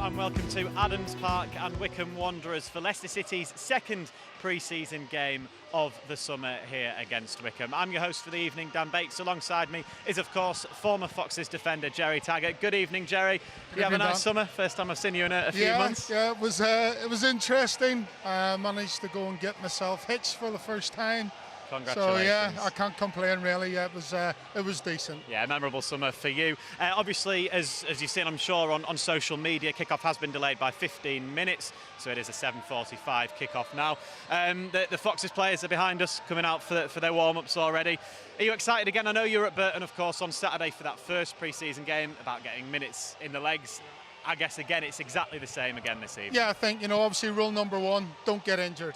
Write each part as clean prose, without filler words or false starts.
and welcome to Adams Park and Wycombe Wanderers for Leicester City's second pre-season game of the summer here against Wycombe. I'm your host for the evening, Dan Bates. Alongside me is, of course, former Foxes defender Jerry Taggart. Good evening, Jerry. You have a nice summer? First time I've seen you in a few months. Yeah, it was interesting. I managed to go and get myself hitched for the first time. Congratulations. So yeah, I can't complain really. Yeah, it was decent. Yeah, memorable summer for you. Obviously, as you've seen, I'm sure on social media, kickoff has been delayed by 15 minutes, so it is a 7:45 kickoff now. The Foxes players are behind us, coming out for their warm-ups already. Are you excited again? I know you were at Burton, of course, on Saturday for that first pre-season game about getting minutes in the legs. I guess again, it's exactly the same again this evening. Yeah, I think obviously rule number one: don't get injured.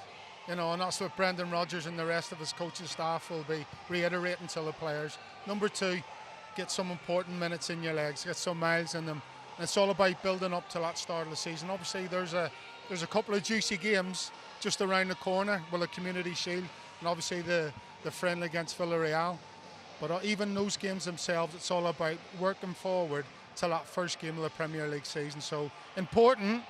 And that's what Brendan Rodgers and the rest of his coaching staff will be reiterating to the players. Number two, get some important minutes in your legs, get some miles in them. And it's all about building up to that start of the season. Obviously, there's a couple of juicy games just around the corner with a Community Shield, and obviously the friendly against Villarreal. But even those games themselves, it's all about working forward to that first game of the Premier League season. So important,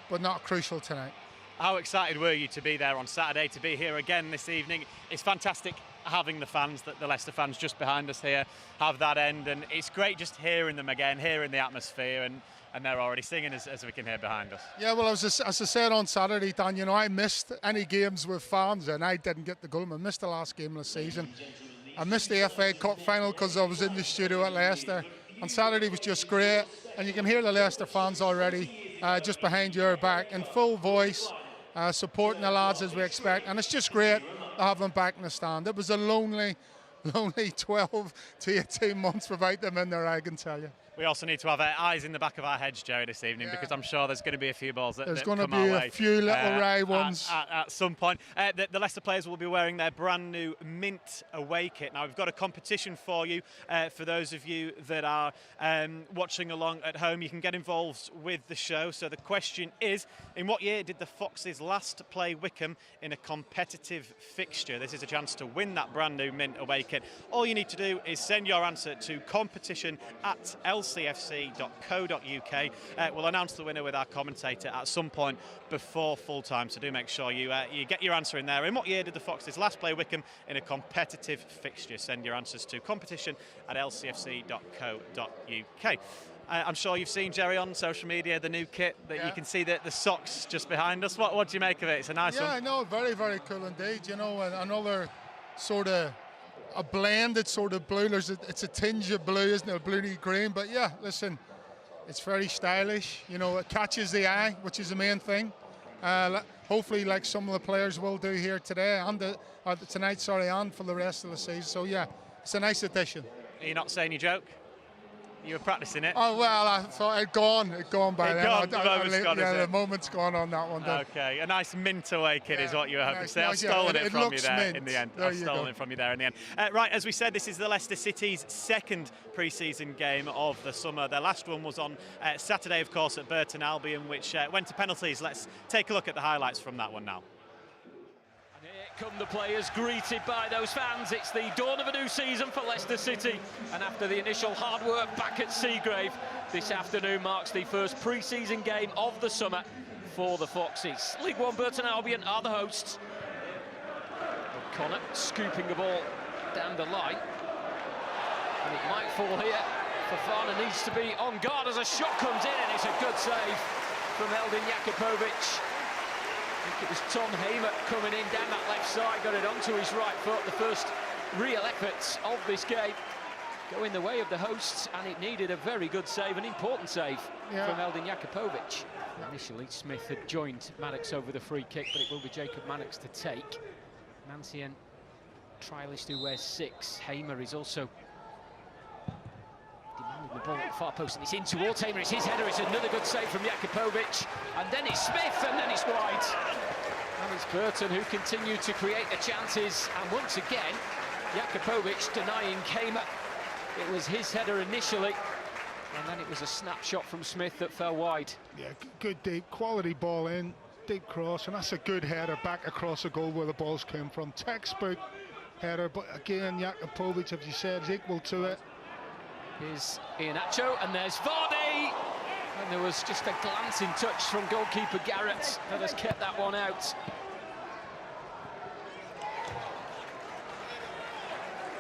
but not crucial tonight. How excited were you to be there on Saturday, to be here again this evening? It's fantastic having the fans, the Leicester fans just behind us here, have that end, and it's great just hearing them again, hearing the atmosphere, and they're already singing as we can hear behind us. Yeah, well, as I said on Saturday, Dan, I missed any games with fans, and I didn't get to go. I missed the last game of the season. I missed the FA Cup final because I was in the studio at Leicester. And Saturday was just great, and you can hear the Leicester fans already just behind your back in full voice. Supporting the lads as we expect, and it's just great to have them back in the stand. It was a lonely 12 to 18 months without them in there, I can tell you. We also need to have eyes in the back of our heads, Jerry, this evening, because I'm sure there's going to be a few balls that there's going to be a few little wry ones at some point. The Leicester players will be wearing their brand new mint away kit. Now, we've got a competition for you. For those of you that are watching along at home, you can get involved with the show. So the question is, in what year did the Foxes last play Wycombe in a competitive fixture? This is a chance to win that brand new mint away kit. All you need to do is send your answer to competition@lcfc.co.uk. We'll announce the winner with our commentator at some point before full time, so do make sure you get your answer in there. In what year did the Foxes last play Wycombe in a competitive fixture? Send your answers to competition@lcfc.co.uk. I'm sure you've seen, Jerry, on social media, the new kit that you can see the socks just behind us. What do you make of it? It's a nice one. Yeah, I know, very, very cool indeed. Another sort of a blended sort of blue. It's a tinge of blue, isn't it? A bluey green. But yeah, listen, it's very stylish. It catches the eye, which is the main thing. Hopefully, like some of the players will do here today and tonight, and for the rest of the season. So yeah, it's a nice addition. Are you not saying your joke? You were practicing it? Oh, well, I thought it'd gone by then. The moment's gone on that one. Okay, a nice mint away kit is what you were hoping to say. I've stolen it from you there in the end. I've stolen it from you there in the end. Right, as we said, this is the Leicester City's second pre-season game of the summer. Their last one was on Saturday, of course, at Burton Albion, which went to penalties. Let's take a look at the highlights from that one now. Come the players greeted by those fans. It's the dawn of a new season for Leicester City, and after the initial hard work back at Seagrave, this afternoon marks the first pre-season game of the summer for the Foxes. League One Burton Albion are the hosts. O'Connor scooping the ball down the line, and it might fall here. Fofana needs to be on guard as a shot comes in, and it's a good save from Eldin Jakupovic. I think it was Tom Hamer coming in down that left side, got it onto his right foot. The first real efforts of this game go in the way of the hosts, and it needed a very good save, an important save from Eldin Jakupovic. Initially, Smith had joined Maddox over the free kick, but it will be Jacob Maddox to take. Mancian, trialist who wears 6. Hamer is also demanding the ball at the far post, and it's in towards Hamer. It's his header. It's another good save from Jakupovic, and then it's Smith, and then it's wide. And it's Burton who continue to create the chances, and once again Jakupovic denying Hamer. It was his header initially, and then it was a snapshot from Smith that fell wide. Yeah, good deep quality ball in, deep cross, and that's a good header back across the goal where the balls came from. Textbook header, but again Jakupovic, as you said, is equal to it. Here's Iheanacho, and there's Vardy, and And there was just a glancing touch from goalkeeper Garrett that has kept that one out.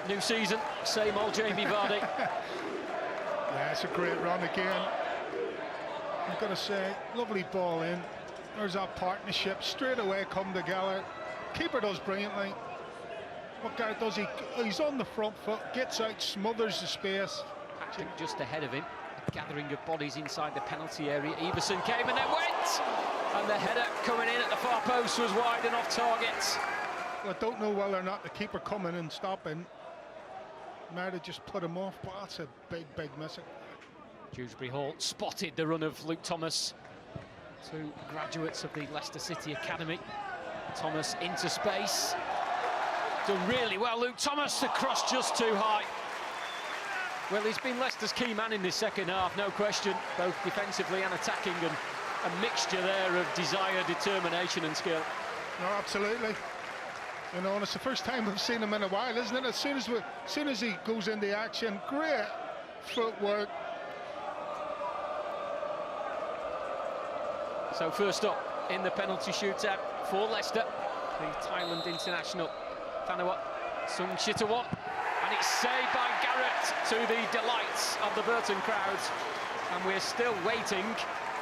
New season, same old Jamie Vardy. Yeah, it's a great run again. I've got to say, lovely ball in. There's our partnership, straight away come together. Keeper does brilliantly. What Garrett does, he's on the front foot, gets out, smothers the space. Patrick just ahead of him, a gathering of bodies inside the penalty area. Everson came and then went! And the header coming in at the far post was wide and off target. Well, I don't know whether or not the keeper coming and stopping might have just put him off, but that's a big, big miss. Dewsbury-Hall spotted the run of Luke Thomas. Two graduates of the Leicester City Academy. Thomas into space. Done really well, Luke Thomas. The cross just too high. Well, he's been Leicester's key man in this second half, no question, both defensively and attacking, and a mixture there of desire, determination and skill. No, absolutely. You know, and it's the first time we've seen him in a while, isn't it? As soon as he goes into action, great footwork. So first up in the penalty shootout for Leicester, the Thailand international Thanawat Sungchitawat, and it's saved by Garrett to the delights of the Burton crowd, and we're still waiting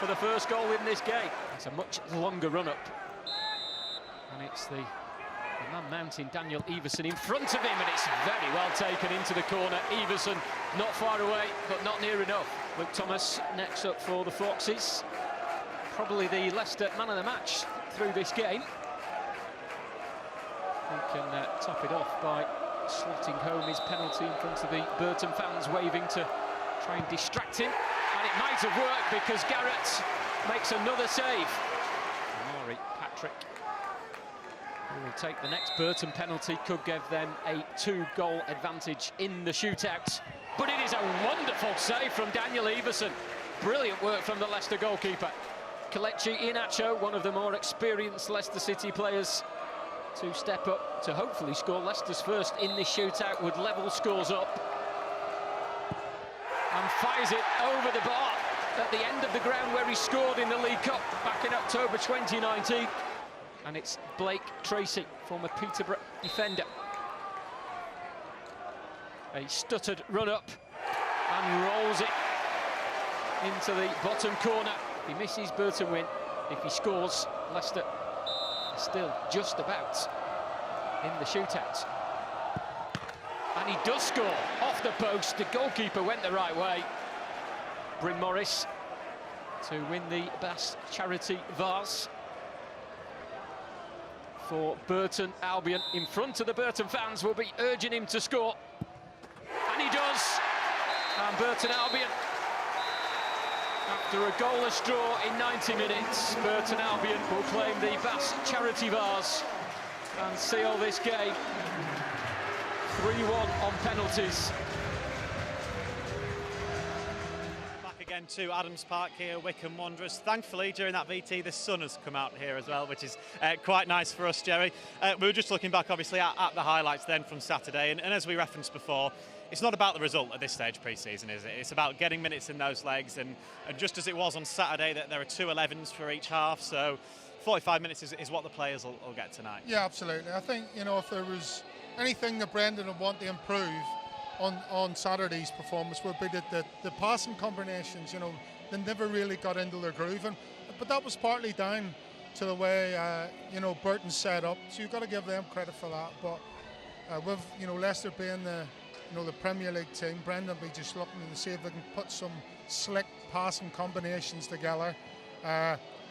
for the first goal in this game. It's a much longer run-up, and it's the man mounting Daniel Everson in front of him, and it's very well taken into the corner. Everson not far away, but not near enough. Luke Thomas next up for the Foxes. Probably the Leicester man of the match through this game. He can top it off by slotting home his penalty in front of the Burton fans, waving to try and distract him. And it might have worked because Garrett makes another save. Amari Patrick, who will take the next Burton penalty, could give them a 2-goal advantage in the shootout. But it is a wonderful save from Daniel Everson. Brilliant work from the Leicester goalkeeper. Kelechi Iheanacho, one of the more experienced Leicester City players, to step up to hopefully score Leicester's first in this shootout, would level scores up and fires it over the bar at the end of the ground where he scored in the League Cup back in October 2019. And it's Blake Tracy, former Peterborough defender. A stuttered run-up and rolls it into the bottom corner. If he misses, Burton win. If he scores, Leicester are still just about in the shootout. And he does score off the post. The goalkeeper went the right way. Bryn Morris to win the Bass Charity Vase for Burton Albion. In front of the Burton fans, will be urging him to score. And he does. And Burton Albion, after a goalless draw in 90 minutes, Burton Albion will claim the Bass Charity Vase and seal this game 3-1 on penalties. Back again to Adams Park here, Wycombe Wanderers. Thankfully, during that VT, the sun has come out here as well, which is quite nice for us, Jerry. We were just looking back, obviously, at the highlights then from Saturday, and as we referenced before, it's not about the result at this stage pre-season, is it? It's about getting minutes in those legs, and just as it was on Saturday, that there are 2 11s for each half, so 45 minutes is what the players will get tonight. Yeah, absolutely. I think, you know, if there was anything that Brendan would want to improve on Saturday's performance would be the passing combinations. You know, they never really got into their groove, but that was partly down to the way you know, Burton set up, so you've got to give them credit for that. But with, you know, Leicester being the Premier League team, Brendan will be just looking to see if they can put some slick passing combinations together.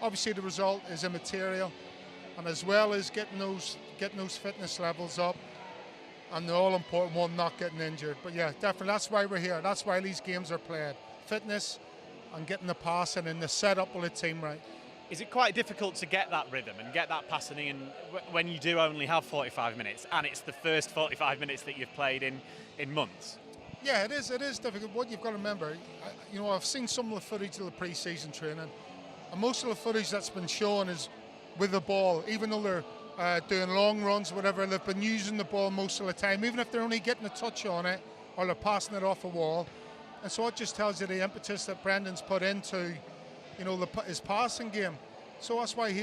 Obviously the result is immaterial, and as well as getting those fitness levels up, and the all-important one, not getting injured. But yeah, definitely that's why we're here. That's why these games are played. Fitness and getting the passing and the setup of the team right. Is it quite difficult to get that rhythm and get that passing in when you do only have 45 minutes and it's the first 45 minutes that you've played in months? Yeah, it is difficult. What you've got to remember, you know, I've seen some of the footage of the pre-season training, and most of the footage that's been shown is with the ball. Even though they're doing long runs, whatever, they've been using the ball most of the time, even if they're only getting a touch on it or they're passing it off a wall. And so it just tells you the impetus that Brendan's put into his passing game. So that's why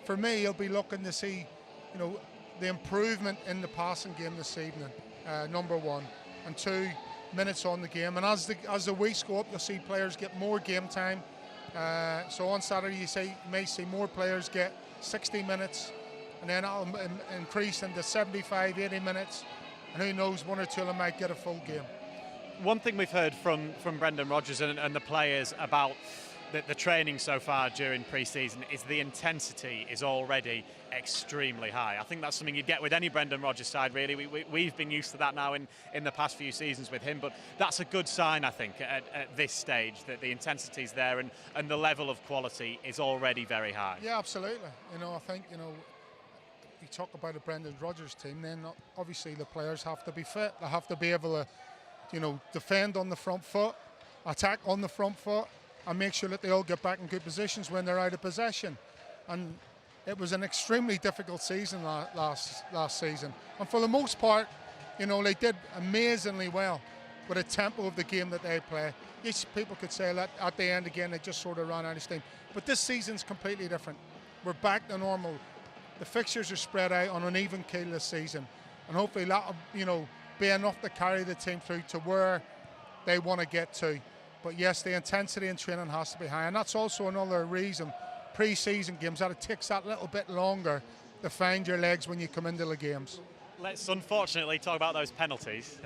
for me, he'll be looking to see, the improvement in the passing game this evening. Number one, and 2, minutes on the game. And as the weeks go up, you'll see players get more game time. So on Saturday, you may see more players get 60 minutes, and then that'll increase into 75, 80 minutes, and who knows, 1 or 2 of them might get a full game. One thing we've heard from Brendan Rodgers and the players about the training so far during pre-season is the intensity is already extremely high. I think that's something you'd get with any Brendan Rodgers side, really. We've been used to that now in the past few seasons with him, but that's a good sign, I think, at this stage, that the intensity's there and the level of quality is already very high. Yeah, absolutely. I think, you talk about a Brendan Rodgers team, then obviously the players have to be fit. They have to be able to, defend on the front foot, attack on the front foot, and make sure that they all get back in good positions when they're out of possession. And it was an extremely difficult season last season. And for the most part, they did amazingly well with the tempo of the game that they play. Yes, people could say that at the end again, they just sort of ran out of steam. But this season's completely different. We're back to normal. The fixtures are spread out on an even keel this season. And hopefully that'll, be enough to carry the team through to where they want to get to. But yes, the intensity in training has to be high, and that's also another reason pre-season games that it takes that little bit longer to find your legs when you come into the games. Let's unfortunately talk about those penalties.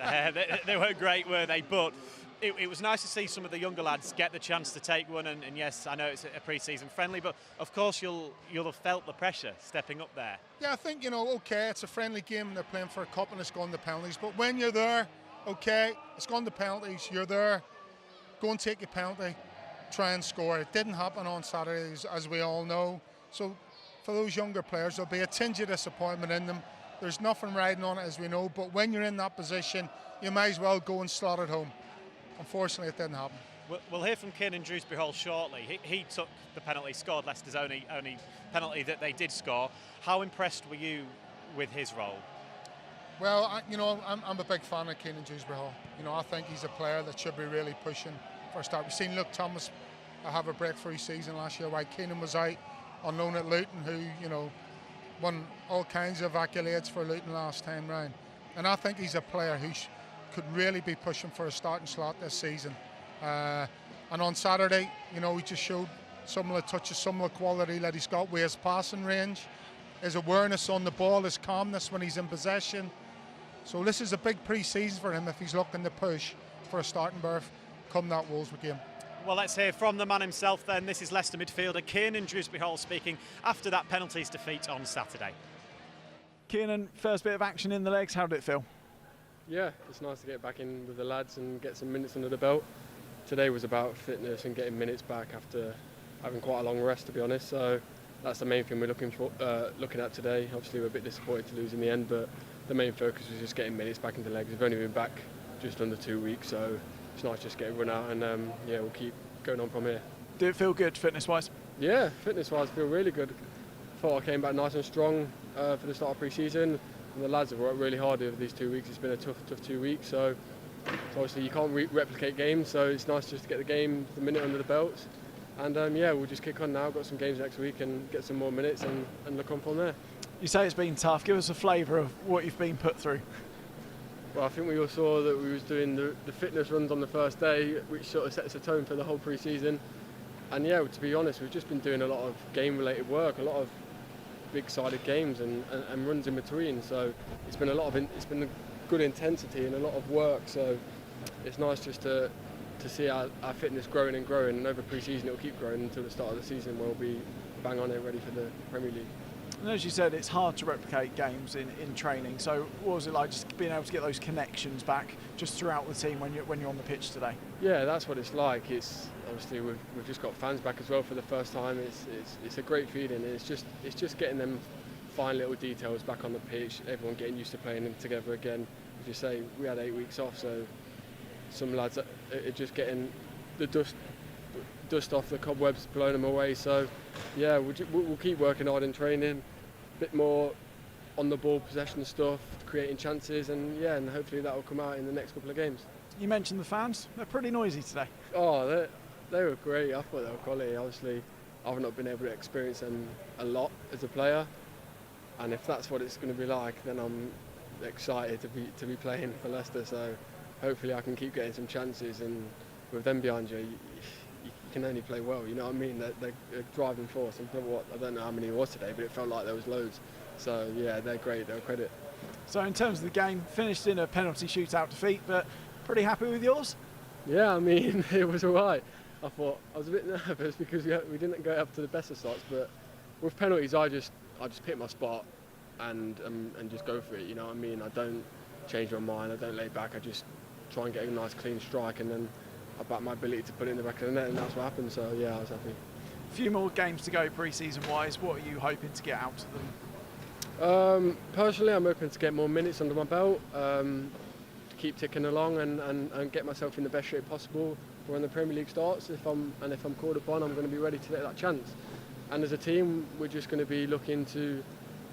They weren't great, were they? But it was nice to see some of the younger lads get the chance to take one. And yes, I know it's a pre-season friendly, but of course you'll have felt the pressure stepping up there. Yeah, I think okay, it's a friendly game and they're playing for a cup and it's gone to penalties. But when you're there, okay, it's gone to penalties. You're there. Go and take your penalty, try and score. It didn't happen on Saturdays, as we all know. So for those younger players, there'll be a tinge of disappointment in them. There's nothing riding on it, as we know, but when you're in that position, you might as well go and slot it home. Unfortunately, it didn't happen. We'll hear from Kiernan Dewsbury-Hall shortly. He took the penalty, scored Leicester's only penalty that they did score. How impressed were you with his role? Well, I'm a big fan of Kiernan Dewsbury-Hall. I think he's a player that should be really pushing for a start. We've seen Luke Thomas have a breakthrough season last year, while Kiernan was out on loan at Luton, who, won all kinds of accolades for Luton last time round. And I think he's a player who could really be pushing for a starting slot this season. And on Saturday, he just showed some of the touches, some of the quality that he's got with his passing range, his awareness on the ball, his calmness when he's in possession. So this is a big pre-season for him if he's looking to push for a starting berth come that Wolves game. Well, let's hear from the man himself then. This is Leicester midfielder Kiernan Dewsbury-Hall speaking after that penalties defeat on Saturday. Kiernan, first bit of action in the legs, how did it feel? Yeah, it's nice to get back in with the lads and get some minutes under the belt. Today was about fitness and getting minutes back after having quite a long rest, to be honest. So that's the main thing we're looking at today. Obviously, we're a bit disappointed to lose in the end, but the main focus was just getting minutes back into the legs. We've only been back just under 2 weeks, so it's nice just to get a run out, and we'll keep going on from here. Did it feel good fitness-wise? Yeah, fitness-wise, I feel really good. Thought I came back nice and strong for the start of pre-season, and the lads have worked really hard over these 2 weeks. It's been a tough 2 weeks, so obviously you can't replicate games, so it's nice just to get the minute under the belts. And we'll just kick on now. Got some games next week and get some more minutes and look on from there. You say it's been tough. Give us a flavour of what you've been put through. Well, I think we all saw that we was doing the fitness runs on the first day, which sort of sets a tone for the whole pre-season. And to be honest, we've just been doing a lot of game-related work, a lot of big-sided games and runs in between. So it's been a good intensity and a lot of work. So it's nice just to see our fitness growing and growing, and over pre-season it'll keep growing until the start of the season where we'll be bang on it, ready for the Premier League. And as you said, it's hard to replicate games in training. So what was it like just being able to get those connections back just throughout the team when you're on the pitch today? Yeah, that's what it's like. It's obviously we've just got fans back as well for the first time. It's a great feeling. It's just getting them fine little details back on the pitch. Everyone getting used to playing them together again. As you say, we had 8 weeks off, so some lads are just getting the dust off the cobwebs, blowing them away. So yeah, we'll keep working hard in training, a bit more on the ball possession stuff, creating chances, and hopefully that will come out in the next couple of games. You mentioned the fans. They're pretty noisy today. Oh, They were great. I thought they were quality. Obviously, I've not been able to experience them a lot as a player, and if that's what it's going to be like, then I'm excited to be playing for Leicester. So hopefully I can keep getting some chances, and with them behind you, you can only play well. You know what I mean? They're a driving force. And I don't know how many there was today, but it felt like there was loads. So yeah, they're great. They're a credit. So in terms of the game, finished in a penalty shootout defeat, but pretty happy with yours? Yeah, I mean, it was all right. I was a bit nervous because we didn't go up to the best of starts, but with penalties, I just pick my spot and just go for it. You know what I mean? I don't change my mind. I don't lay back. I just try and get a nice clean strike, and then I back my ability to put it in the back of the net, and that's what happened. So yeah, I was happy. A few more games to go pre-season wise. What are you hoping to get out of them? Personally, I'm hoping to get more minutes under my belt, to keep ticking along and get myself in the best shape possible for when the Premier League starts. If I'm called upon, I'm going to be ready to take that chance. And as a team, we're just going to be looking to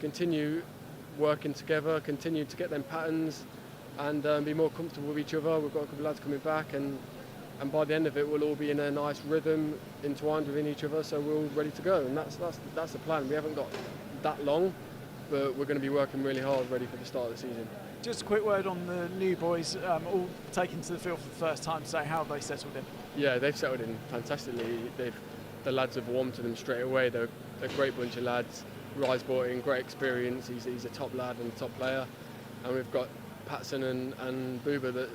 continue working together, continue to get them patterns, and be more comfortable with each other. We've got a couple of lads coming back, and by the end of it, we'll all be in a nice rhythm, entwined within each other, so we're all ready to go. And that's the plan. We haven't got that long, but we're going to be working really hard, ready for the start of the season. Just a quick word on the new boys, all taken to the field for the first time today. How have they settled in? Yeah, they've settled in fantastically. The lads have warmed to them straight away. They're a great bunch of lads. Rye's brought in great experience. He's a top lad and a top player. And we've got Patson and Booba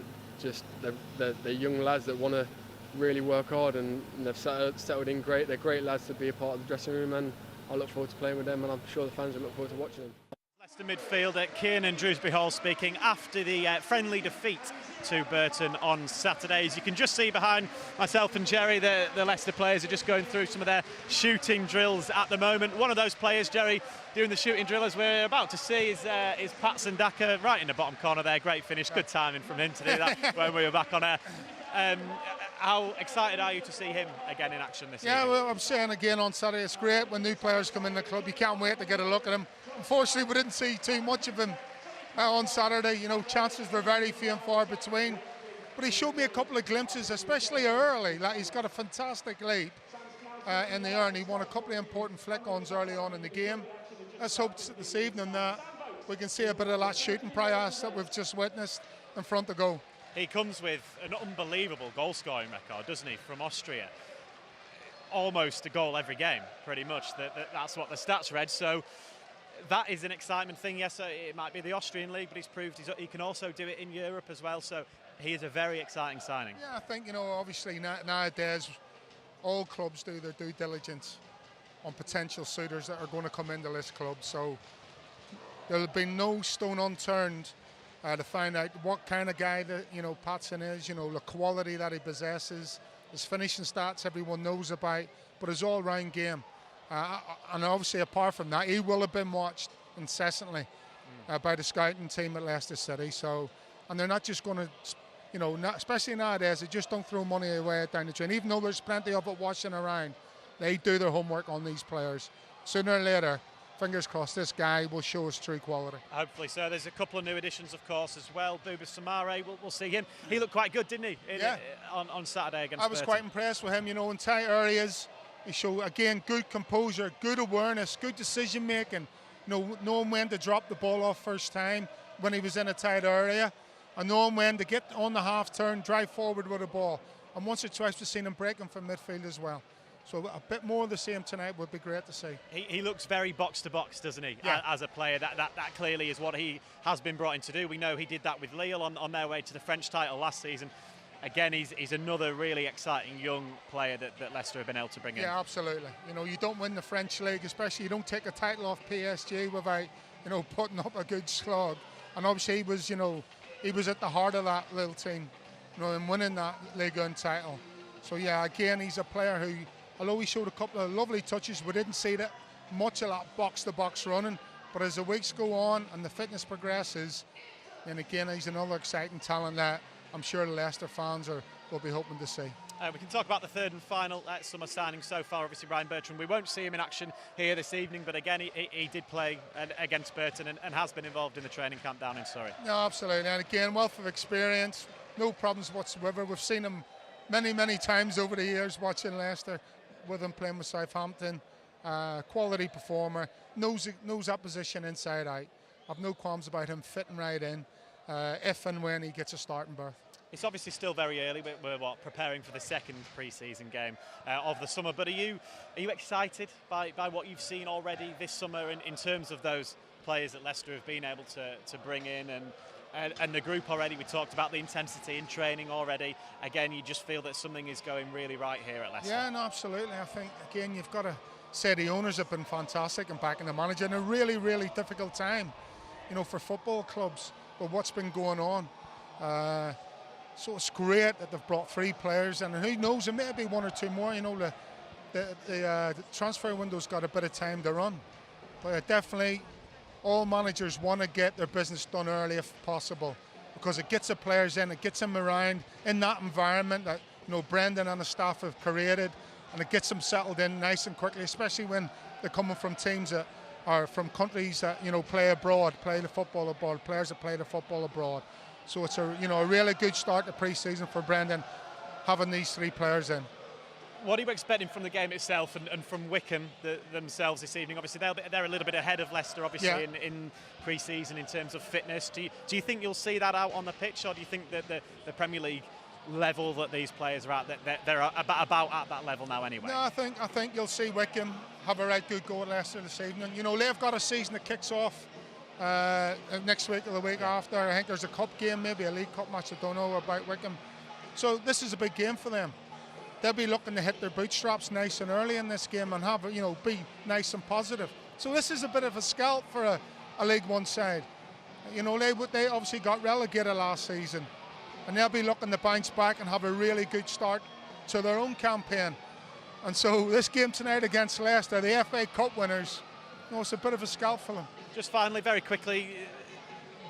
that they're young lads that want to really work hard, and they've settled in great. They're great lads to be a part of the dressing room, and I look forward to playing with them, and I'm sure the fans will look forward to watching them. Leicester midfielder Kiernan Dewsbury-Hall speaking after the friendly defeat to Burton on Saturday. As you can just see behind myself and Jerry, the Leicester players are just going through some of their shooting drills at the moment. One of those players, Jerry, doing the shooting drill as we're about to see is Patson Daka right in the bottom corner there. Great finish, good timing from him to do that when we were back on air. How excited are you to see him again in action this season? Yeah, well, I'm saying again on Saturday, it's great when new players come in the club. You can't wait to get a look at him. Unfortunately, we didn't see too much of him on Saturday. You know, chances were very few and far between. But he showed me a couple of glimpses, especially early. Like, he's got a fantastic leap in the air, and he won a couple of important flick-ons early on in the game. Let's hope this evening that we can see a bit of that shooting prowess that we've just witnessed in front of goal. He comes with an unbelievable goal-scoring record, doesn't he, from Austria? Almost a goal every game, pretty much. That's what the stats read. So that is an excitement thing. Yes, it might be the Austrian league, but he's proved he can also do it in Europe as well. So he is a very exciting signing. Yeah, I think, you know, obviously nowadays all clubs do their due diligence on potential suitors that are going to come into this club. So there'll be no stone unturned to find out what kind of guy that, you know, Patson is, you know, the quality that he possesses, his finishing stats everyone knows about, but his all-round game. And obviously, apart from that, he will have been watched incessantly by the scouting team at Leicester City. So, and they're not just going to, you know, especially nowadays, they just don't throw money away down the drain. Even though there's plenty of it washing around, they do their homework on these players. Sooner or later, fingers crossed, this guy will show us true quality. Hopefully so. There's a couple of new additions, of course, as well. Bouba Samare, we'll see him. He looked quite good, didn't he, on Saturday against I was Burton. quite impressed with him, you know, in tight areas. He showed, again, good composure, good awareness, good decision-making, you know, knowing when to drop the ball off first time when he was in a tight area, and knowing when to get on the half-turn, drive forward with the ball. And once or twice we've seen him breaking from midfield as well. So a bit more of the same tonight would be great to see. He looks very box-to-box, doesn't he, yeah, as a player? That clearly is what he has been brought in to do. We know he did that with Lille on their way to the French title last season. Again, he's another really exciting young player that Leicester have been able to bring in. Yeah, absolutely. You know, you don't win the French league, especially you don't take a title off PSG without, you know, putting up a good slog. And obviously he was, you know, he was at the heart of that little team, you know, in winning that Ligue 1 title. So yeah, again, he's a player who, although he showed a couple of lovely touches, we didn't see that much of that box-to-box running. But as the weeks go on and the fitness progresses, then again, he's another exciting talent that I'm sure the Leicester fans will be hoping to see. We can talk about the third and final summer signing so far, obviously Ryan Bertrand. We won't see him in action here this evening, but again, he did play against Burton and has been involved in the training camp down in Surrey. No, absolutely. And again, wealth of experience, no problems whatsoever. We've seen him many times over the years watching Leicester, with him playing with Southampton. Quality performer, knows that position inside out. I've no qualms about him fitting right in if and when he gets a starting berth. It's obviously still very early, but we're preparing for the second pre-season game of the summer. But are you excited by what you've seen already this summer in terms of those players that Leicester have been able to bring in and the group already? We talked about the intensity in training already. Again, you just feel that something is going really right here at Leicester. Yeah, no, absolutely. I think, again, you've got to say the owners have been fantastic in backing the manager in a really, really difficult time, for football clubs, with what's been going on. So it's great that they've brought 3 players, and who knows, there may be 1 or 2 more. The transfer window's got a bit of time to run. But definitely, all managers want to get their business done early if possible, because it gets the players in, it gets them around in that environment that Brendan and the staff have created, and it gets them settled in nice and quickly, especially when they're coming from teams that are from countries that play abroad, play the football abroad, players that play the football abroad. So it's a really good start to pre-season for Brendan, having these 3 players in. What are you expecting from the game itself and from Wycombe themselves this evening? Obviously, they're a little bit ahead of Leicester, obviously, in pre-season in terms of fitness. Do you think you'll see that out on the pitch, or do you think that the Premier League level that these players are at, that they're about at that level now anyway? No, I think you'll see Wycombe have a right good go at Leicester this evening. They've got a season that kicks off next week or the week after. I think there's a cup game, maybe a League Cup match, I don't know about Wycombe. So this is a big game for them. They'll be looking to hit their bootstraps nice and early in this game and have be nice and positive. So this is a bit of a scalp for a League One side. They obviously got relegated last season, and they'll be looking to bounce back and have a really good start to their own campaign. And so this game tonight against Leicester, the FA Cup winners, it's a bit of a scalp for them. Just finally, very quickly,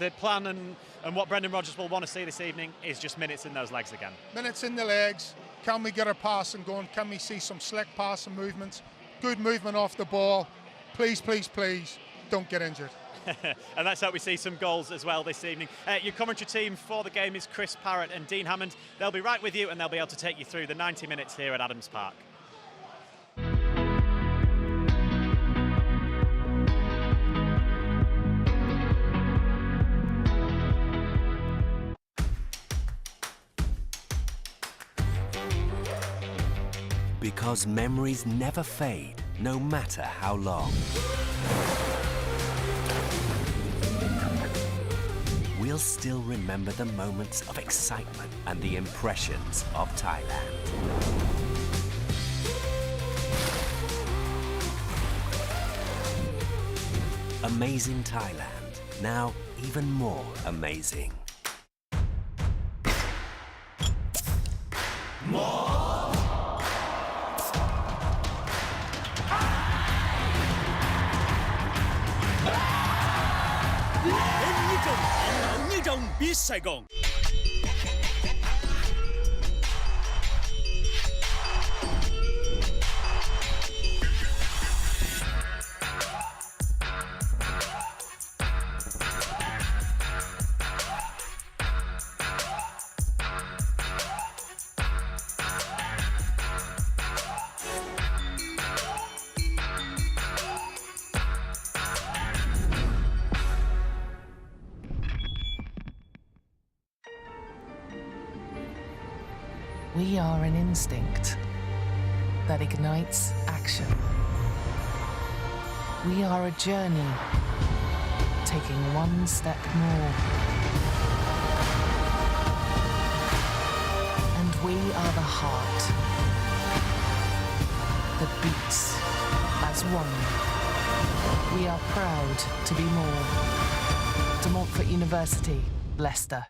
the plan and what Brendan Rodgers will want to see this evening is just minutes in those legs again. Minutes in the legs. Can we get our passing going? Can we see some slick passing movements? Good movement off the ball. Please, please, please, don't get injured. And let's hope we see some goals as well this evening. Your commentary team for the game is Chris Parrott and Dean Hammond. They'll be right with you, and they'll be able to take you through the 90 minutes here at Adams Park. Because memories never fade, no matter how long. We'll still remember the moments of excitement and the impressions of Thailand. Amazing Thailand, now even more amazing. Biết Sài Gòn. We are an instinct that ignites action. We are a journey, taking one step more. And we are the heart that beats as one. We are proud to be more. De Montfort University, Leicester.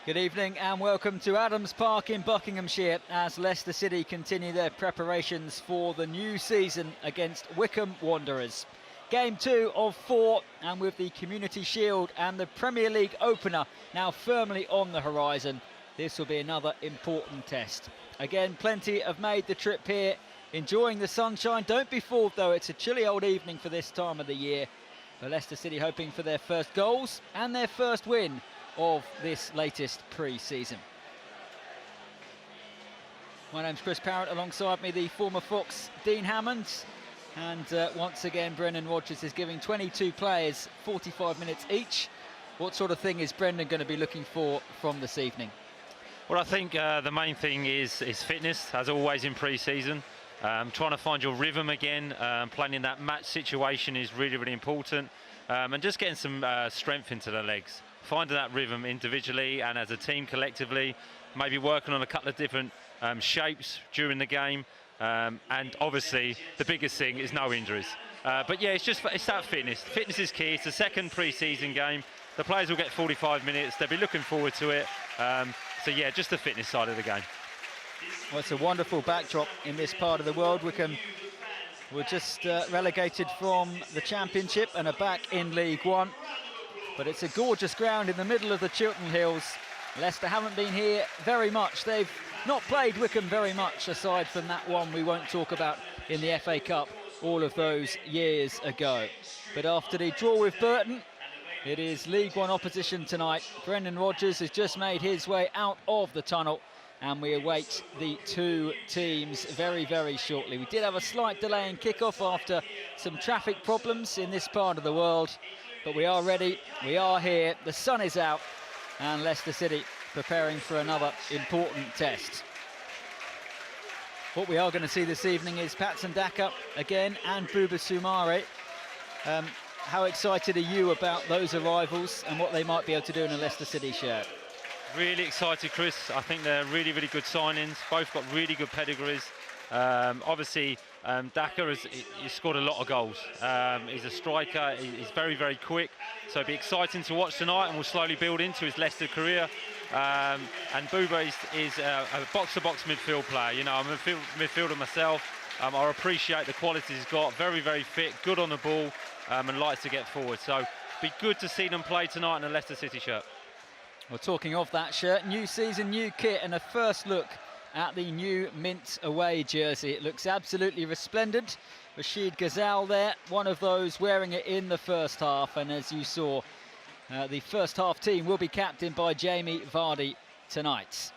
Good evening and welcome to Adams Park in Buckinghamshire as Leicester City continue their preparations for the new season against Wycombe Wanderers. Game 2 of 4, and with the Community Shield and the Premier League opener now firmly on the horizon, this will be another important test. Again, plenty have made the trip here, enjoying the sunshine. Don't be fooled though, it's a chilly old evening for this time of the year. But Leicester City hoping for their first goals and their first win of this latest pre-season. My name's Chris Parrott, alongside me the former Fox Dean Hammond, and once again Brendan Rodgers is giving 22 players 45 minutes each. What sort of thing is Brendan going to be looking for from this evening? Well, I think the main thing is fitness, as always in pre-season. Trying to find your rhythm again, playing in that match situation is really, really important, and just getting some strength into the legs. Finding that rhythm individually and as a team collectively, maybe working on a couple of different shapes during the game, and obviously the biggest thing is no injuries. But yeah, it's that fitness. Fitness is key. It's the second pre-season game. The players will get 45 minutes. They'll be looking forward to it. So yeah, just the fitness side of the game. Well, it's a wonderful backdrop in this part of the world. Wycombe were just relegated from the Championship and are back in League One. But it's a gorgeous ground in the middle of the Chiltern Hills. Leicester haven't been here very much. They've not played Wycombe very much, aside from that one we won't talk about in the FA Cup all of those years ago. But after the draw with Burton, it is League One opposition tonight. Brendan Rodgers has just made his way out of the tunnel, and we await the two teams very, very shortly. We did have a slight delay in kickoff after some traffic problems in this part of the world, but we are ready, we are here, the sun is out, and Leicester City preparing for another important test. What we are going to see this evening is Patson Daka again and Buba Soumare. How excited are you about those arrivals and what they might be able to do in a Leicester City shirt? Really excited, Chris. I think they're really, really good signings. Both got really good pedigrees. Obviously, Daka he's scored a lot of goals. He's a striker. He's very, very quick. So it'll be exciting to watch tonight, and will slowly build into his Leicester career. And Buba is a box-to-box midfield player. You know, I'm a midfielder myself. I appreciate the qualities he's got. Very, very fit, good on the ball, and likes to get forward. So it'll be good to see them play tonight in a Leicester City shirt. Well, talking of that shirt, new season, new kit, and a first look at the new mint away jersey. It looks absolutely resplendent. Rashid Ghazal there, one of those wearing it in the first half, and as you saw, the first half team will be captained by Jamie Vardy tonight.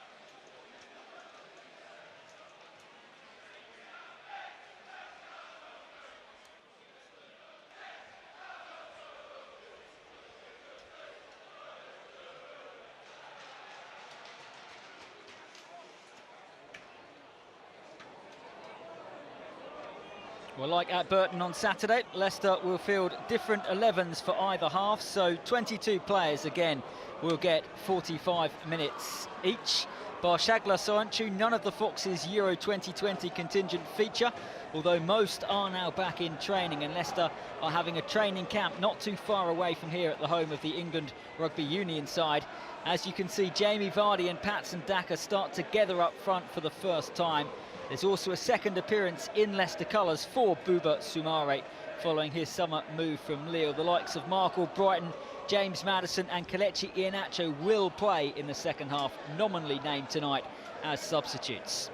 Well, like at Burton on Saturday, Leicester will field different 11s for either half, so 22 players again will get 45 minutes each. Bar Shagla Soyuncu, none of the Foxes' Euro 2020 contingent feature, although most are now back in training, and Leicester are having a training camp not too far away from here at the home of the England Rugby Union side. As you can see, Jamie Vardy and Patson Daka start together up front for the first time. There's also a second appearance in Leicester colours for Buba Soumare following his summer move from Lille. The likes of Mark Albrighton, James Maddison and Kelechi Iheanacho will play in the second half, nominally named tonight as substitutes.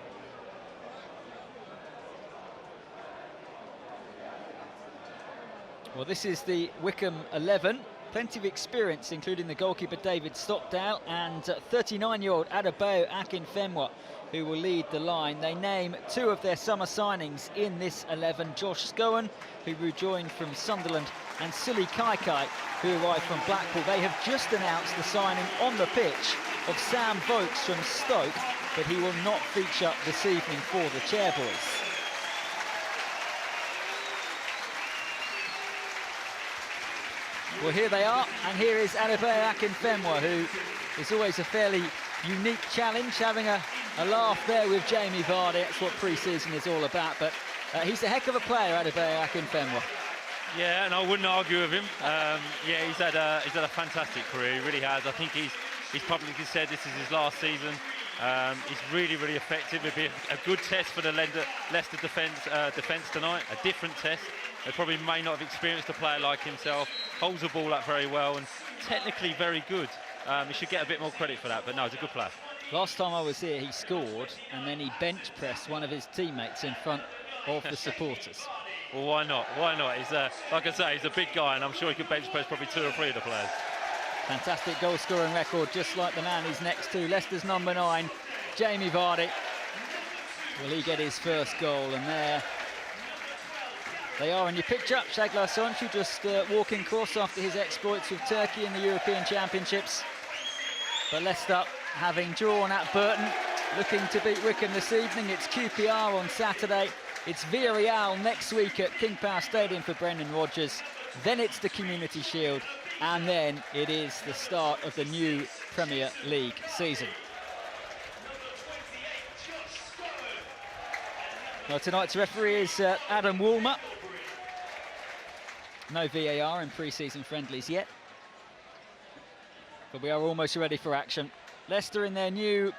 Well, this is the Wycombe 11. Plenty of experience, including the goalkeeper David Stockdale and 39-year-old Adebayo Akinfenwa, who will lead the line. They name two of their summer signings in this 11, Josh Scowen, who rejoined from Sunderland, and Sully Kaikai, who arrived from Blackpool. They have just announced the signing on the pitch of Sam Vokes from Stoke, but he will not feature this evening for the Chairboys. Well, here they are, and here is Adebayo Akinfenwa, who is always a fairly unique challenge, having a laugh there with Jamie Vardy. That's what pre-season is all about, but he's a heck of a player, Adebayo Akinfenwa. Yeah, and I wouldn't argue with him. Yeah, he's had a fantastic career, he really has. I think he's publicly said this is his last season. He's really, really effective. It'll be a good test for the Leicester defence tonight, a different test. They probably may not have experienced a player like himself. Holds the ball up very well and technically very good. He should get a bit more credit for that, but no, he's a good player. Last time I was here, he scored, and then he bench pressed one of his teammates in front of the supporters. Well, why not? Why not? He's like I say, he's a big guy, and I'm sure he could bench press probably 2 or 3 of the players. Fantastic goal-scoring record, just like the man he's next to, Leicester's number 9, Jamie Vardy. Will he get his first goal? And there they are in your picture. Shaglar Sonchu just walking across after his exploits with Turkey in the European Championships. But Leicester having drawn at Burton, looking to beat Wycombe this evening. It's QPR on Saturday. It's Villarreal next week at King Power Stadium for Brendan Rodgers. Then it's the Community Shield. And then it is the start of the new Premier League season. Well, tonight's referee is Adam Woolmer. No VAR in pre-season friendlies yet, but we are almost ready for action. Leicester in their new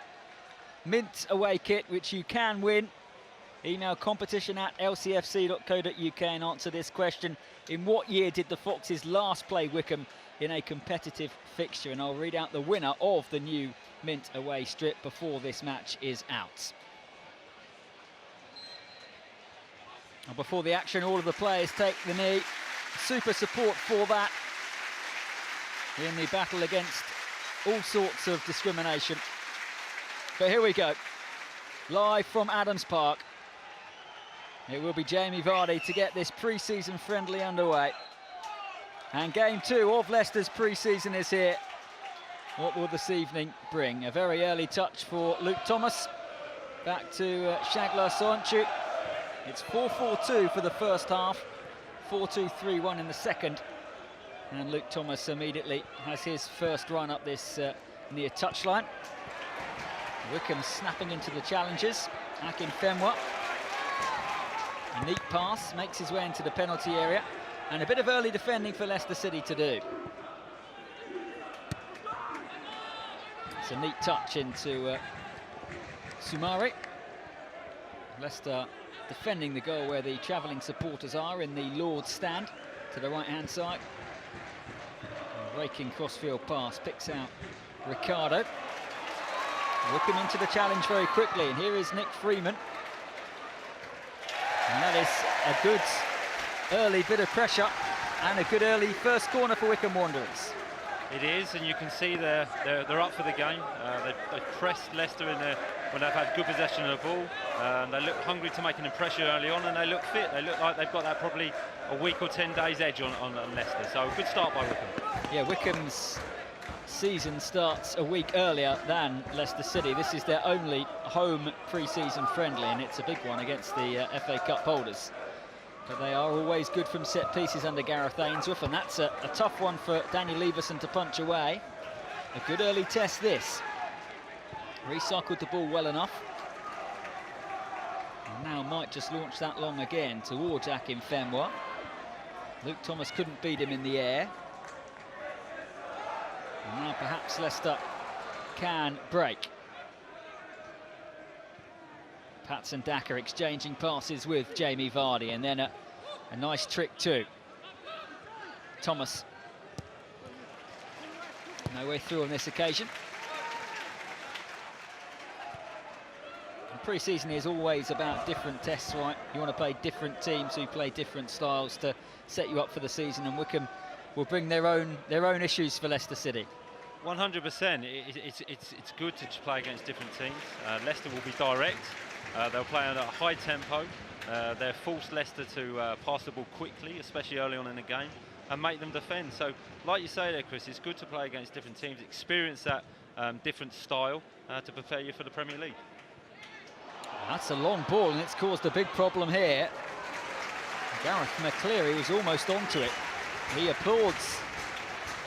mint away kit, which you can win. Email competition@lcfc.co.uk and answer this question. In what year did the Foxes last play Wycombe in a competitive fixture? And I'll read out the winner of the new mint away strip before this match is out. And before the action, all of the players take the knee. Super support for that in the battle against all sorts of discrimination. But here we go, live from Adams Park. It will be Jamie Vardy to get this pre-season friendly underway. And game 2 of Leicester's pre-season is here. What will this evening bring? A very early touch for Luke Thomas. Back to Shaglar Sonchu. It's 4-4-2 for the first half. 4-2-3-1 in the second. And Luke Thomas immediately has his first run up this near touchline. Wycombe snapping into the challenges. Akin Femwa. A neat pass, makes his way into the penalty area. And a bit of early defending for Leicester City to do. It's a neat touch into Sumari. Leicester defending the goal where the travelling supporters are in the Lord's stand to the right-hand side. A raking crossfield pass, picks out Ricardo. Wycombe into the challenge very quickly, and here is Nick Freeman. And that is a good early bit of pressure and a good early first corner for Wycombe Wanderers. It is, and you can see they're up for the game. They pressed Leicester in there when they've had good possession of the ball. They look hungry to make an impression early on, and they look fit. They look like they've got that probably a week or 10 days edge on Leicester. So a good start by Wycombe. Yeah, Wycombe's season starts a week earlier than Leicester City. This is their only home pre-season friendly, and it's a big one against the FA Cup holders. But they are always good from set pieces under Gareth Ainsworth, and that's a tough one for Danny Leverson to punch away. A good early test this. Recycled the ball well enough. And now might just launch that long again towards Akin Femwa. Luke Thomas couldn't beat him in the air. And now perhaps Leicester can break. Patson Daka exchanging passes with Jamie Vardy, and then a nice trick too. Thomas. No way through on this occasion. Pre-season is always about different tests, right? You want to play different teams who play different styles to set you up for the season, and Wycombe will bring their own issues for Leicester City. 100%. It's good to play against different teams. Leicester will be direct. They'll play at a high tempo. They'll force Leicester to pass the ball quickly, especially early on in the game, and make them defend. So, like you say there, Chris, it's good to play against different teams, experience that different style to prepare you for the Premier League. That's a long ball, and it's caused a big problem here. Gareth McCleary was almost onto it. He applauds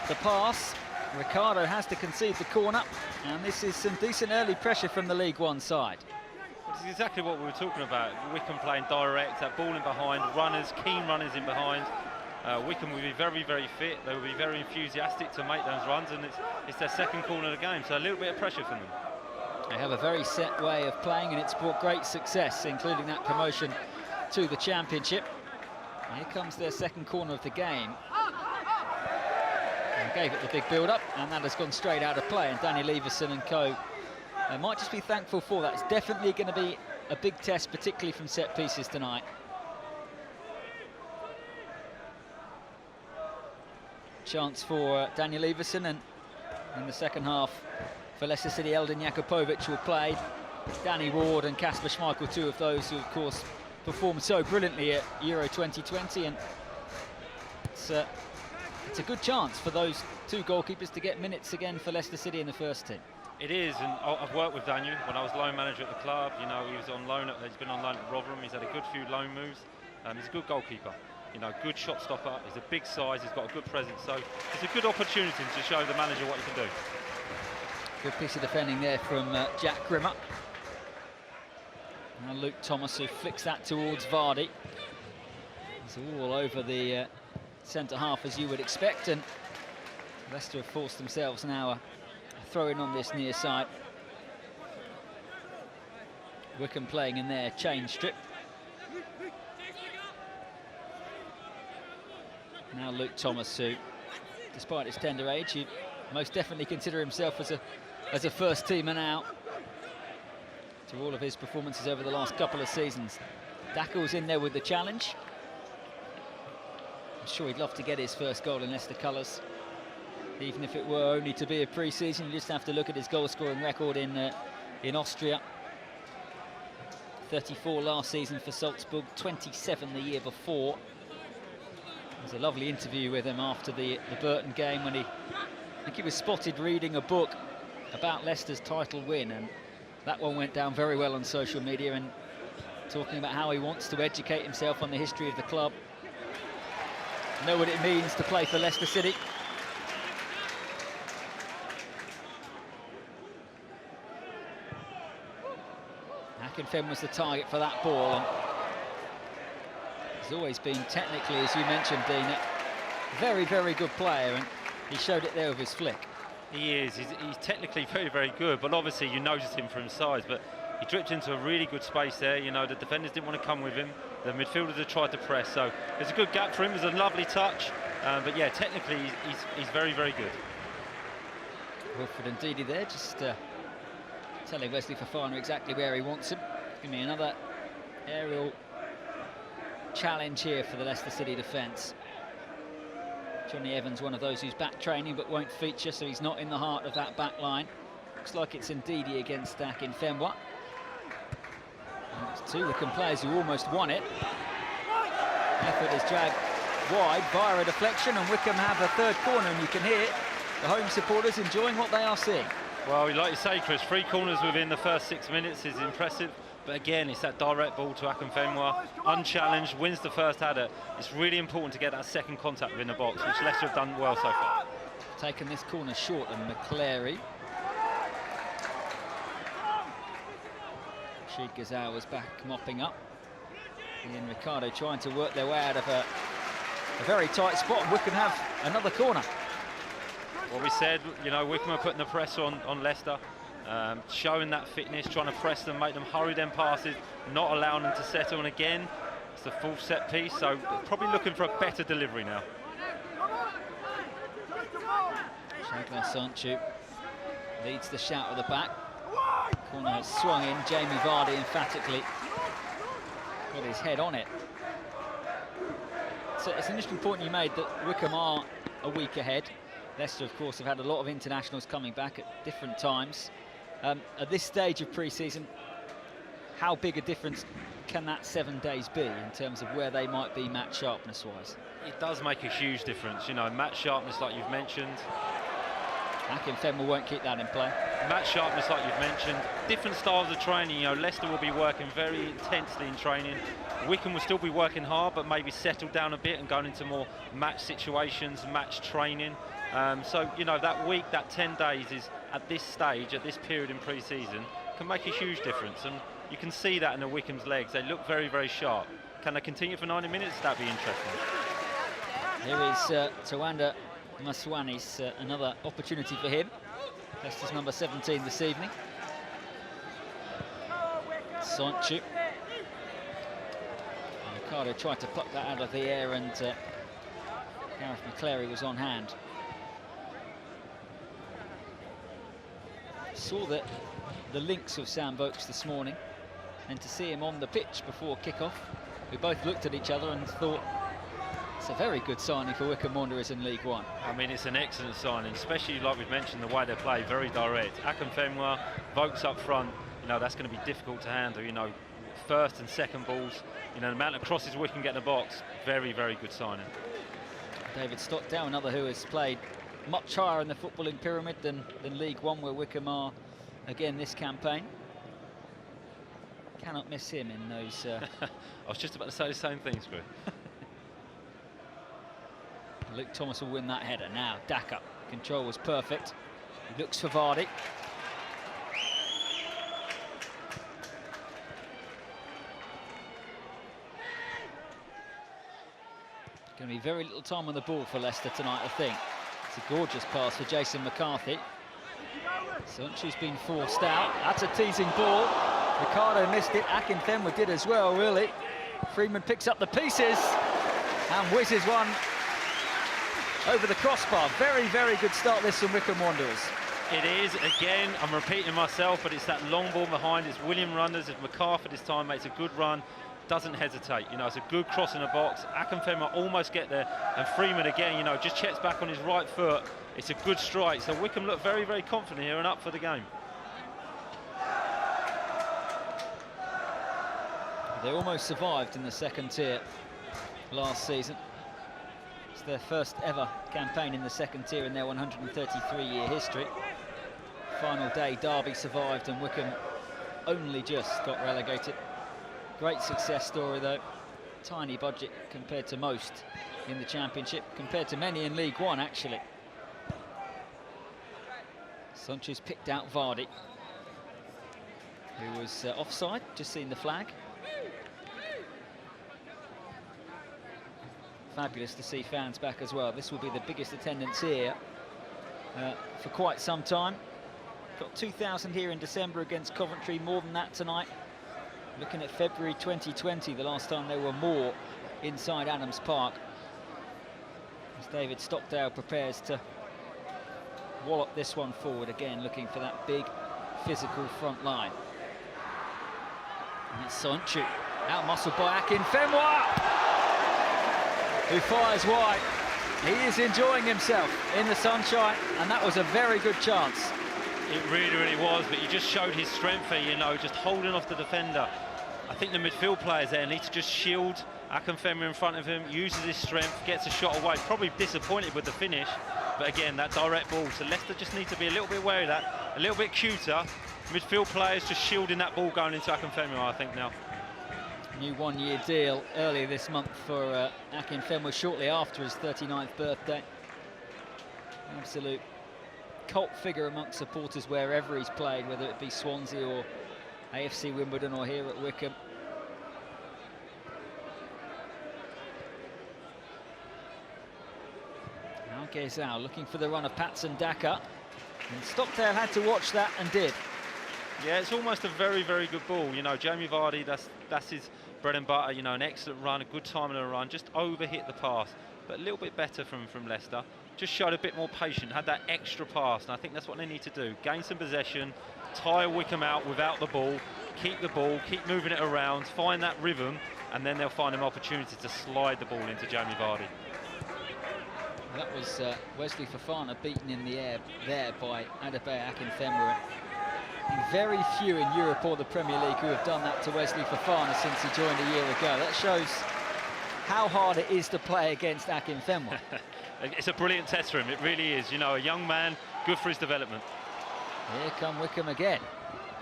the pass. Ricardo has to concede the corner, and this is some decent early pressure from the League One side. This is exactly what we were talking about. Wycombe playing direct, that ball in behind, runners, keen runners in behind. Wycombe will be very, very fit. They will be very enthusiastic to make those runs, and it's their second corner of the game, so a little bit of pressure from them. They have a very set way of playing, and it's brought great success, including that promotion to the Championship. Here comes their second corner of the game. And gave it the big build-up, and that has gone straight out of play, and Danny Leverson and co might just be thankful for that. It's definitely going to be a big test, particularly from set pieces tonight. Chance for Daniel Leverson, and in the second half for Leicester City, Eldin Jakupovic will play. Danny Ward and Kasper Schmeichel, two of those who, of course, performed so brilliantly at Euro 2020, and it's a good chance for those two goalkeepers to get minutes again for Leicester City in the first team. It is, and I've worked with Daniel when I was loan manager at the club. You know, he was on loan. He's been on loan at Rotherham. He's had a good few loan moves. He's a good goalkeeper. You know, good shot stopper. He's a big size. He's got a good presence. So it's a good opportunity to show the manager what he can do. Good piece of defending there from Jack Grimmer. Now Luke Thomas, who flicks that towards Vardy. It's all over the centre half, as you would expect, and Leicester have forced themselves now a throw-in on this near side. Wycombe playing in their change strip. Now Luke Thomas, who, despite his tender age, you most definitely consider himself as a first teamer now, to all of his performances over the last couple of seasons. Dackle's in there with the challenge. I'm sure he'd love to get his first goal in Leicester colours, even if it were only to be a pre-season. You just have to look at his goal-scoring record in Austria. 34 last season for Salzburg, 27 the year before. There's a lovely interview with him after the Burton game, when I think he was spotted reading a book about Leicester's title win, and that one went down very well on social media, and talking about how he wants to educate himself on the history of the club, know what it means to play for Leicester City. Akinfenwa was the target for that ball, and he's always been technically, as you mentioned, Dean, a very, very good player, and he showed it there with his flick. He is. He's technically very, very good, but obviously you notice him from his size. But he dripped into a really good space there. You know, the defenders didn't want to come with him. The midfielders had tried to press, so there's a good gap for him. There's a lovely touch, but yeah, technically he's very, very good. Wilfred Ndidi there, just telling Wesley Fofana exactly where he wants him. Give me another aerial challenge here for the Leicester City defence. Johnny Evans, one of those who's back training but won't feature, so he's not in the heart of that back line. Looks like it's Ndidi against Akinfenwa. It's two Wycombe players who almost won it. Effort is dragged wide via a deflection, and Wycombe have a third corner, and you can hear the home supporters enjoying what they are seeing. Well, like you say, Chris, 3 corners within the first 6 minutes is impressive. But again, it's that direct ball to Akinfenwa, unchallenged, wins the first header. It's really important to get that second contact within the box, which Leicester have done well so far. Taken this corner short, and McClary. Rashid Gazal was back mopping up. Ian Ricardo trying to work their way out of a very tight spot. Wycombe have another corner. Well, we said, you know, Wycombe are putting the pressure on Leicester. Showing that fitness, trying to press them, make them hurry them passes, not allowing them to settle. And again, it's a full set piece, so probably looking for a better delivery now. Shagla Sanchu leads the shout at the back. Corner has swung in. Jamie Vardy emphatically got his head on it. So it's an interesting point you made, that Wycombe are a week ahead. Leicester, of course, have had a lot of internationals coming back at different times. At this stage of pre-season, how big a difference can that 7 days be in terms of where they might be match sharpness-wise? It does make a huge difference, you know, match sharpness like you've mentioned. Akinfenwa won't keep that in play. Match sharpness like you've mentioned. Different styles of training, you know, Leicester will be working very intensely in training. Wycombe will still be working hard, but maybe settle down a bit and going into more match situations, match training. So, you know, that week, that 10 days is, at this stage, at this period in pre-season, can make a huge difference. And you can see that in the Wycombe's legs. They look very, very sharp. Can they continue for 90 minutes? That'd be interesting. Here is Tawanda Maswani's another opportunity for him. Leicester's number 17 this evening. Sanchu. Ricardo tried to pluck that out of the air, and Gareth McClary was on hand. Saw the links of Sam Vokes this morning, and to see him on the pitch before kickoff, we both looked at each other and thought, it's a very good signing for Wycombe Wanderers in League One. I mean, it's an excellent signing, especially like we've mentioned, the way they play, very direct. Akinfenwa, Vokes up front, you know, that's going to be difficult to handle, you know, first and second balls, you know, the amount of crosses we can get in the box, very, very good signing. David Stockdale, another who has played much higher in the footballing pyramid than League One, where Wycombe are again this campaign. Cannot miss him in those... I was just about to say the same thing, Screw. Luke Thomas will win that header. Now, Daka. Control was perfect. He looks for Vardy. Going to be very little time on the ball for Leicester tonight, I think. It's a gorgeous pass for Jason McCarthy. Sanchu's been forced out. That's a teasing ball. Ricardo missed it. Akinfenwa did as well, really. Freeman picks up the pieces and whizzes one over the crossbar. Very, very good start this from Wycombe Wanderers. It is, again, I'm repeating myself, but it's that long ball behind. It's William Runders. If McCarthy this time makes a good run, doesn't hesitate. You know, it's a good cross in the box. Akinfenwa almost get there, and Freeman again, you know, just checks back on his right foot. It's a good strike. So Wycombe look very, very confident here and up for the game. They almost survived in the second tier last season. It's their first ever campaign in the second tier in their 133-year history. Final day, Derby survived and Wycombe only just got relegated. Great success story though. Tiny budget compared to most in the Championship, compared to many in League One actually. Sanchu's picked out Vardy, who was offside, just seen the flag. Fabulous to see fans back as well. This will be the biggest attendance here for quite some time. Got 2,000 here in December against Coventry, more than that tonight. Looking at February 2020, the last time there were more inside Adams Park. As David Stockdale prepares to wallop this one forward again, looking for that big physical front line. And it's Sanchu, out-muscled by Akinfenwa, who fires wide. He is enjoying himself in the sunshine, and that was a very good chance. It really, really was, but he just showed his strength here, you know, just holding off the defender. I think the midfield players there need to just shield Akinfenwa in front of him, uses his strength, gets a shot away. Probably disappointed with the finish, but again, that direct ball. So Leicester just need to be a little bit wary of that, a little bit cuter. Midfield players just shielding that ball going into Akinfenwa, I think, now. New one-year deal earlier this month for Akinfenwa, shortly after his 39th birthday. Absolute cult figure amongst supporters wherever he's played, whether it be Swansea or AFC Wimbledon or here at Wycombe. Now Gezal looking for the run of Patson Daka, and Stockdale had to watch that and did. Yeah, it's almost a very, very good ball. You know, Jamie Vardy, that's his bread and butter. You know, an excellent run, a good time in a run, just overhit the pass, but a little bit better from Leicester. Just showed a bit more patience, had that extra pass, and I think that's what they need to do. Gain some possession, tire Wycombe out without the ball, keep moving it around, find that rhythm, and then they'll find an opportunity to slide the ball into Jamie Vardy. That was Wesley Fofana beaten in the air there by Adebayo Akinfenwa. Very few in Europe or the Premier League who have done that to Wesley Fofana since he joined a year ago. That shows how hard it is to play against Akinfenwa. It's a brilliant test for him, it really is. You know, a young man, good for his development. Here come Wycombe again.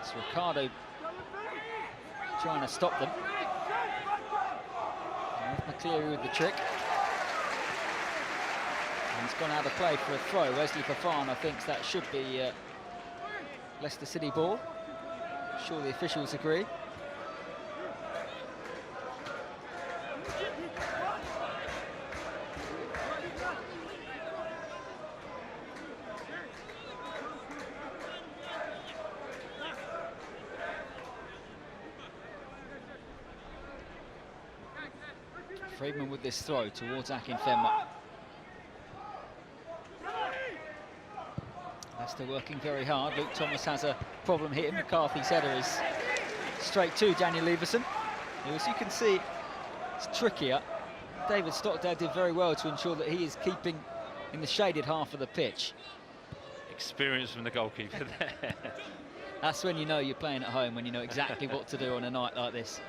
It's Ricardo trying to stop them. McCleary with the trick. And it's gone out of play for a throw. Wesley Fofana thinks that should be Leicester City ball. I'm sure the officials agree. Friedman with this throw towards Akinfenwa. Leicester working very hard. Luke Thomas has a problem hitting. McCarthy's header is straight to Daniel Everson. As you can see, it's trickier. David Stockdale did very well to ensure that he is keeping in the shaded half of the pitch. Experience from the goalkeeper there. That's when you know you're playing at home, when you know exactly what to do on a night like this.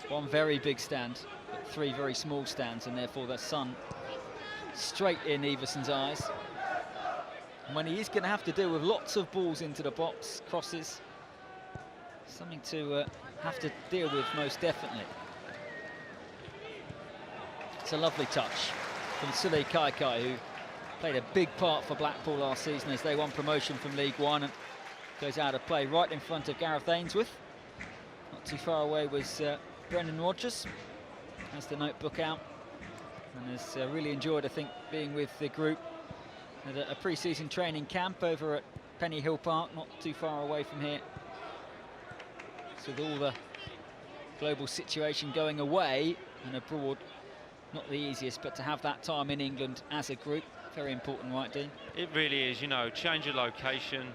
One very big stand, but 3 very small stands, and therefore the sun straight in Everson's eyes. And when he is going to have to deal with lots of balls into the box, crosses, something to have to deal with most definitely. It's a lovely touch from Sule Kaikai, who played a big part for Blackpool last season as they won promotion from League One, and goes out of play right in front of Gareth Ainsworth. Not too far away was Brendan Rodgers. Has the notebook out and has really enjoyed, I think, being with the group at a pre-season training camp over at Penny Hill Park, not too far away from here. So with all the global situation going away and abroad, not the easiest, but to have that time in England as a group, very important, right, Dean? It really is. You know, change your location,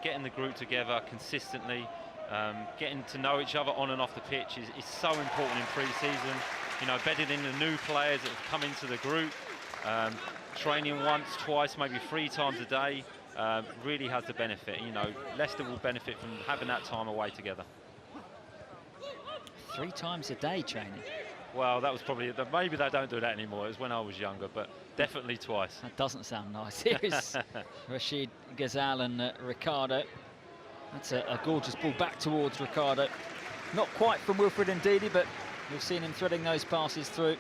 getting the group together consistently, getting to know each other on and off the pitch is so important in pre-season. You know, bedding in the new players that have come into the group, training once, twice, maybe 3 times a day, really has the benefit. You know, Leicester will benefit from having that time away together. 3 times a day training? Well, that was probably, maybe they don't do that anymore. It was when I was younger, but definitely twice. That doesn't sound nice. Here is Rashid Ghazal and Ricardo. That's a gorgeous ball back towards Ricardo. Not quite from Wilfred Ndidi, but we've seen him threading those passes through.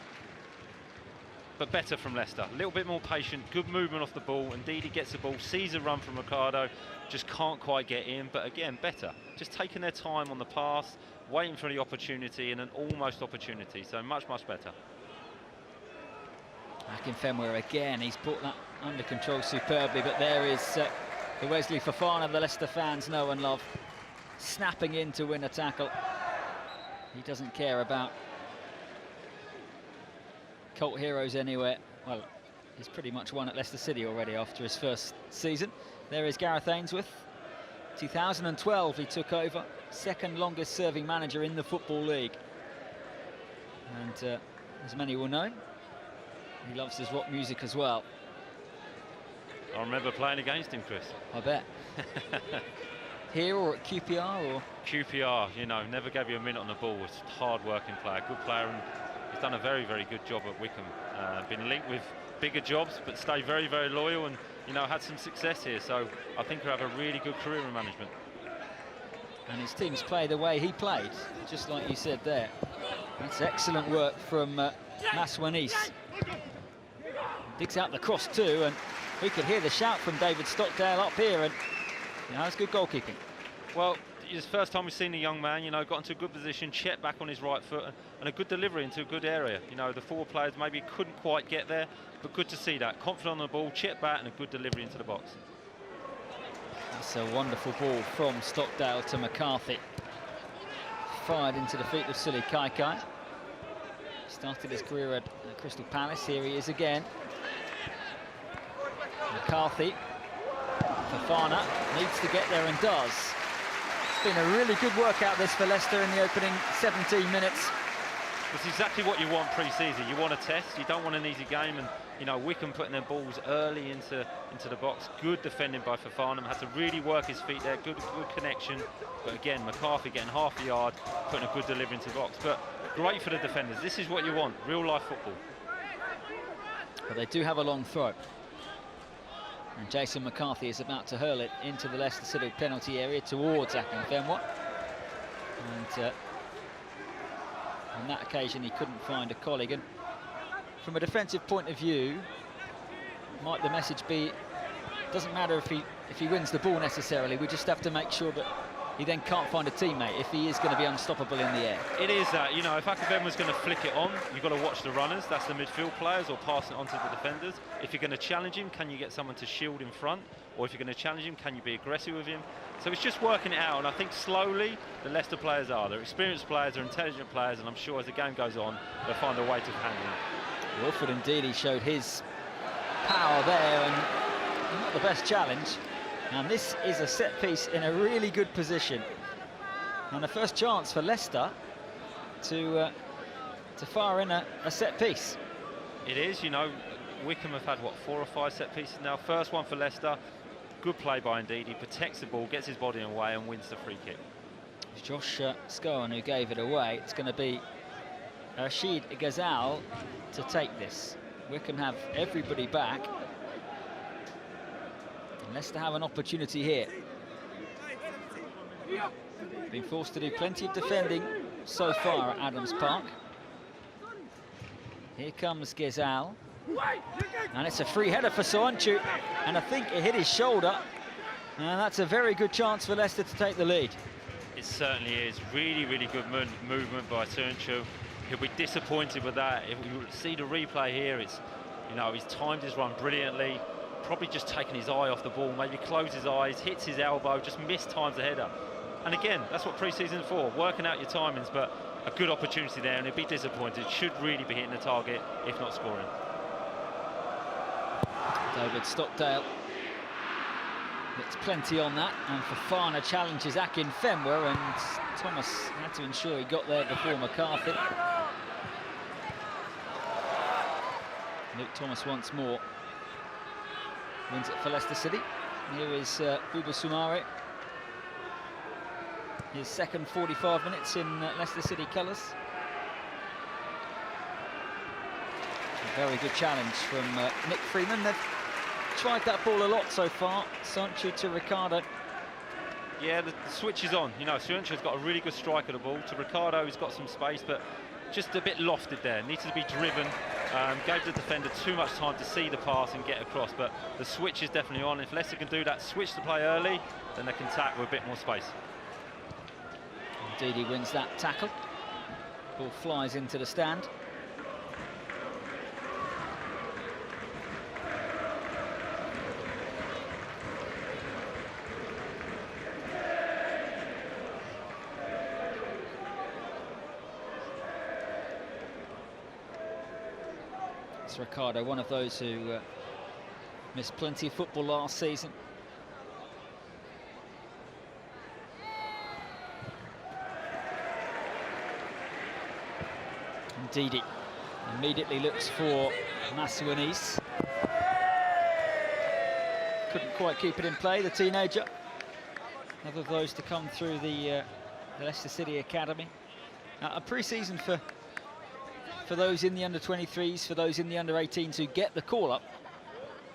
But better from Leicester. A little bit more patient, good movement off the ball. Ndidi gets the ball, sees a run from Ricardo, just can't quite get in. But again, better. Just taking their time on the pass, waiting for the opportunity and an almost opportunity. So much, much better. Akinfenwa again, he's brought that under control superbly, but there is the Wesley Fofana the Leicester fans know and love, snapping in to win a tackle. He doesn't care about cult heroes anywhere. Well, he's pretty much won at Leicester City already after his first season. There is Gareth Ainsworth. 2012 he took over, second longest serving manager in the Football League. And as many will know, he loves his rock music as well. I remember playing against him, Chris. I bet. Here or at QPR or? QPR, you know, never gave you a minute on the ball. Was a hard-working player, good player, and he's done a very, very good job at Wycombe. Been linked with bigger jobs, but stayed very, very loyal, and you know, had some success here. So I think he'll have a really good career in management. And his teams play the way he played, just like you said there. That's excellent work from Maswanis. Digs out the cross too, and we could hear the shout from David Stockdale up here, and you know, that's good goalkeeping. Well, it's the first time we've seen a young man, you know, got into a good position, checked back on his right foot, and a good delivery into a good area. You know, the 4 players maybe couldn't quite get there, but good to see that. Confident on the ball, checked back, and a good delivery into the box. That's a wonderful ball from Stockdale to McCarthy. Fired into the feet of Sule Kaikai. Started his career at Crystal Palace. Here he is again. McCarthy. Fofana needs to get there and does. It's been a really good workout this for Leicester in the opening 17 minutes. It's exactly what you want pre-season. You want a test, you don't want an easy game, and you know, Wycombe putting their balls early into the box. Good defending by Fofana, has to really work his feet there, good connection. But again, McCarthy getting half a yard, putting a good delivery into the box. But great for the defenders. This is what you want, real life football. But they do have a long throw. And Jason McCarthy is about to hurl it into the Leicester City penalty area towards Akinfenwa. And on that occasion he couldn't find a colleague. And from a defensive point of view, might the message be, doesn't matter if he wins the ball necessarily, we just have to make sure that he then can't find a teammate if he is going to be unstoppable in the air. It is that, you know, if Akabemwa's going to flick it on, you've got to watch the runners, that's the midfield players, or passing it on to the defenders. If you're going to challenge him, can you get someone to shield in front? Or if you're going to challenge him, can you be aggressive with him? So it's just working it out, and I think slowly the Leicester players are. They're experienced players, they're intelligent players, and I'm sure as the game goes on, they'll find a way to handle it. Wilfred Ndidi showed his power there, and not the best challenge. And this is a set piece in a really good position. And the first chance for Leicester to fire in a set piece. It is, you know, Wycombe have had, what, 4 or 5 set pieces now. First one for Leicester. Good play by Ndidi, protects the ball, gets his body in the way and wins the free kick. It's Josh Scowen who gave it away. It's going to be Rashid Ghazal to take this. Wycombe have everybody back. And Leicester have an opportunity here. Been forced to do plenty of defending so far at Adams Park. Here comes Ghazal. And it's a free header for Soyuncu, and I think it hit his shoulder, and that's a very good chance for Leicester to take the lead. It certainly is. Really, really good movement by Soyuncu. He'll be disappointed with that. If you see the replay here, it's, you know, he's timed his run brilliantly, probably just taken his eye off the ball, maybe closed his eyes, hits his elbow, just mistimes the header. And again, that's what pre-season's for, working out your timings, but a good opportunity there, and he'll be disappointed. Should really be hitting the target, if not scoring. David Stockdale gets plenty on that, and Fofana challenges Akinfenwa, and Thomas had to ensure he got there before McCarthy. Luke Thomas once more wins it for Leicester City. Here is Bouba Soumaré. His second 45 minutes in Leicester City colours. A very good challenge from Nick Freeman. They've tried that ball a lot so far. Soyuncu to Ricardo. Yeah, the switch is on. You know, Soyuncu's got a really good strike of the ball. To Ricardo, he's got some space, but just a bit lofted there. Needs to be driven. Gave the defender too much time to see the pass and get across, but the switch is definitely on. If Leicester can do that, switch the play early, then they can attack with a bit more space. Indeed, he wins that tackle. Ball flies into the stand. It's Ricardo, one of those who missed plenty of football last season. Ndidi immediately looks for Masuanis. Couldn't quite keep it in play, the teenager. Another of those to come through the Leicester City Academy. A pre-season for those in the under-23s, for those in the under-18s who get the call-up.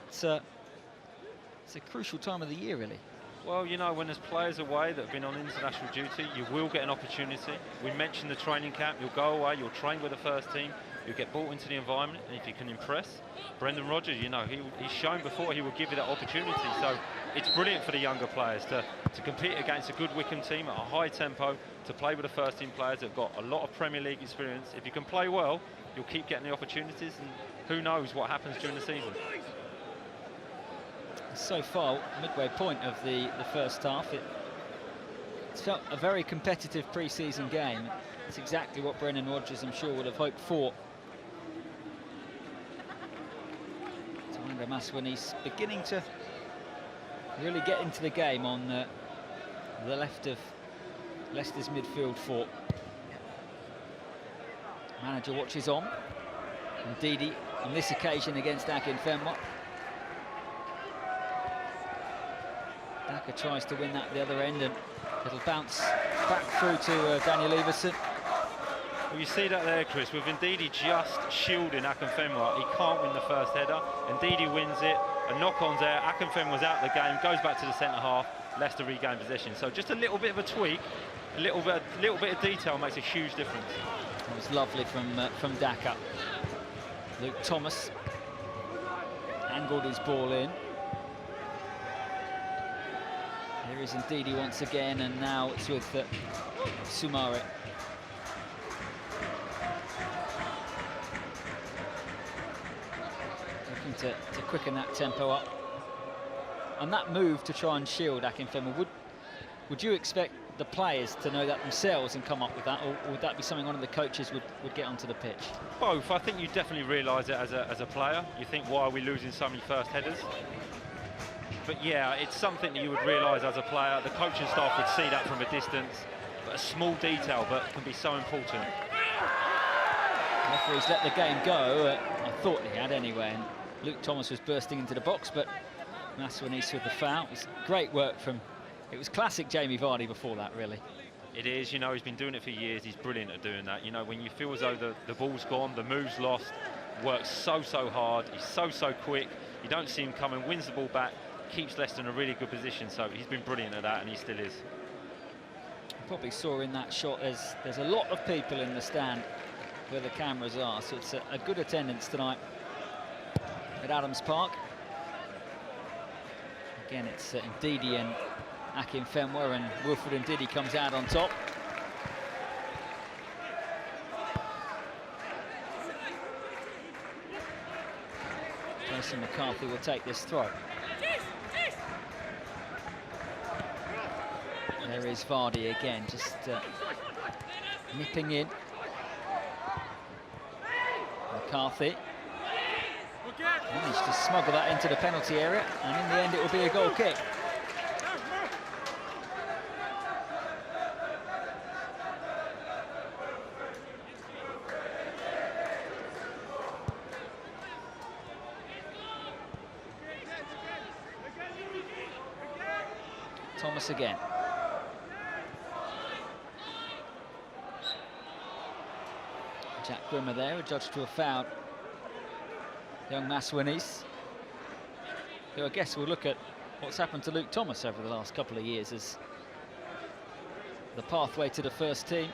It's a crucial time of the year, really. Well, you know, when there's players away that have been on international duty, you will get an opportunity. We mentioned the training camp. You'll go away, you'll train with the first team, you'll get brought into the environment, and if you can impress, Brendan Rodgers, you know, he's shown before he will give you that opportunity. So it's brilliant for the younger players to compete against a good Wycombe team at a high tempo, to play with the first team players that have got a lot of Premier League experience. If you can play well, you'll keep getting the opportunities, and who knows what happens during the season. So far, midway point of the first half, it's felt a very competitive pre-season game. It's exactly what Brendan Rodgers, I'm sure, would have hoped for. Tawanda Masuanis beginning to really get into the game on the left of Leicester's midfield four. Manager watches on. Ndidi on this occasion against Akinfenwa. Daka tries to win that at the other end, and it'll bounce back through to Daniel Everson. Well, you see that there, Chris, with Ndidi just shielding Akinfenwa. He can't win the first header. Ndidi wins it, a knock-on's there. Akinfenwa's out of the game, goes back to the centre half. Leicester regain possession. So just a little bit of a tweak, a little bit of detail makes a huge difference. It was lovely from Daka. Luke Thomas angled his ball in. Here Here is Ndidi once again, and now it's with Soumare. Looking to quicken that tempo up. And that move to try and shield Akinfenwa, would you expect the players to know that themselves and come up with that, or would that be something one of the coaches would get onto the pitch? Both. I think you definitely realise it as a player. You think, why are we losing so many first headers? But yeah, it's something that you would realise as a player. The coaching staff would see that from a distance, but a small detail, but can be so important. Referees let the game go. I thought he had anyway, and Luke Thomas was bursting into the box, but Maswanis with the foul. It was great work from, it was classic Jamie Vardy before that, really. It is, you know, he's been doing it for years. He's brilliant at doing that. You know, when you feel as though the ball's gone, the move's lost, works so hard, he's so quick. You don't see him coming, wins the ball back, keeps Leicester in a really good position. So he's been brilliant at that, and he still is. You probably saw in that shot there's a lot of people in the stand where the cameras are, so it's a good attendance tonight at Adams Park. Again, it's Ndidi and Akinfenwa, and Wilfred Ndidi comes out on top. Jason McCarthy will take this throw. There is Vardy again, just nipping in. McCarthy managed to smuggle that into the penalty area, and in the end it will be a goal kick. Thomas again. Jack Grimmer there, adjudged to a foul. Young Maswanis, who I guess will look at what's happened to Luke Thomas over the last couple of years as the pathway to the first team.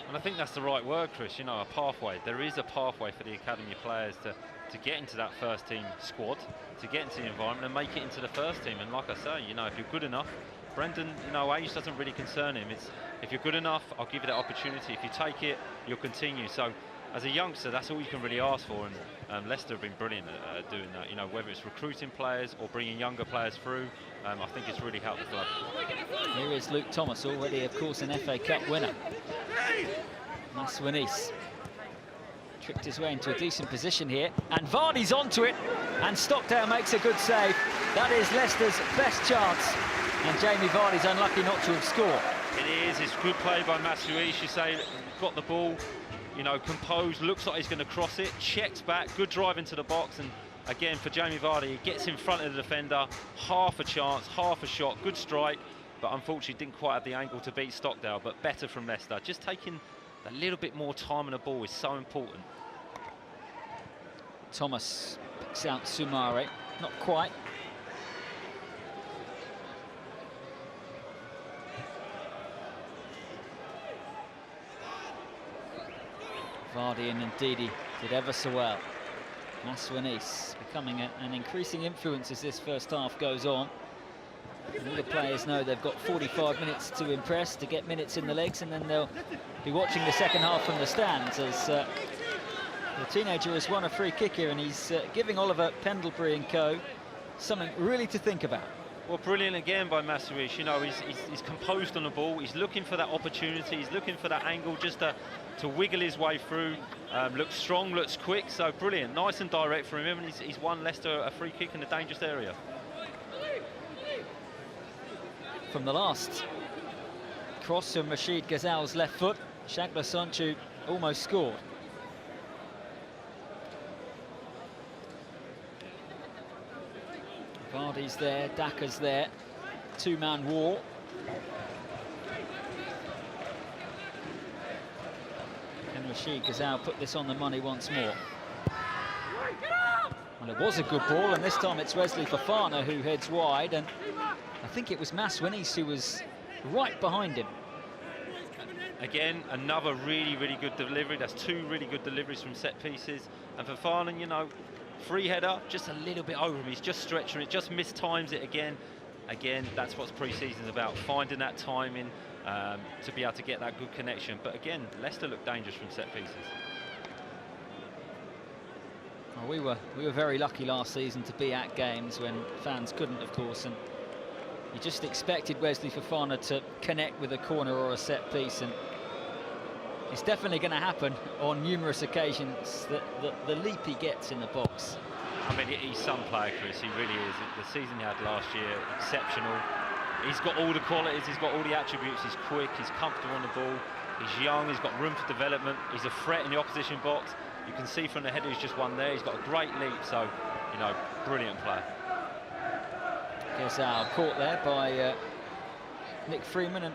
And I think that's the right word, Chris, you know, a pathway. There is a pathway for the academy players to get into that first team squad, to get into the environment and make it into the first team. And like I say, you know, if you're good enough, Brendan, you know, age doesn't really concern him. It's, if you're good enough, I'll give you that opportunity. If you take it, you'll continue. So as a youngster, that's all you can really ask for, and Leicester have been brilliant at doing that. You know, whether it's recruiting players or bringing younger players through, I think it's really helped the club. Here is Luke Thomas, already, of course, an FA Cup winner. Maswanis tricked his way into a decent position here, and Vardy's onto it, and Stockdale makes a good save. That is Leicester's best chance, and Jamie Vardy's unlucky not to have scored. It is, it's good play by Maswanis. You say, got the ball, you know, composed, looks like he's going to cross it, checks back, good drive into the box, and again for Jamie Vardy, he gets in front of the defender, half a chance, half a shot, good strike, but unfortunately didn't quite have the angle to beat Stockdale, but better from Leicester. Just taking a little bit more time on the ball is so important. Thomas picks out Soumare, not quite. Vardy and Ndidi did ever so well. Maswanis becoming an increasing influence as this first half goes on. And all the players know they've got 45 minutes to impress, to get minutes in the legs, and then they'll be watching the second half from the stands as the teenager has won a free kick here, and he's giving Oliver Pendlebury and co something really to think about. Well, brilliant again by Maswanis. You know, he's composed on the ball. He's looking for that opportunity. He's looking for that angle just to wiggle his way through. Looks strong, looks quick. So brilliant, nice and direct from him. And he's won Leicester a free kick in a dangerous area. From the last cross from Rashid Ghazal's left foot, Shagla Sonchu almost scored. Vardy's there, Daka's there, two-man war. Can Rashid Ghazal put this on the money once more? Well, it was a good ball, and this time it's Wesley Fofana who heads wide, and I think it was Maswanis who was right behind him. Again, another really good delivery. That's two really good deliveries from set pieces. And Fofana, you know, free header, just a little bit over him. He's just stretching it, just mistimes it again. again, that's what pre-season is about, finding that timing to be able to get that good connection. But again, Leicester look dangerous from set pieces. Well, we were very lucky last season to be at games when fans couldn't, of course, and you just expected Wesley Fofana to connect with a corner or a set piece, and it's definitely going to happen on numerous occasions. The leap he gets in the box. I mean, he's some player, Chris. He really is. The season he had last year, exceptional. He's got all the qualities. He's got all the attributes. He's quick. He's comfortable on the ball. He's young. He's got room for development. He's a threat in the opposition box. You can see from the header he's just won there. He's got a great leap. So, you know, brilliant player. Gezal caught there by Nick Freeman, and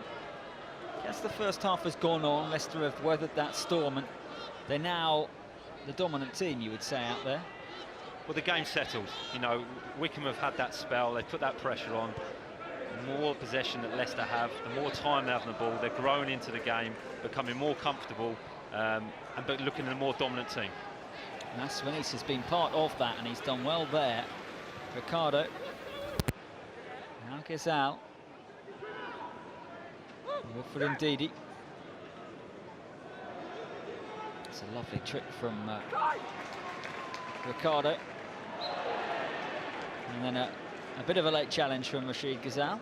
as the first half has gone on, Leicester have weathered that storm, and they're now the dominant team, you would say, out there. Well, the game's settled. You know, Wycombe have had that spell. They put that pressure on. The more possession that Leicester have, the more time they have on the ball. They're growing into the game, becoming more comfortable, but looking at a more dominant team. Masvenice has been part of that, and he's done well there. Ricardo. Now Gezal. Wilfred Ndidi. It's a lovely trick from Ricardo. And then a bit of a late challenge from Rachid Gezal.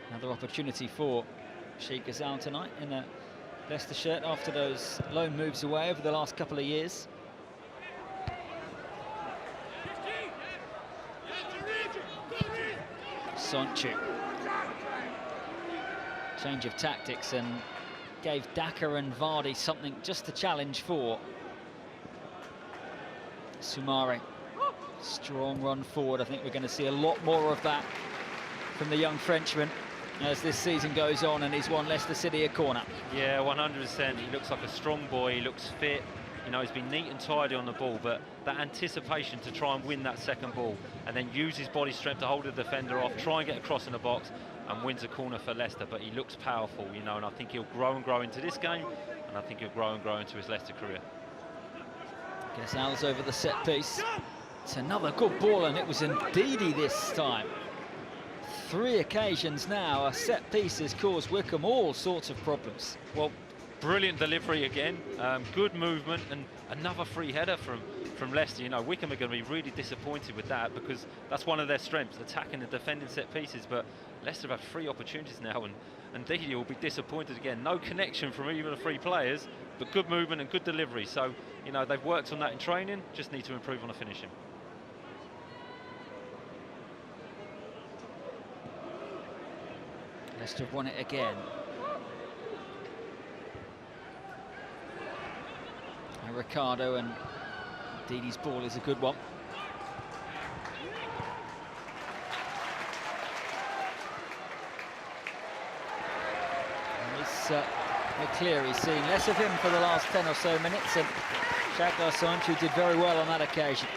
Another opportunity for Rachid Gezal tonight in a Leicester shirt after those loan moves away over the last couple of years. Sonchu. Change of tactics and gave Daka and Vardy something just to challenge for. Soumare. Strong run forward. I think we're going to see a lot more of that from the young Frenchman as this season goes on, and he's won Leicester City a corner. Yeah, 100%. He looks like a strong boy. He looks fit. You know, he's been neat and tidy on the ball, but that anticipation to try and win that second ball and then use his body strength to hold the defender off, try and get across in the box, and wins a corner for Leicester. But he looks powerful, you know, and I think he'll grow and grow into this game, and I think he'll grow and grow into his Leicester career. Gezal's over the set piece. It's another good ball, and it was Ndidi this time. 3 occasions now, a set piece has caused Wycombe all sorts of problems. Well, brilliant delivery again, good movement, and another free header from Leicester. You know, Wycombe are going to be really disappointed with that, because that's one of their strengths, attacking and defending set pieces. But Leicester have had 3 opportunities now, and Ndidi will be disappointed again. No connection from even the 3 players, but good movement and good delivery. So, you know, they've worked on that in training, just need to improve on the finishing. Leicester have won it again. And Ricardo, and Ndidi's ball is a good one. And it's McCleary's seen less of him for the last 10 or so minutes, and Shagdar Sonchu did very well on that occasion.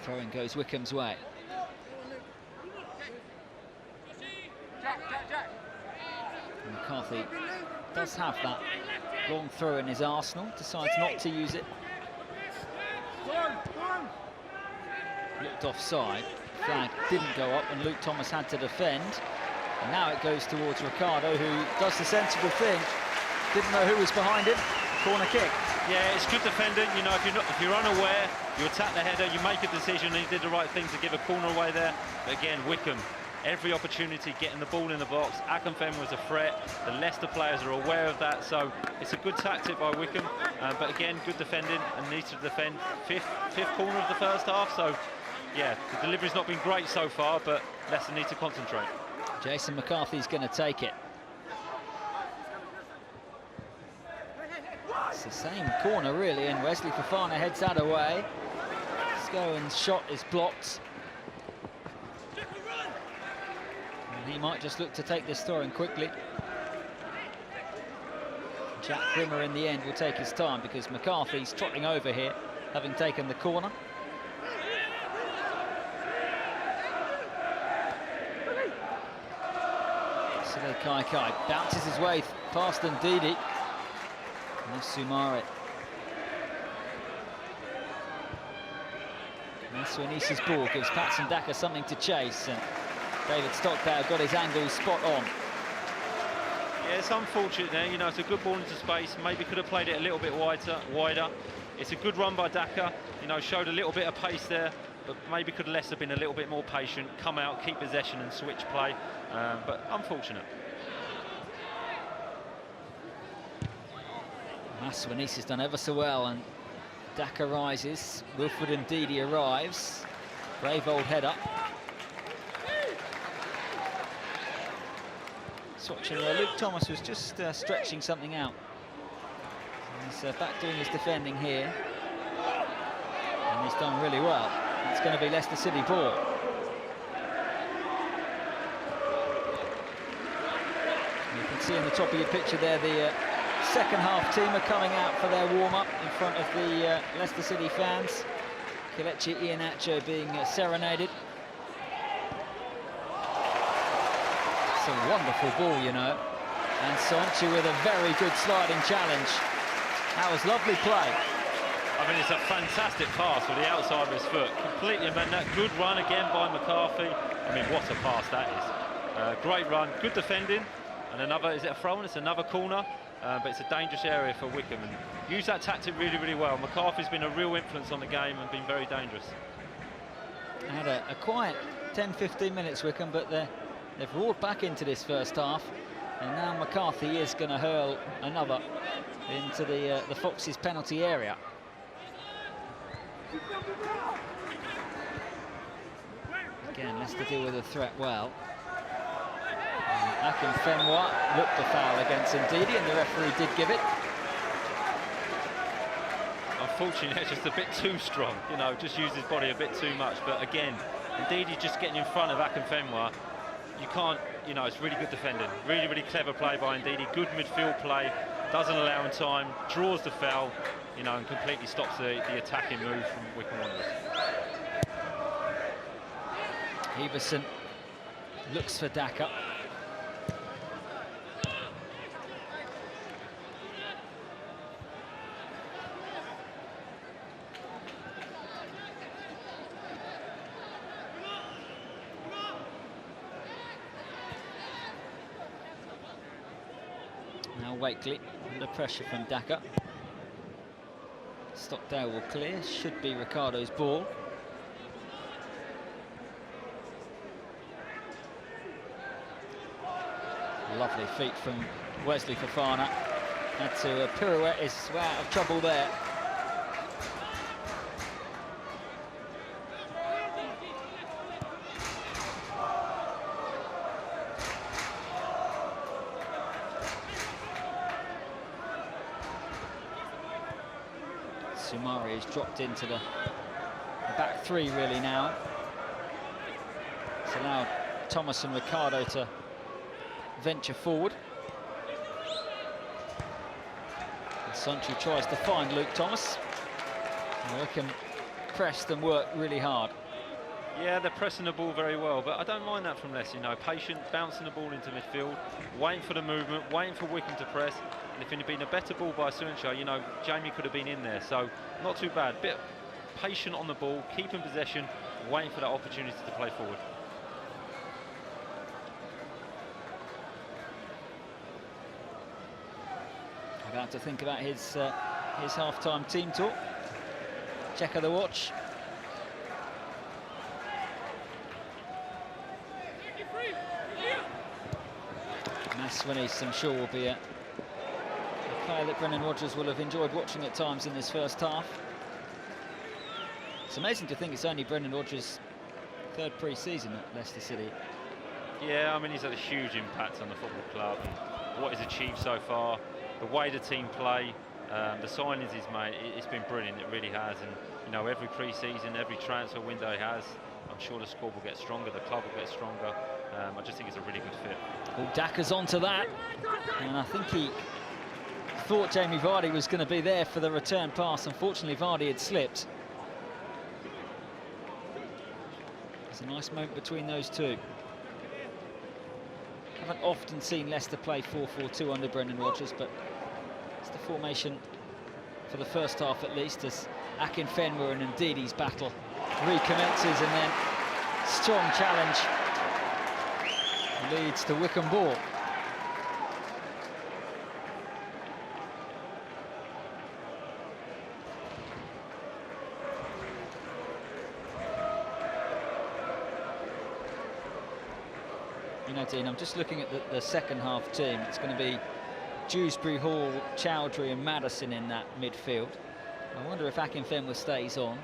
Throwing goes Wycombe's way. And McCarthy does have that long throw in his arsenal, decides not to use it. Looked offside, flag didn't go up, and Luke Thomas had to defend. And now it goes towards Ricardo, who does the sensible thing. Didn't know who was behind him. Corner kick. Yeah, it's good defending. You know, if you're unaware, you attack the header, you make a decision, and he did the right thing to give a corner away there. But again, Wycombe, every opportunity getting the ball in the box. Akinfenwa was a threat. The Leicester players are aware of that, so it's a good tactic by Wycombe. But again, good defending, and needs to defend fifth corner of the first half. So yeah, the delivery's not been great so far, but Leicester need to concentrate. Jason McCarthy's going to take it. It's the same corner really, and Wesley Fofana heads that away. Scowen's shot is blocked. And he might just look to take this throw in quickly. Jack Grimmer in the end will take his time because McCarthy's trotting over here, having taken the corner. Sile Kai bounces his way past Ndidi. Now Soumare. Maswanisa's ball gives Patson Daka something to chase, and David Stockdale got his angle spot on. Yeah, it's unfortunate there. You know, it's a good ball into space. Maybe could have played it a little bit wider. It's a good run by Daka. You know, showed a little bit of pace there, but maybe could Leicester been a little bit more patient, come out, keep possession and switch play. But unfortunate. Maswanisa's done ever so well, and Daka rises. Wilfred Ndidi arrives. Brave old head up. Watching Luke Thomas was just stretching something out. He's back doing his defending here, and he's done really well. It's going to be Leicester City ball. You can see in the top of your picture there the second half team are coming out for their warm-up in front of the Leicester City fans. Kelechi Iheanacho being serenaded. It's a wonderful ball, you know. And Sonchu with a very good sliding challenge. That was lovely play. I mean, it's a fantastic pass with the outside of his foot. Completely amend that. Good run again by McCarthy. I mean, what a pass that is. Great run, good defending. And another, is it a throw-in? It's another corner. But it's a dangerous area for Wycombe, and use that tactic really, really well. McCarthy's been a real influence on the game and been very dangerous. They had a quiet 10-15 minutes, Wycombe, but they've roared back into this first half, and now McCarthy is going to hurl another into the Foxes' penalty area. Again, Leicester deal with the threat well. Akinfenwa looked a foul against Ndidi, and the referee did give it. Unfortunately, it's just a bit too strong, you know, just used his body a bit too much. But again, Ndidi just getting in front of Akinfenwa. You can't, you know, it's really good defending. Really, really clever play by Ndidi. Good midfield play, doesn't allow him time, draws the foul, you know, and completely stops the attacking move from Wycombe Wanderers. Heverson looks for Daka. Now Wakely under pressure from Daka. Stockdale will clear, should be Ricardo's ball. Lovely feet from Wesley Fofana. Had to pirouette his way out of trouble there. Soumare has dropped into the back three really now. It's allowed Thomas and Ricardo to venture forward. And Sonchu tries to find Luke Thomas. And Wycombe pressed and worked really hard. Yeah, they're pressing the ball very well, but I don't mind that from Leicester, you know, patient, bouncing the ball into midfield, waiting for the movement, waiting for Wycombe to press. And if it had been a better ball by Sonchu, you know, Jamie could have been in there, so not too bad. Bit patient on the ball, keeping possession, waiting for that opportunity to play forward. About to think about his half-time team talk. Check of the watch. Maswanisa's, I'm sure, will be a player that Brendan Rodgers will have enjoyed watching at times in this first half. It's amazing to think it's only Brendan Rodgers' third pre-season at Leicester City. Yeah, I mean, he's had a huge impact on the football club and what he's achieved so far. The way the team play, the signings he's made, it's been brilliant, it really has. And, you know, every pre-season, every transfer window he has, I'm sure the squad will get stronger, the club will get stronger. I just think it's a really good fit. Well, Daka's onto that, and I think he thought Jamie Vardy was going to be there for the return pass. Unfortunately, Vardy had slipped. There's a nice moment between those two. Haven't often seen Leicester play 4-4-2 under Brendan Rodgers, but it's the formation for the first half at least, as Akinfenwa and Ndidi's battle recommences, and then strong challenge leads to Wycombe ball. You know, Dean, I'm just looking at the second half team. It's going to be Dewsbury-Hall, Chowdhury and Maddison in that midfield. I wonder if Akinfenwa stays on.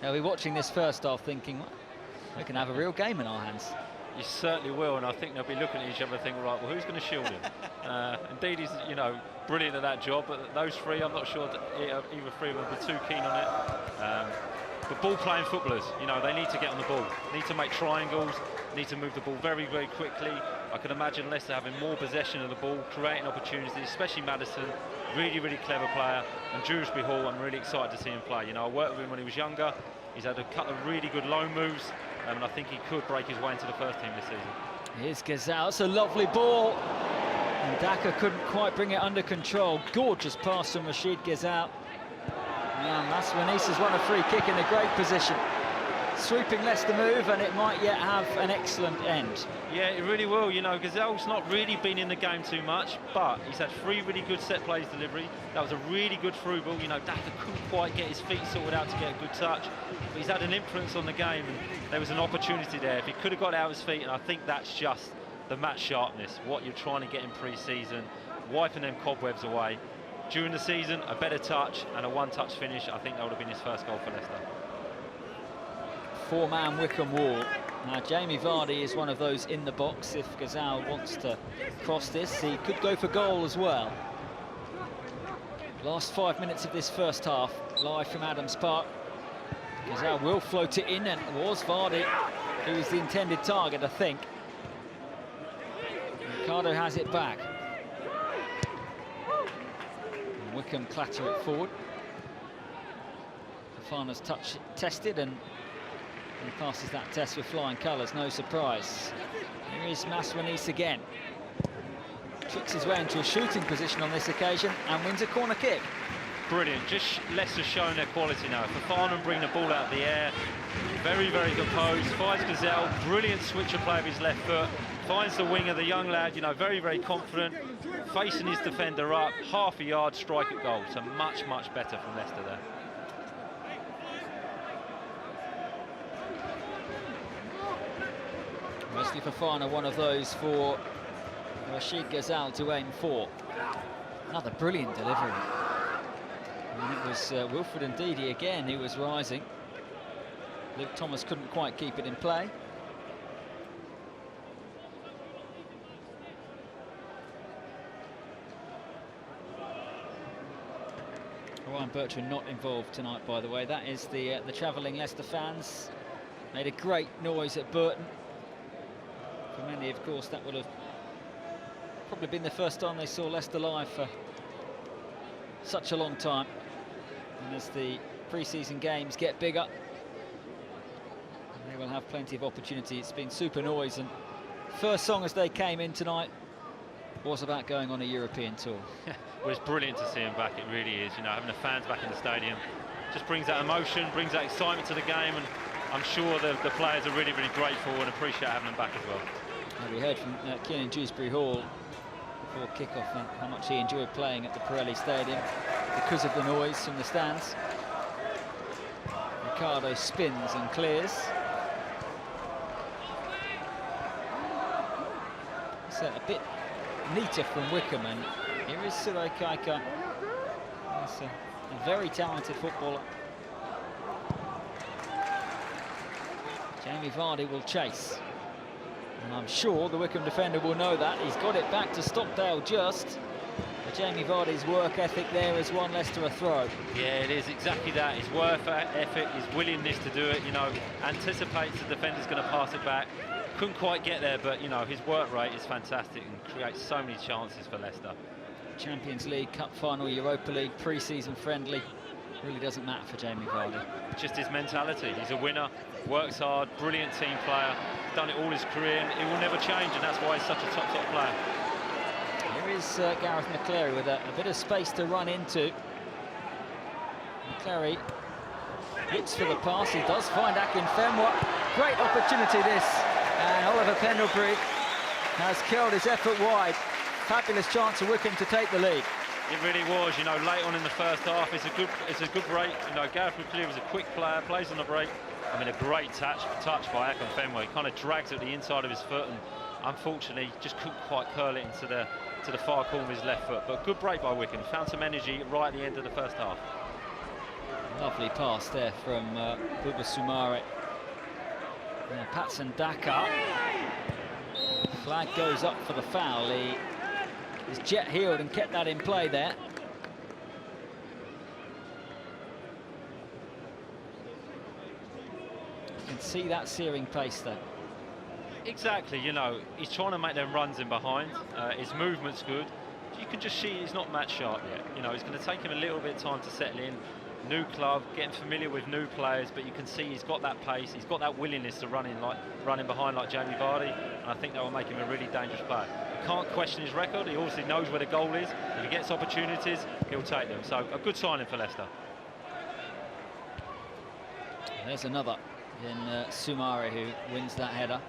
They'll be watching this first half thinking, well, we can have a real game in our hands. You certainly will, and I think they'll be looking at each other thinking, right, well, who's going to shield him? Indeed, he's, you know, brilliant at that job, but those three, I'm not sure that either three of them are too keen on it. But ball-playing footballers, you know, they need to get on the ball, need to make triangles, need to move the ball very, very quickly. I can imagine Leicester having more possession of the ball, creating opportunities, especially Maddison, really, really clever player, and Dewsbury-Hall, I'm really excited to see him play. You know, I worked with him when he was younger. He's had a couple of really good loan moves, and I think he could break his way into the first team this season. Here's Gazal, it's a lovely ball. And Daka couldn't quite bring it under control. Gorgeous pass from Rashid Gazal. And Maswanis has won a free kick in a great position. Sweeping Leicester move, and it might yet have an excellent end. Yeah, it really will. You know, Gazal's not really been in the game too much, but he's had 3 really good set plays delivery. That was a really good through ball. You know, Daka couldn't quite get his feet sorted out to get a good touch, but he's had an influence on the game, and there was an opportunity there. If he could have got out his feet, and I think that's just the match sharpness, what you're trying to get in pre-season, wiping them cobwebs away. During the season, a better touch and a one-touch finish. I think that would have been his first goal for Leicester. 4-man Wycombe wall. Now Jamie Vardy is one of those in the box. If Gazal wants to cross this, he could go for goal as well. Last 5 minutes of this first half, live from Adams Park. Gazal will float it in, and it was Vardy who was the intended target, I think. Ricardo has it back. And Wycombe clatter it forward. Fafana's touch tested, and he passes that test with flying colours, no surprise. Here is Maswanis again. Tricks his way into a shooting position on this occasion and wins a corner kick. Brilliant, just Leicester showing their quality now. Fafana bring the ball out of the air, very, very composed, finds Gazal, brilliant switch of play of his left foot, finds the winger, the young lad, you know, very, very confident, facing his defender up, half a yard, strike at goal. So much, much better from Leicester there. Wesley Fafana, one of those for Rashid Gazal to aim for. Another brilliant delivery. And it was Wilfred Ndidi again who was rising. Luke Thomas couldn't quite keep it in play. Ryan Bertrand not involved tonight, by the way. That is the travelling Leicester fans. Made a great noise at Burton. For many, of course, that would have probably been the first time they saw Leicester live for such a long time. And as the pre-season games get bigger, they will have plenty of opportunity. It's been super noise, and first song as they came in tonight was about going on a European tour. Well, it's brilliant to see him back, it really is. You know, having the fans back in the stadium just brings that emotion, brings that excitement to the game, and I'm sure the players are really, really grateful and appreciate having them back as well. And we heard from Kiernan Dewsbury-Hall before kick-off how much he enjoyed playing at the Pirelli Stadium because of the noise from the stands. Ricardo spins and clears. It's a bit neater from Wycombe, and here is Surai Kaika. He's a very talented footballer. Jamie Vardy will chase. And I'm sure the Wycombe defender will know that. He's got it back to Stockdale just. But Jamie Vardy's work ethic there has won Leicester a throw. Yeah, it is exactly that. His work ethic, his willingness to do it, you know, anticipates the defender's going to pass it back. Couldn't quite get there, but, you know, his work rate is fantastic and creates so many chances for Leicester. Champions League, Cup Final, Europa League, pre-season friendly. Really doesn't matter for Jamie Vardy. Just his mentality. He's a winner, works hard, brilliant team player, done it all his career, and it will never change, and that's why he's such a top player. Here is Gareth McClary with a bit of space to run into. McClary looks for the pass. He does find Akinfenwa. Great opportunity this, and Oliver Pendlebury has killed his effort wide. Fabulous chance for Wycombe to take the lead. It really was, you know, late on in the first half. It's a good break. You know, Gareth McClary was a quick player, plays on the break. I mean, a great touch by Akinfenwa. He kind of drags at the inside of his foot, and unfortunately just couldn't quite curl it into the far corner of his left foot. But good break by Wycombe. Found some energy right at the end of the first half. Lovely pass there from Buba Sumare. Patson Daka. Flag goes up for the foul. He is jet-heeled and kept that in play there. You can see that searing pace though. Exactly, you know, he's trying to make them runs in behind. His movement's good. You can just see he's not match sharp yet. You know, it's going to take him a little bit of time to settle in. New club, getting familiar with new players, but you can see he's got that pace, he's got that willingness to running behind like Jamie Vardy, and I think that will make him a really dangerous player. You can't question his record. He obviously knows where the goal is. If he gets opportunities, he'll take them. So a good signing for Leicester. There's another in Sumare who wins that header.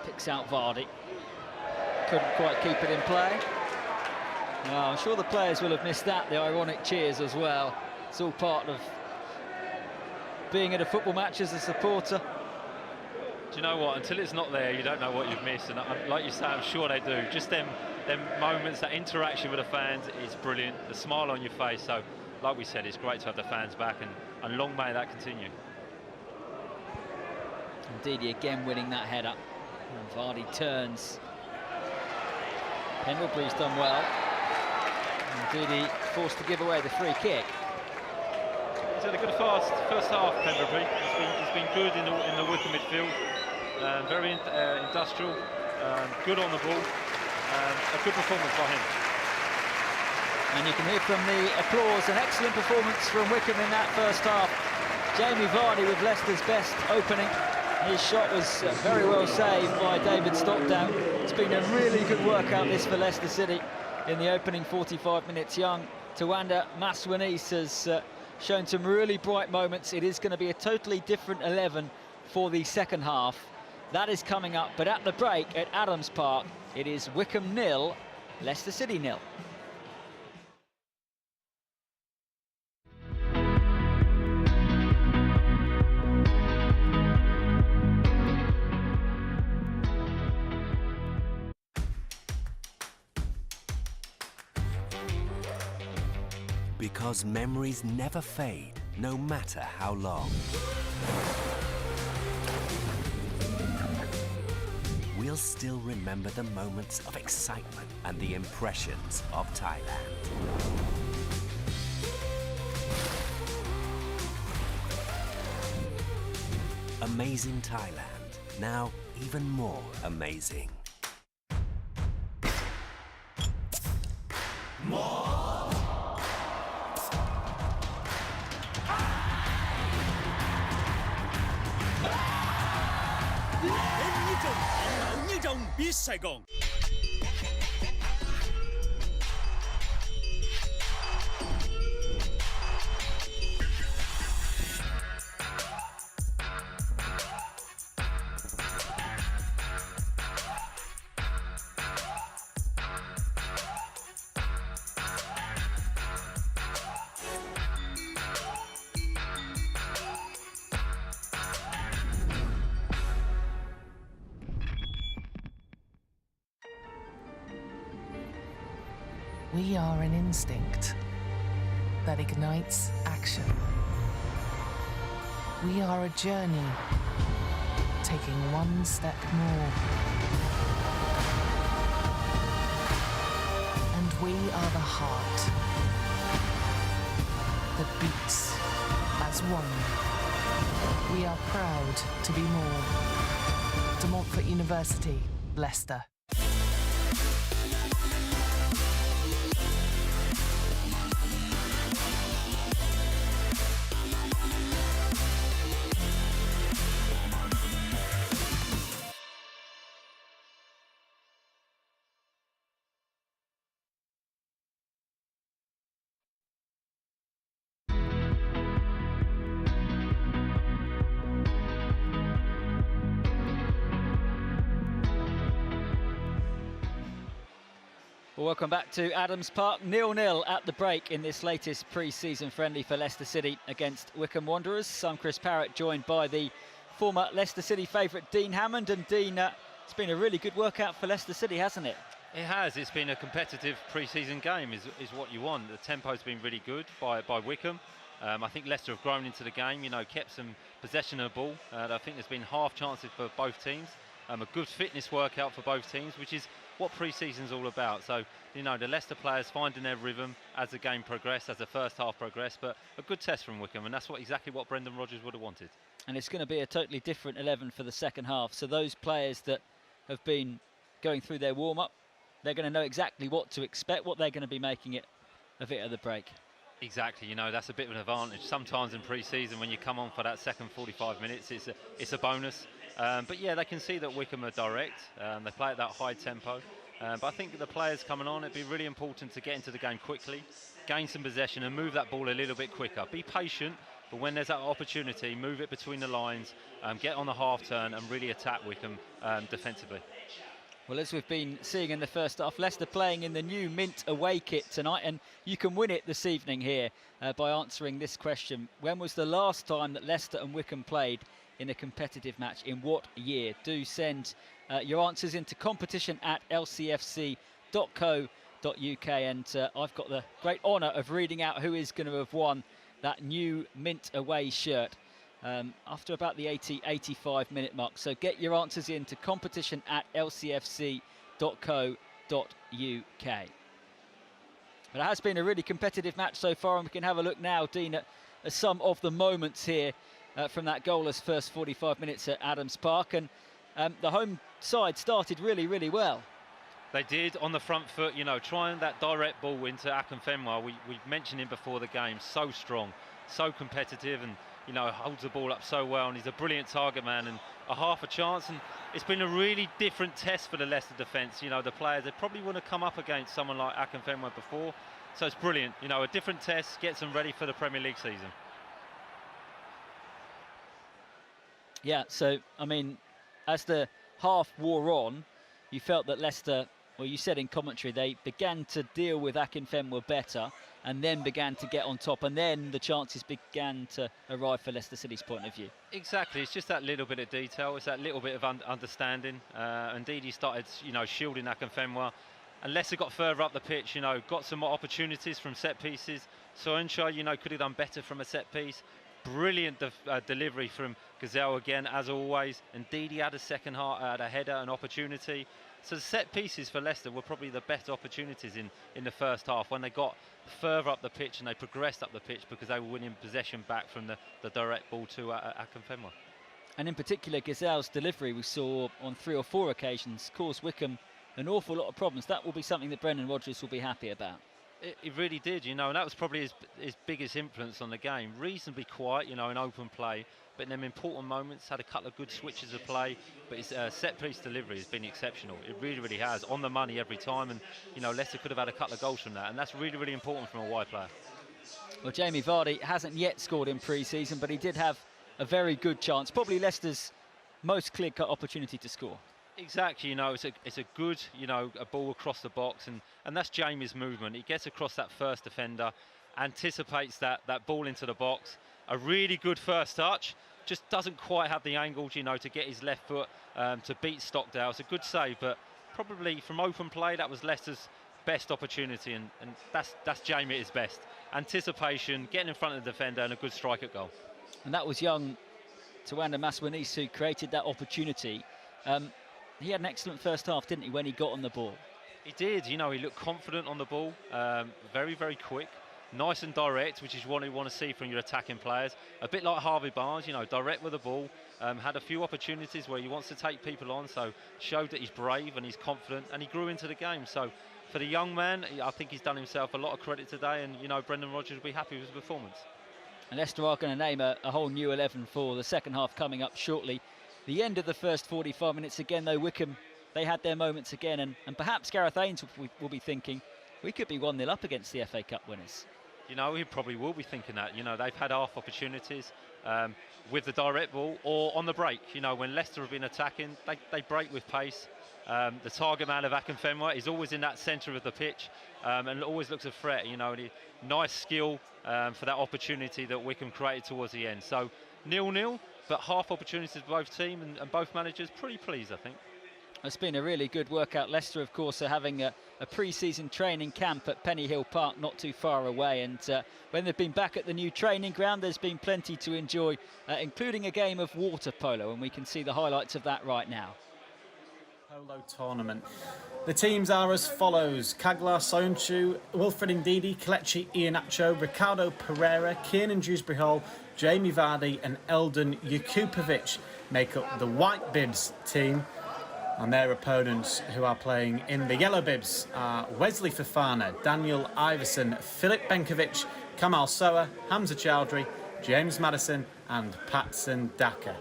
Picks out Vardy. Couldn't quite keep it in play. I'm sure the players will have missed that, the ironic cheers as well. It's all part of being at a football match as a supporter. Do you know what? Until it's not there, you don't know what you've missed. And like you say, I'm sure they do. Just them moments, that interaction with the fans is brilliant. The smile on your face. So, like we said, it's great to have the fans back, and long may that continue. Indeed, again winning that header. And Vardy turns. Pendlebury's done well. Indeed, he forced to give away the free kick. He's had a good first half, Pendlebury. He's been good in the Wycombe midfield. Very industrial, good on the ball. A good performance by him. And you can hear from the applause, an excellent performance from Wycombe in that first half. Jamie Vardy with Leicester's best opening. His shot was very well saved by David Stockdown. It's been a really good workout this for Leicester City in the opening 45 minutes. Young Tawanda Maswanis has shown some really bright moments. It is going to be a totally different 11 for the second half. That is coming up, but at the break at Adams Park, it is Wycombe 0, Leicester City 0. Because memories never fade, no matter how long. We'll still remember the moments of excitement and the impressions of Thailand. Amazing Thailand, now even more amazing. biết Sài Gòn. We are an instinct that ignites action. We are a journey, taking one step more. And we are the heart that beats as one. We are proud to be more. De Montfort University, Leicester. Well, welcome back to Adams Park. 0-0 at the break in this latest pre-season friendly for Leicester City against Wycombe Wanderers. I'm Chris Parrott, joined by the former Leicester City favourite Dean Hammond. And Dean, it's been a really good workout for Leicester City, hasn't it? It has. It's been a competitive pre-season game, is what you want. The tempo's been really good by Wycombe. I think Leicester have grown into the game, kept some possession of the ball. I think there's been half chances for both teams. A good fitness workout for both teams, which is what pre-season's all about. So, the Leicester players finding their rhythm as the game progressed, as the first half progressed, but a good test from Wycombe, and that's exactly what Brendan Rodgers would have wanted. And it's going to be a totally different 11 for the second half. So those players that have been going through their warm-up, they're going to know exactly what to expect, what they're going to be making of it at the break. Exactly, that's a bit of an advantage. Sometimes in pre-season, when you come on for that second 45 minutes, it's a bonus. But yeah, they can see that Wycombe are direct. They play at that high tempo. But I think the players coming on, it'd be really important to get into the game quickly, gain some possession and move that ball a little bit quicker. Be patient, but when there's that opportunity, move it between the lines, get on the half turn and really attack Wycombe defensively. Well, as we've been seeing in the first half, Leicester playing in the new Mint away kit tonight, and you can win it this evening here by answering this question. When was the last time that Leicester and Wycombe played in a competitive match? In what year? Do send your answers into competition@lcfc.co.uk, and I've got the great honour of reading out who is going to have won that new Mint away shirt after about the 85 minute mark. So get your answers into competition@lcfc.co.uk. But it has been a really competitive match so far, and we can have a look now, Dean, at some of the moments here from that goalless first 45 minutes at Adams Park. And the home side started really, really well. They did on the front foot, trying that direct ball into Akinfenwa. We mentioned him before the game, so strong, so competitive, and holds the ball up so well, and he's a brilliant target man and a half a chance. And it's been a really different test for the Leicester defence. The players, they probably wouldn't have come up against someone like Akinfenwa before, so it's brilliant. A different test, gets them ready for the Premier League season. Yeah, so I mean, as the half wore on, you felt that Leicester, well, you said in commentary, they began to deal with Akinfenwa better and then began to get on top, and then the chances began to arrive for Leicester City's point of view. Exactly, it's just that little bit of detail, it's that little bit of understanding. Indeed, he started, shielding Akinfenwa, and Leicester got further up the pitch, got some more opportunities from set pieces. So Earnshaw, could have done better from a set piece. Brilliant delivery from Gazelle again, as always. Indeed, he had a second half, had a header, an opportunity. So the set pieces for Leicester were probably the best opportunities in the first half, when they got further up the pitch and they progressed up the pitch because they were winning possession back from the direct ball to Akinfenwa. And in particular, Gazelle's delivery, we saw on 3 or 4 occasions, caused Wycombe an awful lot of problems. That will be something that Brendan Rodgers will be happy about. It really did, and that was probably his biggest influence on the game. Reasonably quiet, in open play, but in them important moments, had a couple of good switches of play, but his set-piece delivery has been exceptional. It really, really has, on the money every time, and, Leicester could have had a couple of goals from that, and that's really, really important from a wide player. Well, Jamie Vardy hasn't yet scored in pre-season, but he did have a very good chance, probably Leicester's most clear-cut opportunity to score. Exactly, it's a good, a ball across the box, and that's Jamie's movement. He gets across that first defender, anticipates that ball into the box. A really good first touch, just doesn't quite have the angle, to get his left foot to beat Stockdale. It's a good save, but probably from open play, that was Leicester's best opportunity, and that's Jamie at his best. Anticipation, getting in front of the defender, and a good strike at goal. And that was young Tawanda Maswanis who created that opportunity. He had an excellent first half, didn't he, when he got on the ball? He did, he looked confident on the ball, very, very quick, nice and direct, which is what you want to see from your attacking players. A bit like Harvey Barnes, direct with the ball, had a few opportunities where he wants to take people on, so showed that he's brave and he's confident, and he grew into the game. So for the young man, I think he's done himself a lot of credit today, and, Brendan Rodgers will be happy with his performance. And Leicester are going to name a whole new 11 for the second half coming up shortly. The end of the first 45 minutes again, though, Wycombe, they had their moments again, and perhaps Gareth Ains will be thinking, we could be 1-0 up against the FA Cup winners. you know, he probably will be thinking that. You know, they've had half opportunities with the direct ball or on the break. You know, when Leicester have been attacking, they break with pace. The target man of Akinfenwa is always in that centre of the pitch and always looks a threat. You know, and nice skill for that opportunity that Wycombe created towards the end. So 0-0, but half opportunities for both team and both managers. Pretty pleased, I think. It's been a really good workout. Leicester, of course, are having a pre-season training camp at Penny Hill Park, not too far away. And when they've been back at the new training ground, there's been plenty to enjoy, including a game of water polo. And we can see the highlights of that right now. Polo tournament. The teams are as follows: Kaglar Soyuncu, Wilfred Ndidi, Kelechi Iheanacho, Ricardo Pereira, Kiernan Dewsbury-Hall, Jamie Vardy and Eldon Jakupovic make up the white bibs team. And their opponents who are playing in the yellow bibs are Wesley Fofana, Daniel Iverson, Filip Benkovic, Kamal Soa, Hamza Chowdhury, James Maddison and Patson Daka.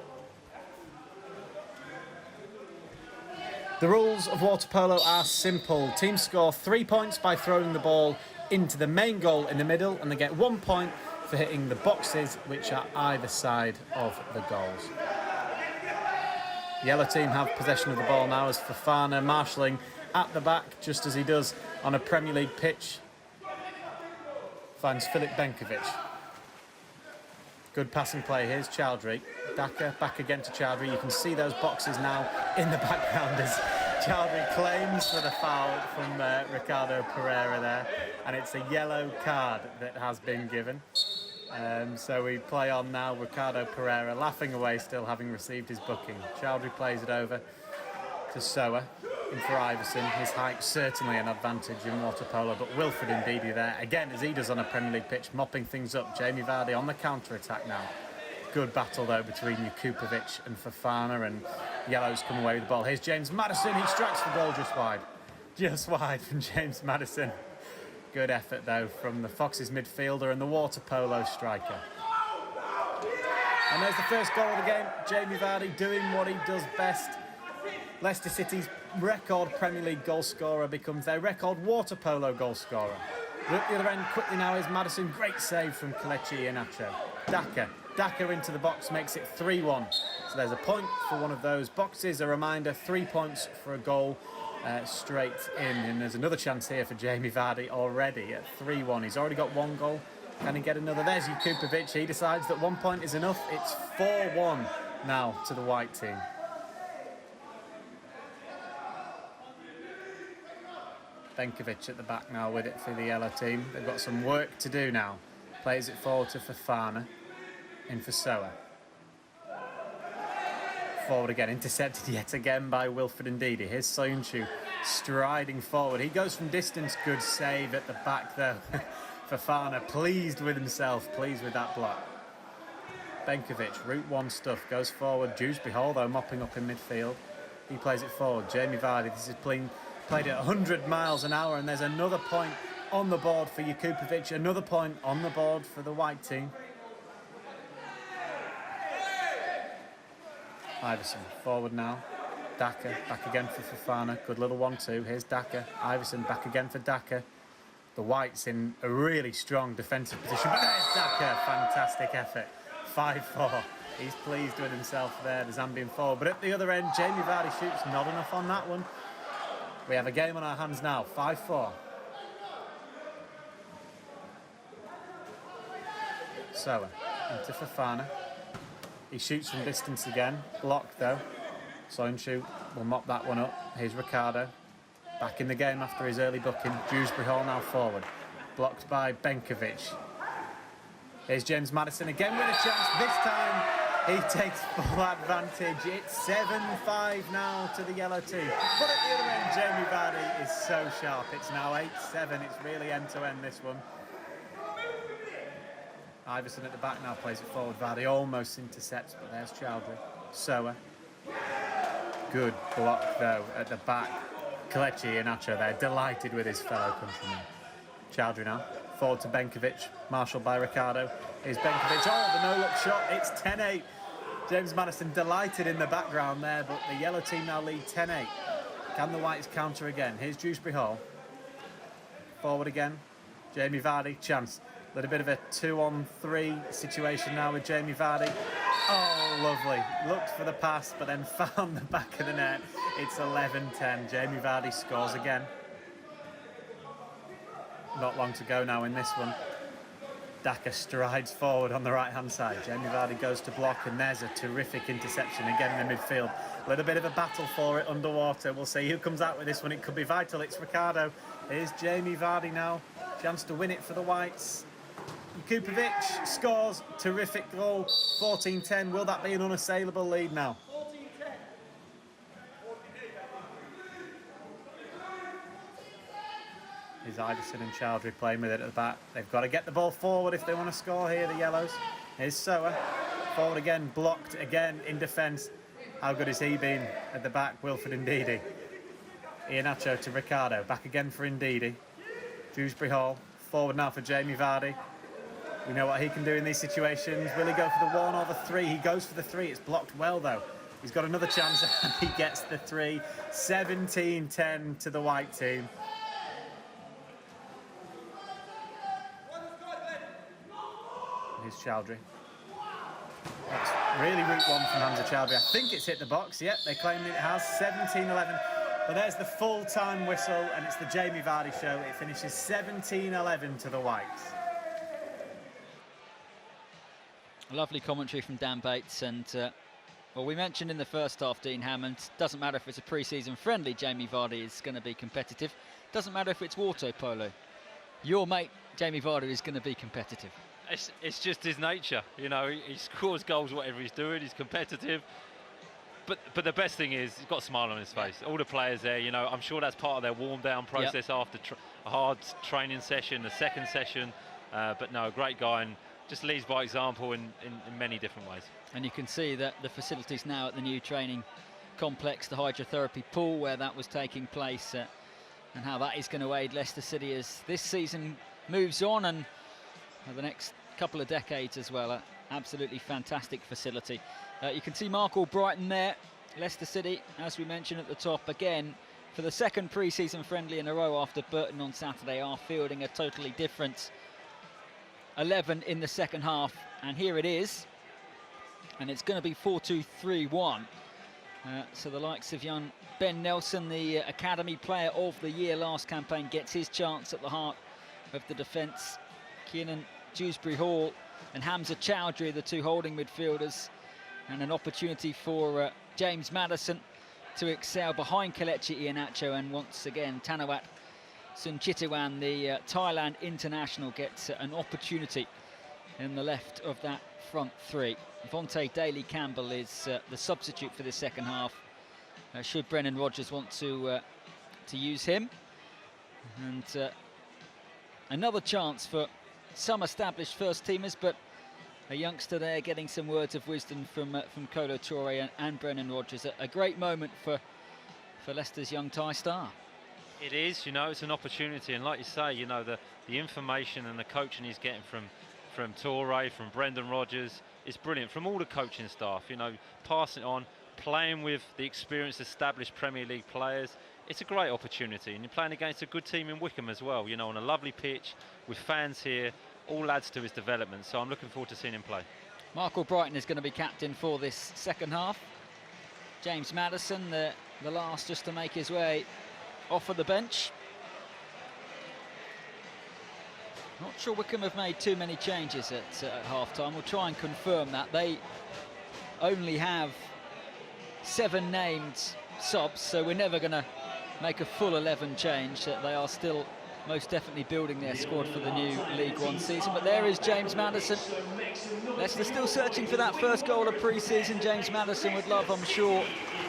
The rules of water polo are simple. Teams score 3 points by throwing the ball into the main goal in the middle, and they get 1 point for hitting the boxes which are either side of the goals. Yellow team have possession of the ball now as Fofana marshalling at the back, just as he does on a Premier League pitch. Finds Filip Benkovic. Good passing play. Here's Chowdhury. Daka back again to Chowdhury. You can see those boxes now in the background as Chowdhury claims for the foul from Ricardo Pereira there. And it's a yellow card that has been given. So we play on now. Ricardo Pereira laughing away, still having received his booking. Chowdhury plays it over to Soa. In for Iverson. His height certainly an advantage in water polo, but Wilfred Ndidi there again, as he does on a Premier League pitch, mopping things up. Jamie Vardy on the counter attack now. Good battle though between Jakupovic and Fofana, and yellows come away with the ball. Here's James Maddison. He strikes the ball just wide from James Maddison. Good effort though from the Foxes midfielder and the water polo striker. And there's the first goal of the game. Jamie Vardy doing what he does best. Leicester City's record Premier League goal scorer becomes their record water polo goal scorer. At the other end quickly now is Maddison. Great save from Kelechi Iheanacho. Daka into the box makes it 3-1. So there's a point for one of those boxes. A reminder, 3 points for a goal. Straight in, and there's another chance here for Jamie Vardy already at 3-1. He's already got 1 goal. Can he get another? There's Jakupovic. He decides that 1 point is enough. It's 4-1 now to the white team. Benkovic at the back now with it for the yellow team. They've got some work to do now. Plays it forward to Fofana. In for Soa. Forward again, intercepted yet again by Wilfred Ndidi. Here's Soyuncu striding forward. He goes from distance. Good save at the back though. Fofana pleased with himself, pleased with that block. Benkovic, route one stuff, goes forward. Dewsbury-Hall though mopping up in midfield. He plays it forward. Jamie Vardy, this is played at 100 miles an hour, and there's another point on the board for Jakupovic. Another point on the board for the white team. Iverson forward now. Daka back again for Fofana. Good little 1-2. Here's Daka. Iverson back again for Daka. The whites in a really strong defensive position. But there's Daka. Fantastic effort. 5-4. He's pleased with himself there, the Zambian forward. But at the other end, Jamie Vardy shoots not enough on that one. We have a game on our hands now. 5-4. Soa into Fofana. He shoots from distance again. Blocked though. Soyuncu will mop that one up. Here's Ricardo. Back in the game after his early booking. Dewsbury-Hall now forward. Blocked by Benkovic. Here's James Maddison again with a chance. This time he takes full advantage. It's 7-5 now to the yellow team. But at the other end, Jamie Vardy is so sharp. It's now 8-7. It's really end-to-end this one. Iverson at the back now plays it forward. Vardy almost intercepts, but there's Chowdhury. Soa. Good block though at the back. Kelechi Iheanacho there, delighted with his fellow countryman. Chowdhury now, forward to Benkovic, marshalled by Ricardo. Here's Benkovic, oh, the no-look shot, it's 10-8. James Maddison delighted in the background there, but the yellow team now lead 10-8. Can the whites counter again? Here's Dewsbury-Hall. Forward again, Jamie Vardy, chance. little bit of a 2-on-3 situation now with Jamie Vardy. Oh, lovely. Looked for the pass, but then found the back of the net. It's 11-10. Jamie Vardy scores again. Not long to go now in this one. Daka strides forward on the right-hand side. Jamie Vardy goes to block, and there's a terrific interception again in the midfield. A little bit of a battle for it underwater. We'll see who comes out with this one. It could be vital. It's Ricardo. Here's Jamie Vardy now. Chance to win it for the Whites. Kupovic scores. Terrific goal. 14-10. Will that be an unassailable lead now? Here's Iverson and Chowdhury playing with it at the back. They've got to get the ball forward if they want to score here, the Yellows. Here's Soa. Forward again, blocked again in defence. How good has he been at the back? Wilfred Ndidi. Iheanacho to Ricardo. Back again for Ndidi. Dewsbury-Hall. Forward now for Jamie Vardy. We know what he can do in these situations. Will he go for the 1 or the 3? He goes for the 3. It's blocked well, though. He's got another chance, and he gets the 3. 17-10 to the White team. Here's Chowdhury. That's really route 1 from Hamza Chowdhury. I think it's hit the box. Yep, they claim it has. 17-11. But there's the full-time whistle, and it's the Jamie Vardy show. It finishes 17-11 to the Whites. Lovely commentary from Dan Bates, and well, we mentioned in the first half, Dean Hammond, doesn't matter if it's a pre-season friendly, Jamie Vardy is going to be competitive. Doesn't matter if it's water polo. Your mate, Jamie Vardy, is going to be competitive. It's just his nature, you know. He scores goals, whatever he's doing. He's competitive. But the best thing is he's got a smile on his face. All the players there, you know, I'm sure that's part of their warm-down process after a hard training session, the second session. But no, a great guy, and just leads by example in many different ways. And you can see that the facilities now at the new training complex, the hydrotherapy pool where that was taking place, and how that is going to aid Leicester City as this season moves on, and the next couple of decades as well. Absolutely fantastic facility. You can see Mark Albrighton there. Leicester City, as we mentioned at the top, again for the second pre-season friendly in a row after Burton on Saturday, are fielding a totally different 11 in the second half, and here it is, and it's going to be 4-2-3-1. So the likes of young Ben Nelson, the Academy Player of the Year last campaign, gets his chance at the heart of the defence. Kiernan Dewsbury-Hall and Hamza Chowdhury, the two holding midfielders, and an opportunity for James Maddison to excel behind Kelechi Iheanacho, and once again Tanawat Suncitiwan, the Thailand international, gets an opportunity in the left of that front three. Vontae Daly-Campbell is the substitute for the second half, should Brendan Rodgers want to use him. And another chance for some established first-teamers, but a youngster there getting some words of wisdom from Kolo Toure and Brendan Rodgers. A great moment for Leicester's young Thai star. It is, you know, it's an opportunity, and like you say, you know, the information and the coaching he's getting from Toure, from Brendan Rodgers, is brilliant. From all the coaching staff, you know, passing it on, playing with the experienced, established Premier League players. It's a great opportunity, and you're playing against a good team in Wycombe as well, you know, on a lovely pitch with fans here. All adds to his development, so I'm looking forward to seeing him play. Mark Albrighton is going to be captain for this second half. James Maddison, the last just to make his way off of the bench. Not sure Wycombe have made too many changes at half-time. We'll try and confirm that. They only have 7 named subs, so we're never going to make a full 11 change. They are still most definitely building their squad for the new League One season. But there is James Maddison. Leicester still searching for that first goal of pre-season. James Maddison would love, I'm sure,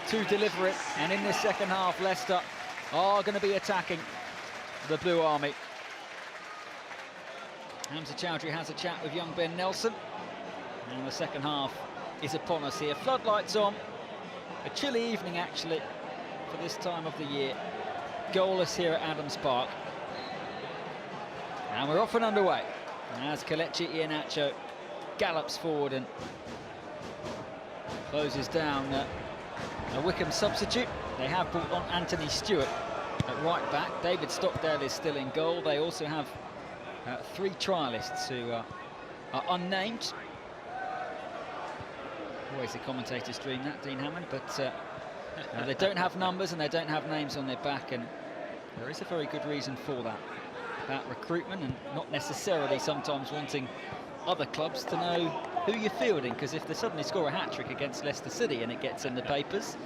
to deliver it. And in this second half, Leicester are going to be attacking the Blue Army. Hamza Chowdhury has a chat with young Ben Nelson. And the second half is upon us here. Floodlights on. A chilly evening, actually, for this time of the year. Goalless here at Adams Park. And we're off and underway as Kelechi Iheanacho gallops forward and closes down a Wycombe substitute. They have brought on Anthony Stewart at right back. David Stockdale is still in goal. They also have 3 trialists who are unnamed. Always the commentator's dream, that, Dean Hammond, but they don't have numbers and they don't have names on their back, and there is a very good reason for that, about recruitment and not necessarily sometimes wanting other clubs to know who you're fielding, because if they suddenly score a hat-trick against Leicester City and it gets in the papers,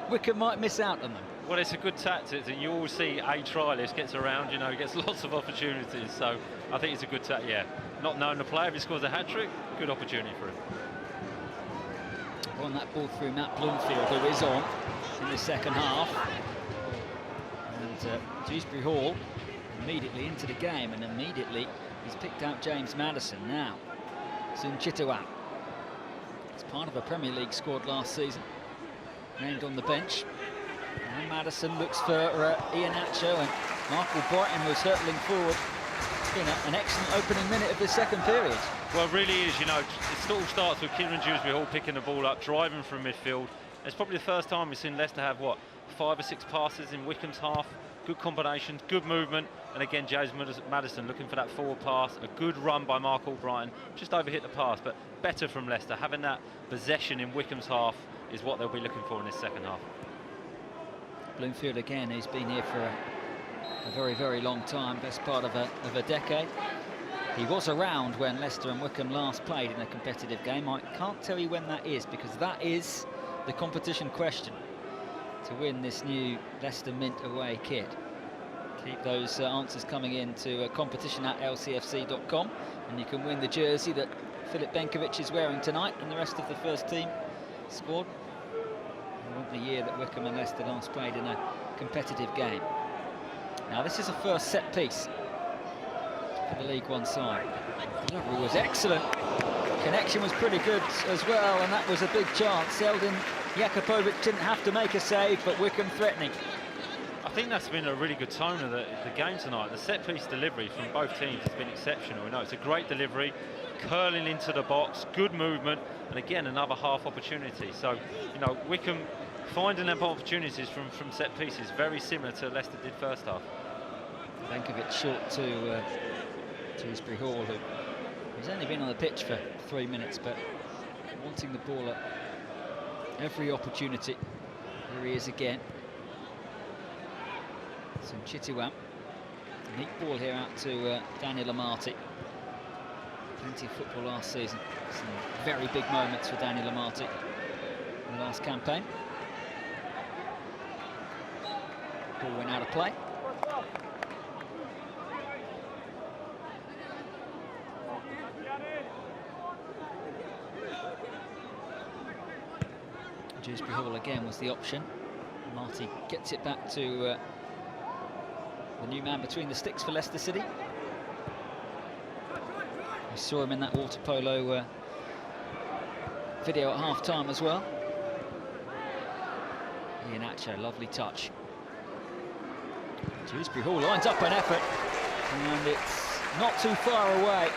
Wycombe might miss out on them. Well, it's a good tactic, and you always see a trialist gets around, you know, he gets lots of opportunities, so I think it's a good tactic, yeah. Not knowing the player, if he scores a hat-trick, good opportunity for him. On that ball through Matt Bloomfield, who is on in the second half. And Dewsbury-Hall immediately into the game, and immediately he's picked out James Maddison. Now, Sun Chitawam. It's part of a Premier League squad last season, named on the bench. And Maddison looks for Ian Atcho, and Michael Brighton was hurtling forward. It's been an excellent opening minute of the second period. Well, it really is, you know, it all starts with Kiernan Dewsbury-Hall picking the ball up, driving from midfield. It's probably the first time we've seen Leicester have, what, 5 or 6 passes in Wycombe's half. Good combinations, good movement, and again, James Maddison looking for that forward pass. A good run by Mark Albrighton, just overhit the pass, but better from Leicester. Having that possession in Wycombe's half is what they'll be looking for in this second half. Bloomfield again, who's been here for a very, very long time, best part of a decade. He was around when Leicester and Wycombe last played in a competitive game. I can't tell you when that is, because that is the competition question to win this new Leicester Mint away kit. Keep those answers coming in to competition@lcfc.com, and you can win the jersey that Filip Benkovic is wearing tonight and the rest of the first team squad. The year that Wycombe and Leicester last played in a competitive game. Now this is a first set piece for the League One side. Delivery was excellent. Connection was pretty good as well, and that was a big chance. Seldon Jakubovic didn't have to make a save, but Wycombe threatening. I think that's been a really good tone of the game tonight. The set piece delivery from both teams has been exceptional. You know, it's a great delivery, curling into the box, good movement, and again another half opportunity. So, you know, Wycombe finding them opportunities from set pieces, very similar to Leicester did first half. Benkovic short to Dewsbury-Hall, who's only been on the pitch for 3 minutes, but wanting the ball at every opportunity. Here he is again. Some Chitawam. Neat ball here out to Daniel Amati. Plenty of football last season. Some very big moments for Daniel Amati in the last campaign. Ball went out of play. Dewsbury-Hall again was the option. Marty gets it back to the new man between the sticks for Leicester City. We saw him in that water polo video at half-time as well. Ian Atcho, lovely touch. Dewsbury-Hall lines up an effort, and it's not too far away.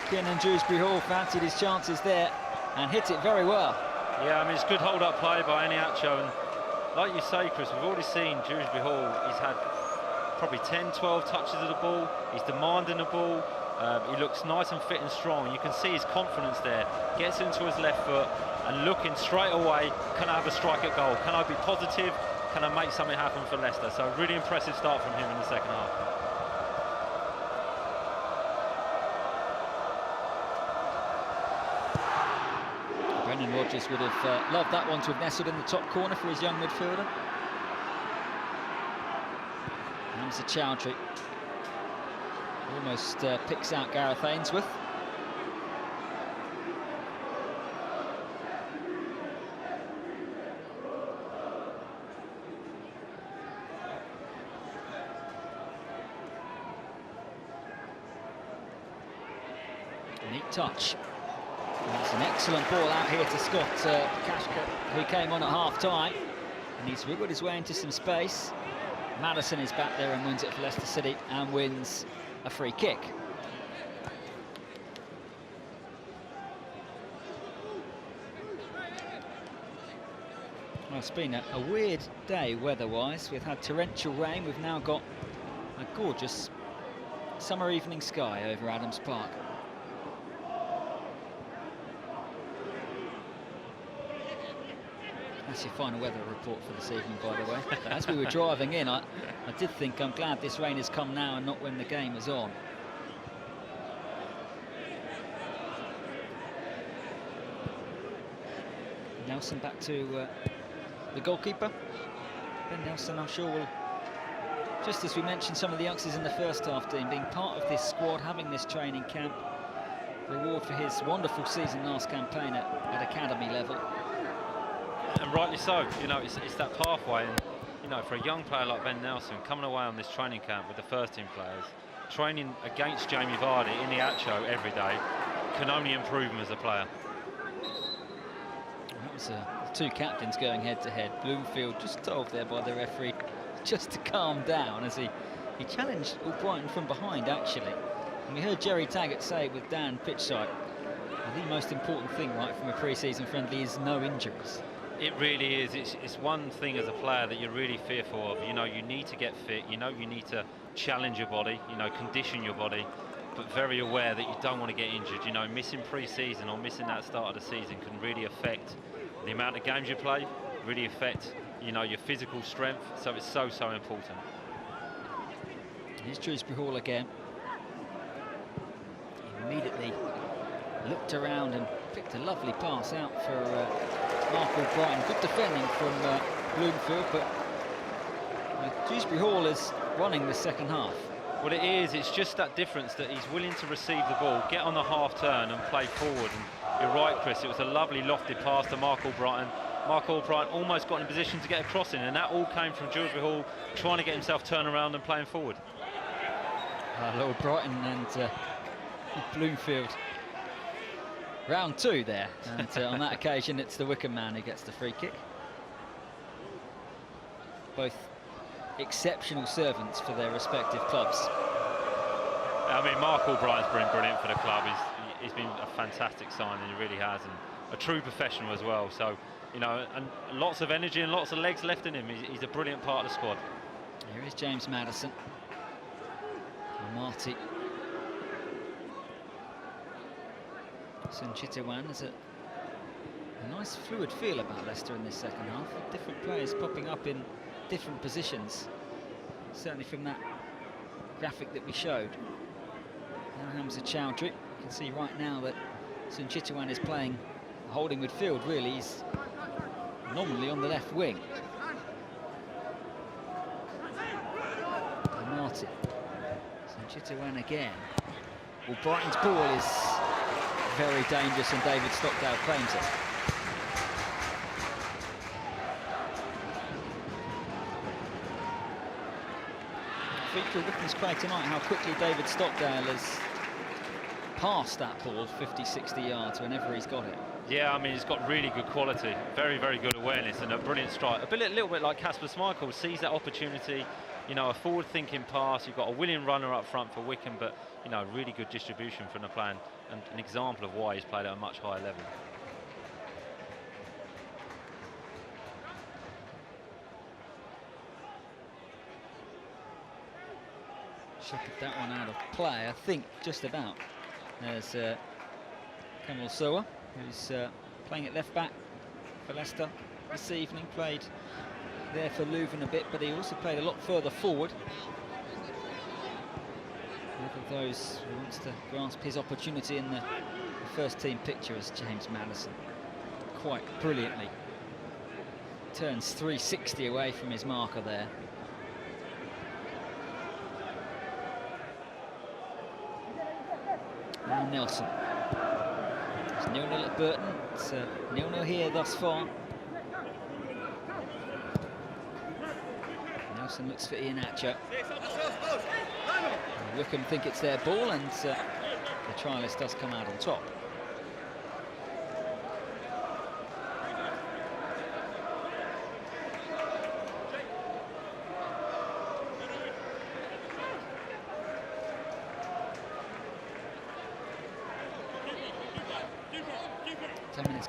Kiernan Dewsbury-Hall fancied his chances there and hit it very well. Yeah, I mean, it's good hold-up play by Atcho, and like you say, Chris, we've already seen Dewsbury-Hall. He's had probably 10, 12 touches of the ball. He's demanding the ball. He looks nice and fit and strong. You can see his confidence there. Gets into his left foot and looking straight away, can I have a strike at goal? Can I be positive? Can I make something happen for Leicester? So a really impressive start from him in the second half. Brendan Rodgers would have loved that one to have nestled in the top corner for his young midfielder. Hamza Chowdhury almost picks out Gareth Ainsworth. Neat touch. That's an excellent ball out here to Scott Kashka, who came on at half-time, and he's wriggled his way into some space. Maddison is back there and wins it for Leicester City and wins a free kick. Well, it's been a weird day weather-wise. We've had torrential rain. We've now got a gorgeous summer evening sky over Adams Park. That's your final weather report for this evening, by the way. But as we were driving in, I did think I'm glad this rain has come now and not when the game is on. Nelson back to the goalkeeper. Ben Nelson, I'm sure, will, just as we mentioned some of the youngsters in the first half team, being part of this squad, having this training camp, reward for his wonderful season last campaign at academy level. And rightly so, you know, it's that pathway, and you know, for a young player like Ben Nelson coming away on this training camp with the first team players, training against Jamie Vardy in the Acho every day can only improve him as a player. That was the two captains going head to head. Bloomfield just told there by the referee just to calm down as he challenged Brighton from behind, actually. And we heard Jerry Taggart say with Dan pitchside, the most important thing, right, from a pre-season friendly is no injuries. It really is. It's one thing as a player that you're really fearful of. You know, you need to get fit. You know, you need to challenge your body, you know, condition your body, but very aware that you don't want to get injured. You know, missing pre-season or missing that start of the season can really affect the amount of games you play, really affect, you know, your physical strength. So it's so important. Here's Dewsbury-Hall again. He immediately looked around and picked a lovely pass out for Mark Brighton. Good defending from Bloomfield, but Dewsbury-Hall is running the second half. Well, it is. It's just that difference that he's willing to receive the ball, get on the half turn and play forward. And you're right, Chris, it was a lovely lofted pass to Mark Brighton. Mark Brighton almost got in a position to get a cross in, and that all came from Dewsbury-Hall trying to get himself turned around and playing forward. Lord Brighton and Bloomfield. Round two there, and on that occasion it's the Wycombe man who gets the free kick. Both exceptional servants for their respective clubs. I mean, Mark Brighton's been brilliant for the club. He's been a fantastic signing, he really has, and a true professional as well. So, you know, and lots of energy and lots of legs left in him. He's a brilliant part of the squad. Here is James Maddison. And Marty. Sunchitwan has a nice fluid feel about Leicester in this second half. Different players popping up in different positions. Certainly from that graphic that we showed. Now Hamza Chowdhury. You can see right now that Sunchitwan is playing holding midfield, really. He's nominally on the left wing. And Martin. Sunchitwan again. Well, Brighton's ball is very dangerous, and David Stockdale claims it. Feature a witness play tonight how quickly David Stockdale has passed that ball 50-60 yards whenever he's got it. Yeah, I mean, he's got really good quality, very very good awareness and a brilliant strike. A little bit like Kasper Schmeichel, sees that opportunity, you know, a forward-thinking pass. You've got a willing runner up front for Wycombe, but you know, really good distribution from the plan, and an example of why he's played at a much higher level. Shepherd that one out of play, I think, just about. There's Kemal Soa, who's playing at left back for Leicester this evening. Played there for Leuven a bit, but he also played a lot further forward. One of those who wants to grasp his opportunity in the first team picture is James Maddison. Quite brilliantly turns 360 away from his marker there. Now Nelson. It's 0-0 at Burton. It's 0-0 here thus far. Nelson looks for Iheanacho. Wycombe think it's their ball, and the trialist does come out on top.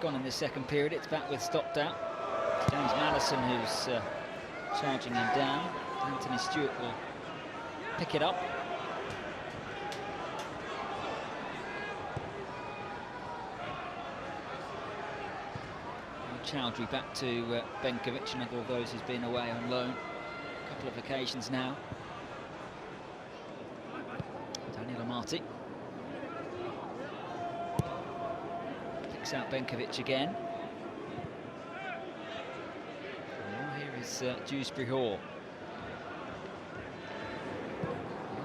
Gone in this second period. It's back with Stockdale. James Maddison who's charging him down. Anthony Stewart will pick it up. Chowdhury back to Benkovic, another of those who's been away on loan a couple of occasions now. Daniel Amati picks out Benkovic again. And here is Dewsbury-Hall.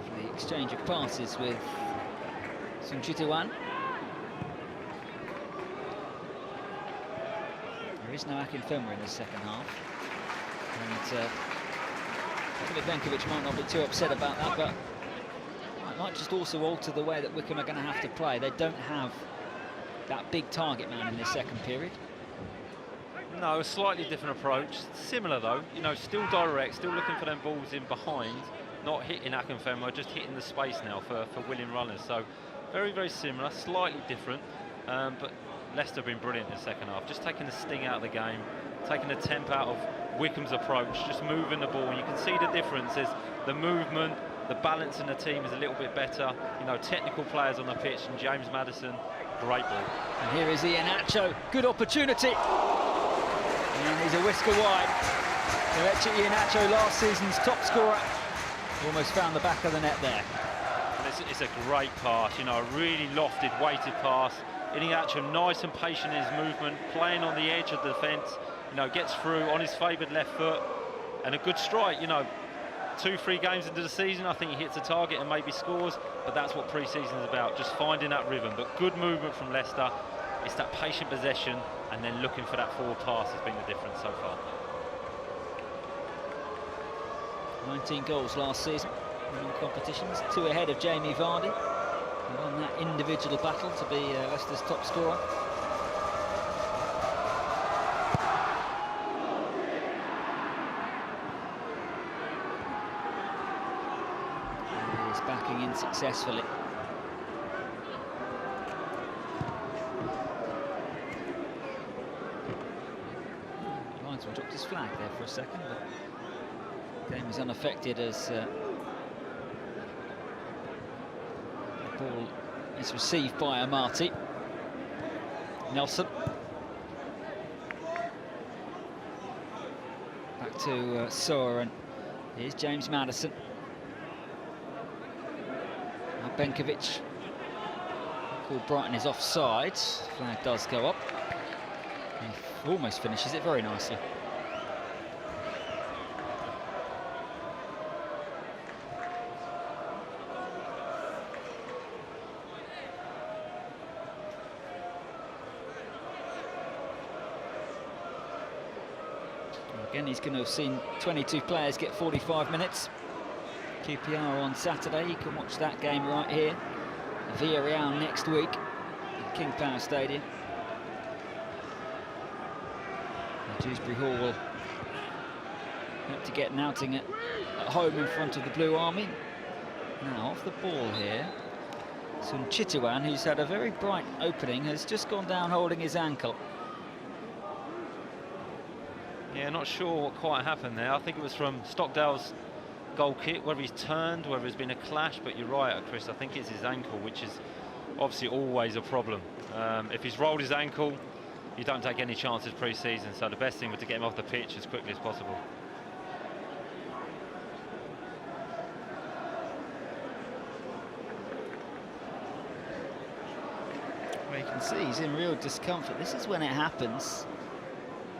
Lovely exchange of passes with Sunchitiwan. There is no Akinfenwa in the second half. And I think Benkovic might not be too upset about that, but it might just also alter the way that Wycombe are going to have to play. They don't have that big target man in this second period. No, a slightly different approach. Similar though, you know, still direct, still looking for them balls in behind, not hitting Akinfenwa, just hitting the space now for winning runners. So very, very similar, slightly different, but Leicester have been brilliant in the second half, just taking the sting out of the game, taking the temp out of Wycombe's approach, just moving the ball. You can see the difference is the movement, the balance in the team is a little bit better. You know, technical players on the pitch, and James Maddison, great ball. And here is Iheanacho, good opportunity. And he's a whisker wide. Kelechi Iheanacho, last season's top scorer, almost found the back of the net there. And it's a great pass, you know, a really lofted, weighted pass. Iheanacho nice and patient in his movement, playing on the edge of the defence, you know, gets through on his favoured left foot, and a good strike. You know, 2-3 games into the season, I think he hits a target and maybe scores, but that's what pre-season is about, just finding that rhythm. But good movement from Leicester. It's that patient possession and then looking for that forward pass has been the difference so far. 19 goals last season in all competitions, 2 ahead of Jamie Vardy. He won that individual battle to be Leicester's top scorer. And he is backing in successfully. Linesman dropped his flag there for a second, but the game is unaffected as the ball is received by Amati. Nelson. Back to Soa, and here's James Maddison. Now Benkovic. Called Brighton is offside. Flag does go up. He almost finishes it very nicely. Again, he's going to have seen 22 players get 45 minutes. QPR on Saturday, you can watch that game right here. Villarreal next week at King Power Stadium. And Dewsbury-Hall will hope to get an outing at home in front of the Blue Army. Now, off the ball here, Sunchitiwan, who's had a very bright opening, has just gone down holding his ankle. Yeah, not sure what quite happened there. I think it was from Stockdale's goal kick, whether he's turned, whether it's been a clash, but you're right, Chris, I think it's his ankle, which is obviously always a problem. If he's rolled his ankle, you don't take any chances pre-season, so the best thing was to get him off the pitch as quickly as possible. Well, you can see he's in real discomfort. This is when it happens.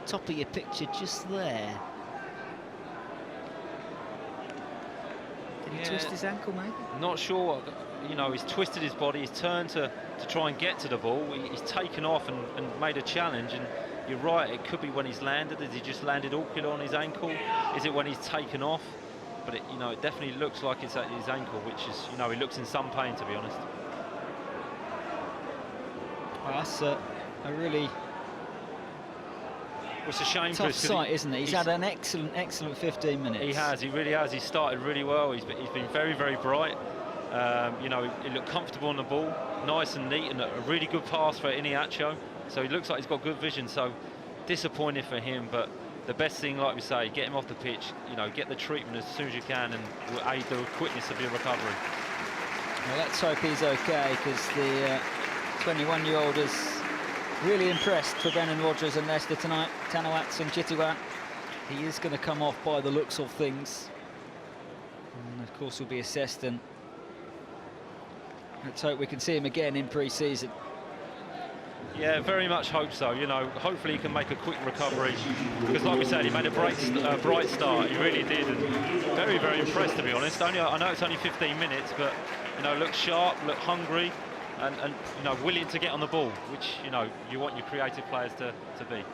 Top of your picture just there. Did he twist his ankle, maybe? Not sure. You know, he's twisted his body, he's turned to try and get to the ball. He's taken off and made a challenge, and you're right, it could be when he's landed. Has he just landed awkwardly on his ankle? Is it when he's taken off? But it, you know, it definitely looks like it's at his ankle, which is, you know, he looks in some pain, to be honest. Well, that's a really it's a shame, tough Chris, sight, isn't it? He's had an excellent 15 minutes. He has, he really has. He started really well. He's been very, very bright. You know, he looked comfortable on the ball, nice and neat, and a really good pass for Iheanacho. So he looks like he's got good vision. So disappointed for him, but the best thing, like we say, get him off the pitch. You know, get the treatment as soon as you can, and will aid the quickness of your recovery. Well, let's hope he's okay, because the 21-year-old has really impressed for Brendan Rodgers and Leicester tonight. Tanawat and Chitiwan, he is going to come off by the looks of things. And of course, will be assessed, and let's hope we can see him again in pre-season. Yeah, very much hope so. You know, hopefully he can make a quick recovery, because like we said, he made a bright start. He really did, and very, very impressed, to be honest. I know it's only 15 minutes, but you know, looked sharp, looked hungry, and you know, willing to get on the ball, which you know you want your creative players to be.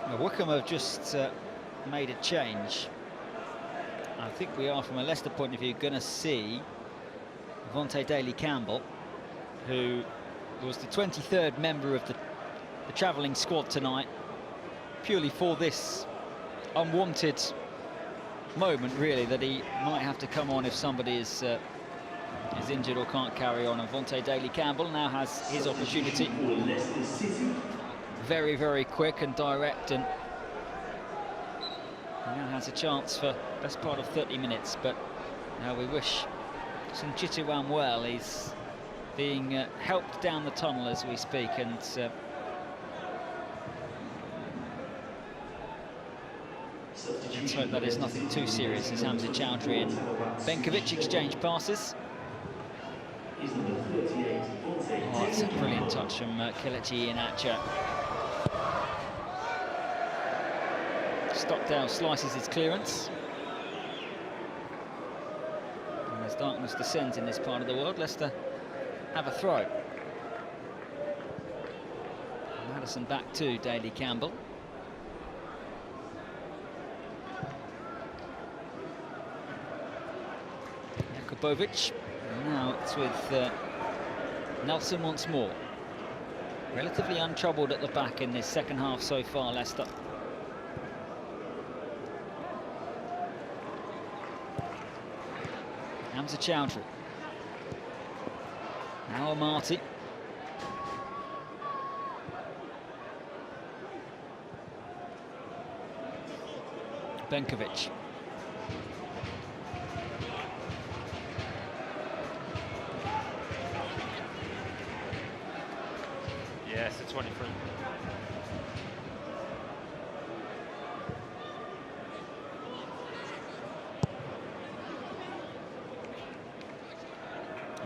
Now, Wycombe have just made a change. I think we are, from a Leicester point of view, going to see Vontae Daly-Campbell, who was the 23rd member of the travelling squad tonight, purely for this unwanted moment, really, that he might have to come on if somebody is injured or can't carry on. And Vontae Daly-Campbell now has his opportunity. Very, very quick and direct, and now has a chance for best part of 30 minutes. But now we wish St Chitiwan well. He's being helped down the tunnel as we speak, and let's hope that is nothing too serious as Hamza Chowdhury and Benkovic exchange passes. Oh, it's a brilliant touch from Kelechi Iheanacho. Stockdale slices his clearance. And as darkness descends in this part of the world, Leicester have a throw. Madison back to Daly-Campbell. Jakubovic. And now it's with Nelson once more. Relatively untroubled at the back in this second half so far, Leicester. Hamza Chowdhury. Now Amati. Benkovic. Yes, it's 23.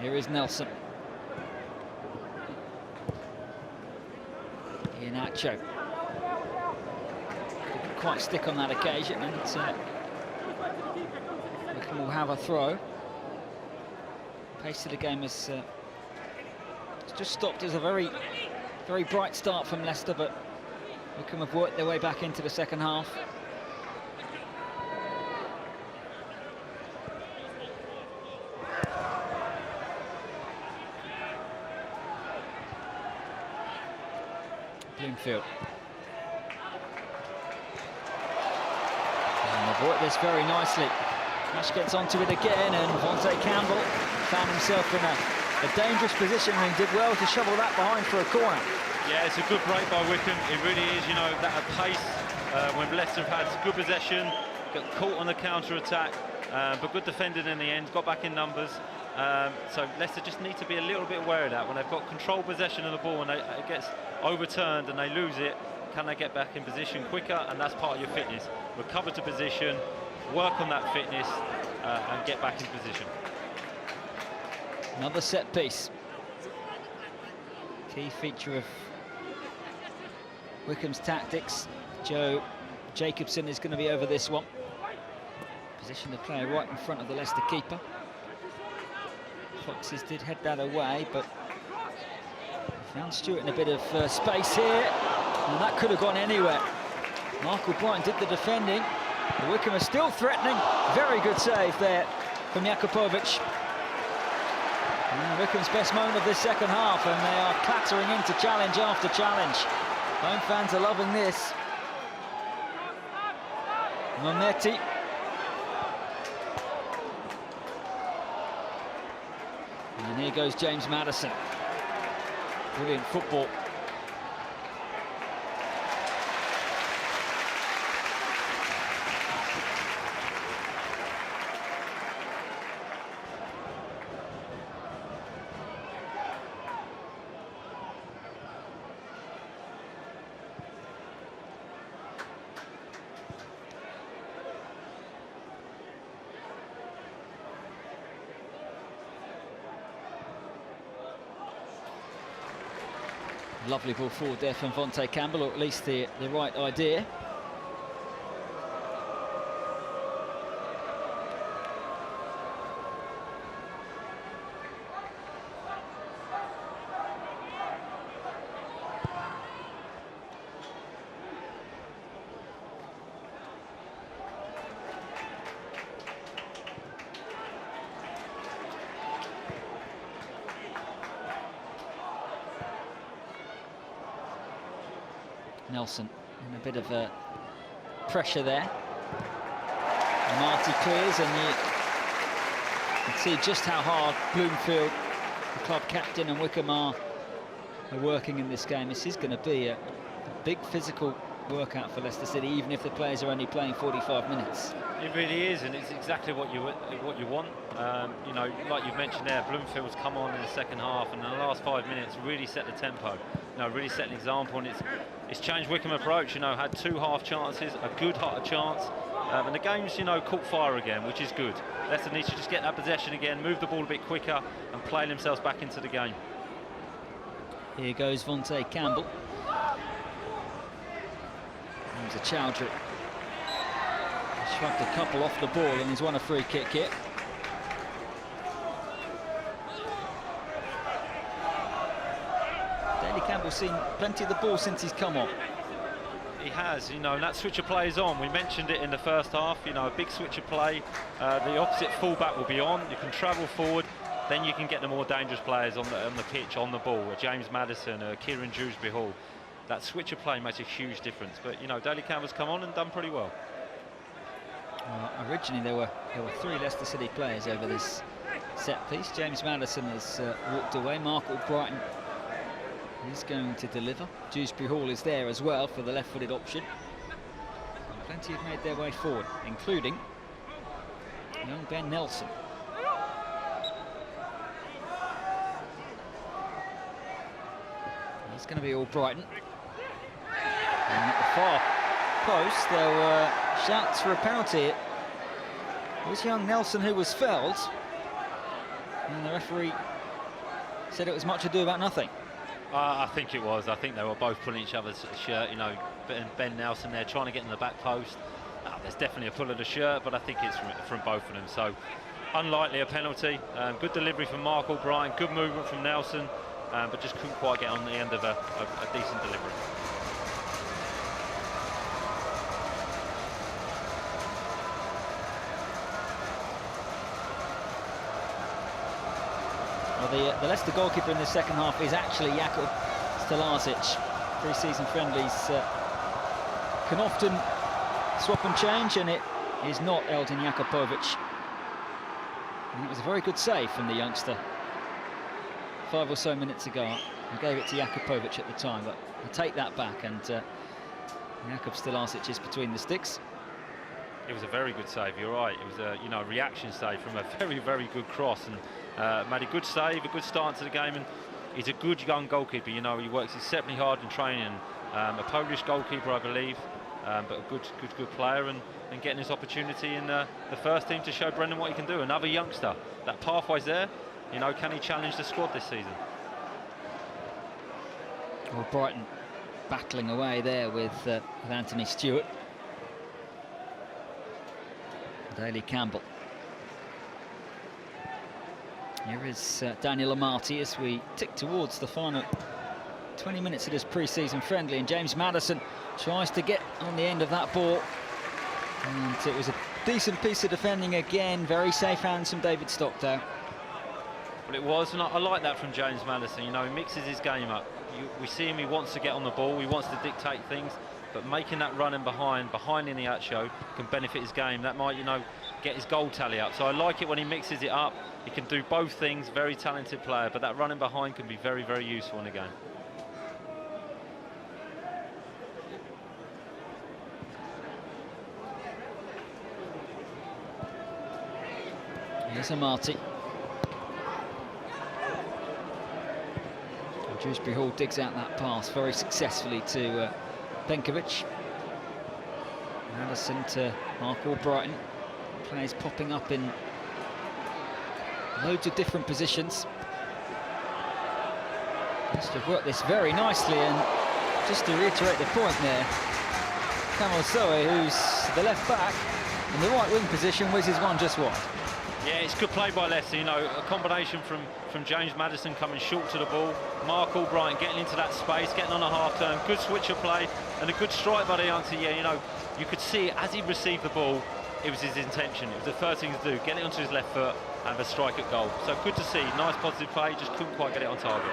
Here is Nelson. Iheanacho. Didn't quite stick on that occasion, and Wycombe will have a throw. Pace of the game has just stopped as a very, very bright start from Leicester, but Wycombe have worked their way back into the second half. Bloomfield. And they've worked this very nicely. Nash gets onto it again, and Vontae Campbell found himself in a dangerous position and did well to shovel that behind for a corner. Yeah, it's a good break by Wycombe. It really is, you know, that pace when Leicester have had good possession, got caught on the counter-attack, but good defending in the end, got back in numbers. So Leicester just need to be a little bit aware of that. When they've got control possession of the ball and it gets overturned and they lose it, can they get back in position quicker? And that's part of your fitness. Recover to position, work on that fitness, and get back in position. Another set piece. Key feature of Wycombe's tactics. Joe Jacobson is going to be over this one. Position the player right in front of the Leicester keeper. Foxes did head that away, but found Stewart in a bit of space here, and that could have gone anywhere. Michael Bryant did the defending. The Wycombe are still threatening. Very good save there from Jakubovic. Wycombe's best moment of this second half, and they are clattering into challenge after challenge. Home fans are loving this. Mometti. And here goes James Maddison. Brilliant football. Lovely ball forward there from Vontae Campbell, or at least the right idea. Nelson in a bit of pressure there. Marty clears, and you can see just how hard Bloomfield, the club captain, and Wycombe are working in this game. This is going to be a big physical workout for Leicester City, even if the players are only playing 45 minutes. It really is, and it's exactly what you want. You know, like you've mentioned there, Bloomfield's come on in the second half, and in the last 5 minutes really set the tempo. You know, really set an example, and it's changed Wycombe approach. You know, had 2 half chances, a good chance, and the game's, you know, caught fire again, which is good. Leicester needs to just get that possession again, move the ball a bit quicker, and play themselves back into the game. Here goes Vontae Campbell. There's a Chowdhury. Shrugged a couple off the ball, and he's won a free kick here. Daley Campbell's seen plenty of the ball since he's come on. He has, you know, and that switch of play is on. We mentioned it in the first half, you know, a big switch of play. The opposite fullback will be on. You can travel forward, then you can get the more dangerous players on the pitch, on the ball. James Maddison, Kiernan Dewsbury-Hall. That switch of play makes a huge difference. But, you know, Daley Campbell's come on and done pretty well. Originally there were 3 Leicester City players over this set piece. James Maddison has walked away. Mark Albrighton is going to deliver. Dewsbury-Hall is there as well for the left-footed option. And plenty have made their way forward, including young Ben Nelson. It's going to be Albrighton. And at the far post, there were shouts for a penalty. It was young Nelson who was fouled, and the referee said it was much ado about nothing. I think it was. I think they were both pulling each other's shirt, you know, Ben Nelson there trying to get in the back post. There's definitely a pull of the shirt, but I think it's from both of them. So unlikely a penalty. Good delivery from Mark Albrighton, good movement from Nelson, but just couldn't quite get on the end of a decent delivery. Well, the Leicester goalkeeper in the second half is actually Jakub Stelazic. Pre-season friendlies can often swap and change, and it is not Eldin Jakupovic. And it was a very good save from the youngster 5 or so minutes ago. I gave it to Jakupovic at the time, but I take that back, and Jakub Stelazic is between the sticks. It was a very good save, you're right. It was a, you know, reaction save from a very, very good cross, and made a good save, a good start to the game, and he's a good young goalkeeper. You know, he works exceptionally hard in training. A Polish goalkeeper, I believe, but a good player, and getting his opportunity in the first team to show Brendan what he can do. Another youngster. That pathway's there. You know, can he challenge the squad this season? Well, Brighton battling away there with Anthony Stewart. Daley Campbell. Here is Daniel Amati as we tick towards the final 20 minutes of this pre-season friendly, and James Maddison tries to get on the end of that ball, and it was a decent piece of defending again. Very safe hands from David Stockdale. Well, it was, and I like that from James Maddison. You know, he mixes his game up. We see him, he wants to get on the ball, he wants to dictate things, but making that run in behind Iniacho can benefit his game. That might, you know, get his goal tally up. So I like it when he mixes it up. He can do both things, very talented player, but that running behind can be very, very useful in a game. Here's Amati. Dewsbury-Hall digs out that pass very successfully to Benkovic. Maddison to Mark Albrighton. Players popping up in loads of different positions. Must have worked this very nicely, and just to reiterate the point there, Kamal Soe, who's the left back, in the right wing position, whizzes one just wide. Yeah, it's good play by Leicester, you know, a combination from James Maddison coming short to the ball, Mark Albright getting into that space, getting on a half-turn, good switch of play, and a good strike by the answer. Yeah, you know, you could see as he received the ball, it was his intention. It was the first thing to do, get it onto his left foot and have a strike at goal. So good to see, nice positive play, just couldn't quite get it on target.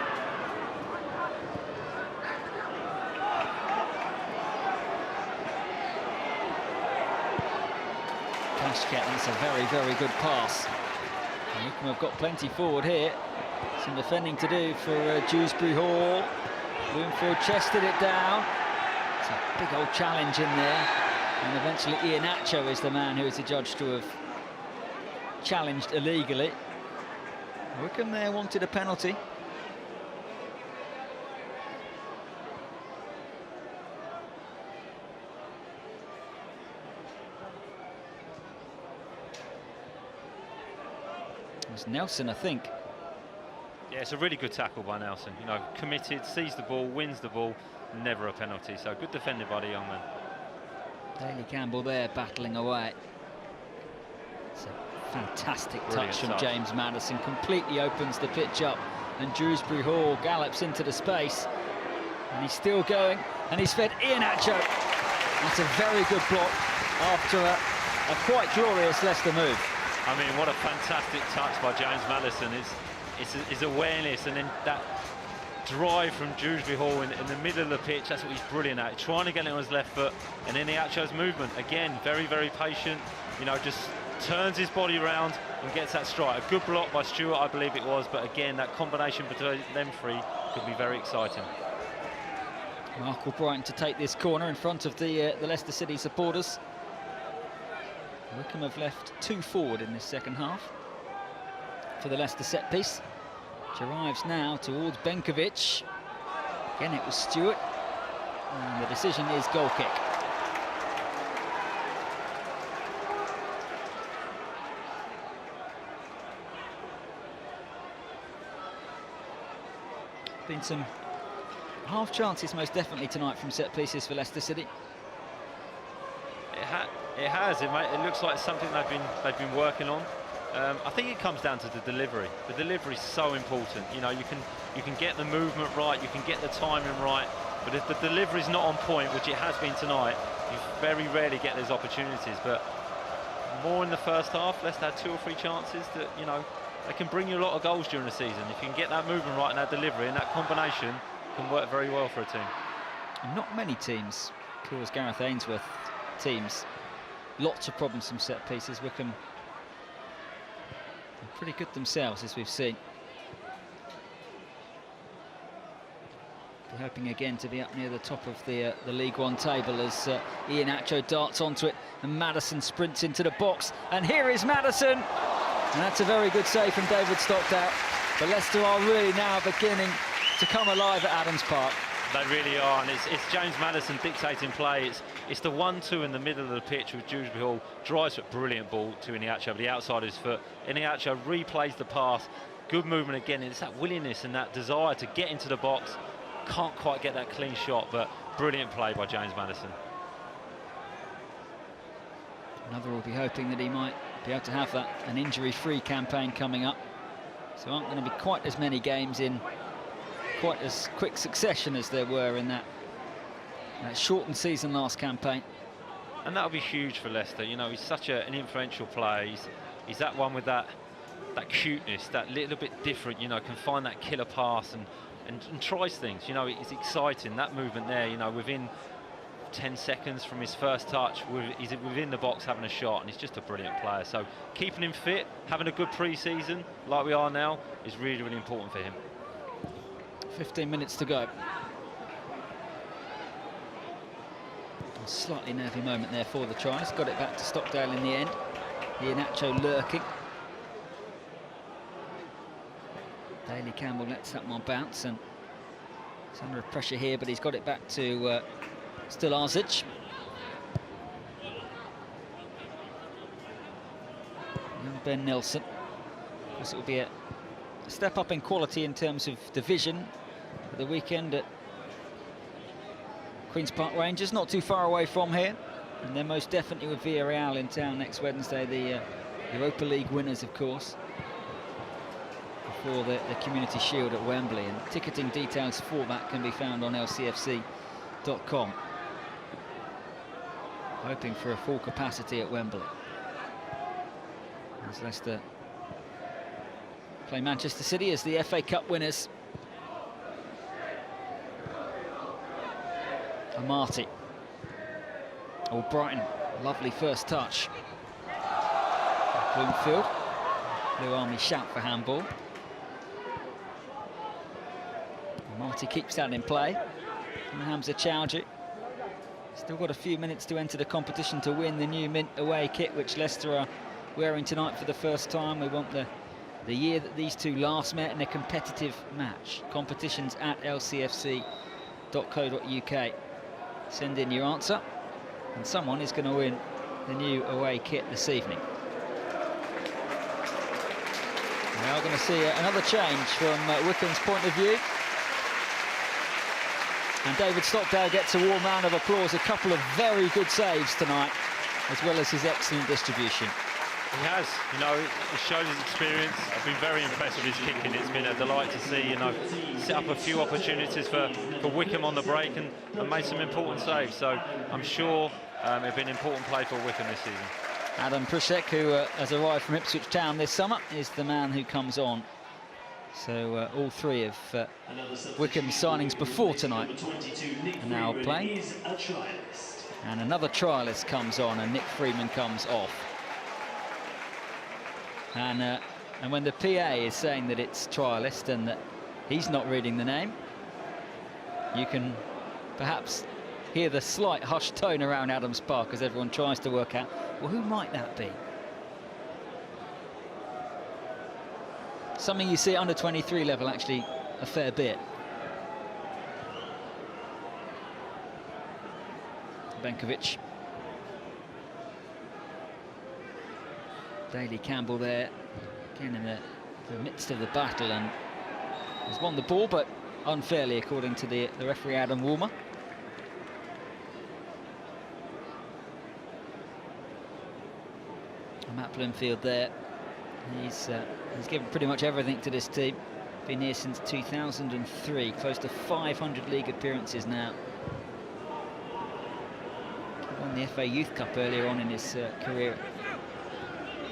That's a very, very good pass. Wycombe have got plenty forward here. Some defending to do for Dewsbury-Hall. Bloomfield chested it down. It's a big old challenge in there. And eventually Iheanacho is the man who is adjudged to have challenged illegally. Wycombe there wanted a penalty. Nelson, I think. Yeah, it's a really good tackle by Nelson. You know, committed, sees the ball, wins the ball, never a penalty. So good defended by the young man. Daley Campbell there battling away. It's a fantastic touch from James Maddison. Completely opens the pitch up, and Dewsbury-Hall gallops into the space. And he's still going, and he's fed Iheanacho. That's a very good block after a quite glorious Leicester move. I mean, what a fantastic touch by James Maddison. His awareness, and then that drive from Dewsbury-Hall in the middle of the pitch. That's what he's brilliant at, trying to get it on his left foot. And then Iheanacho's movement, again, very, very patient. You know, just turns his body around and gets that strike. A good block by Stewart, I believe it was. But again, that combination between them three could be very exciting. Mark Albright to take this corner in front of the Leicester City supporters. Wycombe have left two forward in this second half for the Leicester set piece, which arrives now towards Benkovic. Again, it was Stewart, and the decision is goal kick. Been some half chances most definitely tonight from set pieces for Leicester City. It has. It looks like something they've been working on. I think it comes down to the delivery. The delivery is so important. You know, you can get the movement right, you can get the timing right, but if the delivery is not on point, which it has been tonight, you very rarely get those opportunities. But more in the first half, Leicester had 2 or 3 chances that, you know, they can bring you a lot of goals during the season. If you can get that movement right and that delivery and that combination, can work very well for a team. Not many teams cause Gareth Ainsworth teams lots of problems from set pieces. Wycombe are pretty good themselves, as we've seen. They're hoping again to be up near the top of the League One table as Iheanacho darts onto it and Maddison sprints into the box. And here is Maddison, and that's a very good save from David Stockdale. But Leicester are really now beginning to come alive at Adams Park. They really are, and it's James Maddison dictating play. It's the 1-2 in the middle of the pitch with Dewsbury-Hall, drives a brilliant ball to Iheanacho over the outside of his foot. Iheanacho replays the pass, good movement again, and it's that willingness and that desire to get into the box. Can't quite get that clean shot, but brilliant play by James Maddison. Another will be hoping that he might be able to have an injury-free campaign coming up. So aren't going to be quite as many games in quite as quick succession as there were in that shortened season last campaign. And that'll be huge for Leicester. You know, he's such an influential player. He's that one with that cuteness, that little bit different, you know, can find that killer pass and tries things. You know, it's exciting, that movement there, you know, within 10 seconds from his first touch, he's within the box having a shot, and he's just a brilliant player. So keeping him fit, having a good pre-season like we are now, is really, really important for him. 15 minutes to go. A slightly nervy moment there for the tries. Got it back to Stockdale in the end. Iheanacho lurking. Daley Campbell lets that one bounce, and he's under pressure here, but he's got it back to Stilazic. And Ben Nelson. Of course, it will be a step up in quality in terms of division. at the weekend at Queen's Park Rangers, not too far away from here. And then most definitely with Villarreal in town next Wednesday, the Europa League winners, of course, before the Community Shield at Wembley. And ticketing details for that can be found on LCFC.com. Hoping for a full capacity at Wembley, as Leicester play Manchester City as the FA Cup winners. Amati. Oh, Brighton, lovely first touch. Bloomfield. Blue Army shout for handball. Amati keeps that in play. And Hamza Chowdhury. Still got a few minutes to enter the competition to win the new mint away kit, which Leicester are wearing tonight for the first time. We want the year that these two last met in a competitive match. Competitions at lcfc.co.uk. Send in your answer, and someone is going to win the new away kit this evening. We are going to see another change from Wycombe's point of view. And David Stockdale gets a warm round of applause. A couple of very good saves tonight, as well as his excellent distribution. He has, you know, it shows his experience. I've been very impressed with his kicking. It's been a delight to see, you know, set up a few opportunities for Wycombe on the break and made some important saves. So I'm sure it'll be an important play for Wycombe this season. Adam Pruszek, who has arrived from Ipswich Town this summer, is the man who comes on. So all three of Wycombe's signings before tonight are now playing. And another trialist comes on, and Nick Freeman comes off. And when the PA is saying that it's trialist and that he's not reading the name, you can perhaps hear the slight hushed tone around Adams Park as everyone tries to work out, well, who might that be? Something you see at under 23 level actually a fair bit. Benkovic. Daly Campbell there, again in the midst of the battle, and has won the ball, but unfairly, according to the referee Adam Woolmer. Matt Bloomfield there. He's given pretty much everything to this team. Been here since 2003, close to 500 league appearances now. He won the FA Youth Cup earlier on in his career.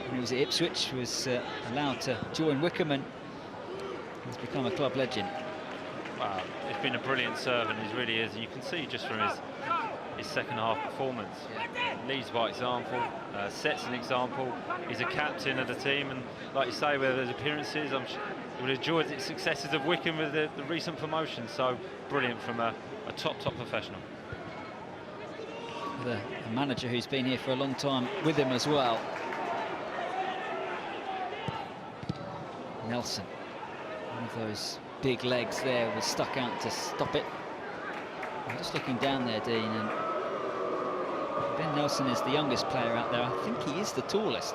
When he was at Ipswich, was allowed to join Wycombe, and he's become a club legend. Wow, he's been a brilliant servant, he really is. And you can see just from his second half performance. Leads by example, sets an example. He's a captain of the team, and like you say, with those appearances, he would have enjoyed the successes of Wycombe with the recent promotion. So brilliant from a top professional. The manager who's been here for a long time with him as well. Nelson, one of those big legs there, was stuck out to stop it. I'm just looking down there, Dean, and Ben Nelson is the youngest player out there. I think he is the tallest.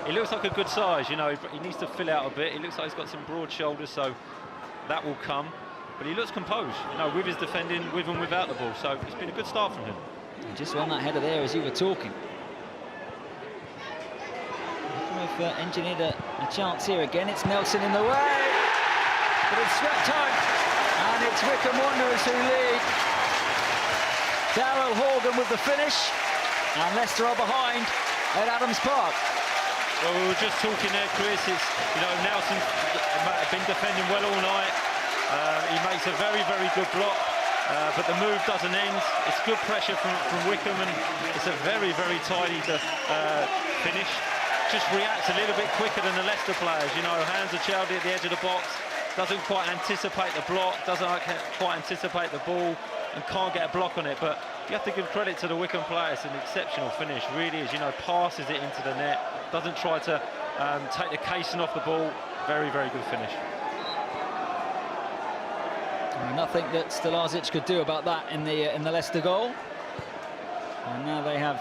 He looks like a good size, you know. He needs to fill out a bit. He looks like he's got some broad shoulders, so that will come. But he looks composed, you know, with his defending, with and without the ball. So it's been a good start from him. And just on that header there as you were talking. We've engineered a chance here again. It's Nelson in the way, but it's swept home, and it's Wycombe Wanderers who lead. Darryl Horgan with the finish, and Leicester are behind at Adams Park. Well, we were just talking there, Chris. It's, you know, Nelson's been defending well all night. He makes a very good block, but the move doesn't end. It's good pressure from Wycombe, and it's a very tidy finish. Just reacts a little bit quicker than the Leicester players. You know, Hamza Chowdhury at the edge of the box, doesn't quite anticipate the block, doesn't quite anticipate the ball, and can't get a block on it. But you have to give credit to the Wycombe players. An exceptional finish, really is. You know, passes it into the net, doesn't try to take the casing off the ball. Very good finish. Nothing that Stalazic could do about that in the Leicester goal. And now they have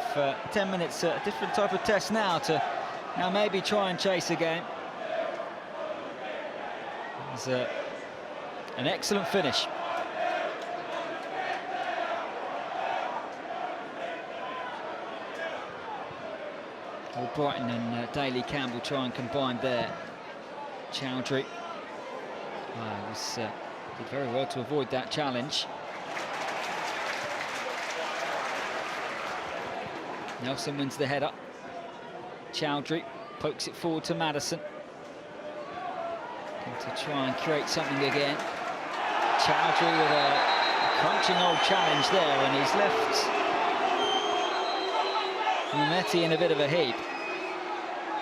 10 minutes, a different type of test now to now maybe try and chase again. As An excellent finish. Well, Brighton and Daly Campbell try and combine there. Chowdhury did very well to avoid that challenge. Nelson wins the header. Chowdhury pokes it forward to Maddison. To try and create something again. Chowdhury with a crunching old challenge there, and he's left Mehmeti in a bit of a heap.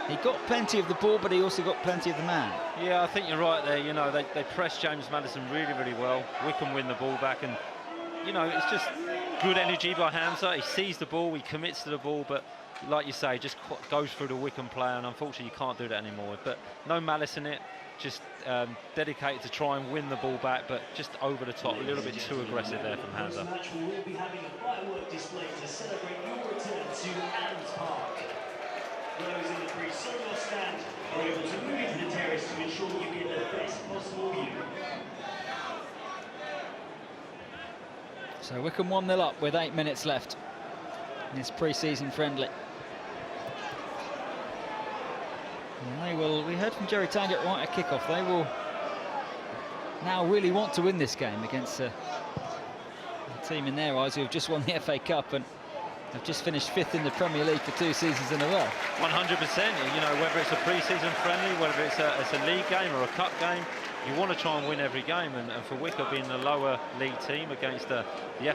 He got plenty of the ball, but he also got plenty of the man. Yeah, I think you're right there. You know, they press James Maddison really, really well. Wycombe win the ball back, and you know, it's just good energy by Hamza. He sees the ball, he commits to the ball, but like you say, just goes through the Wycombe player, and unfortunately you can't do that anymore. But no malice in it, just dedicated to try and win the ball back, but just over the top, a little bit too aggressive there from Hamza. We will be having a firework display to celebrate your return to Adams Park. Those in the pre-solo stand are able to move into the terrace to ensure you get the best possible view. So Wycombe 1-0 up with 8 minutes left in this pre-season friendly. And we heard from Jerry Taggart right at kickoff, they will now really want to win this game against a team in their eyes who have just won the FA Cup and have just finished 5th in the Premier League for 2 seasons in a row. 100%, you know, whether it's a pre-season friendly, whether it's a league game or a cup game, you want to try and win every game, and for Wycombe being the lower league team against the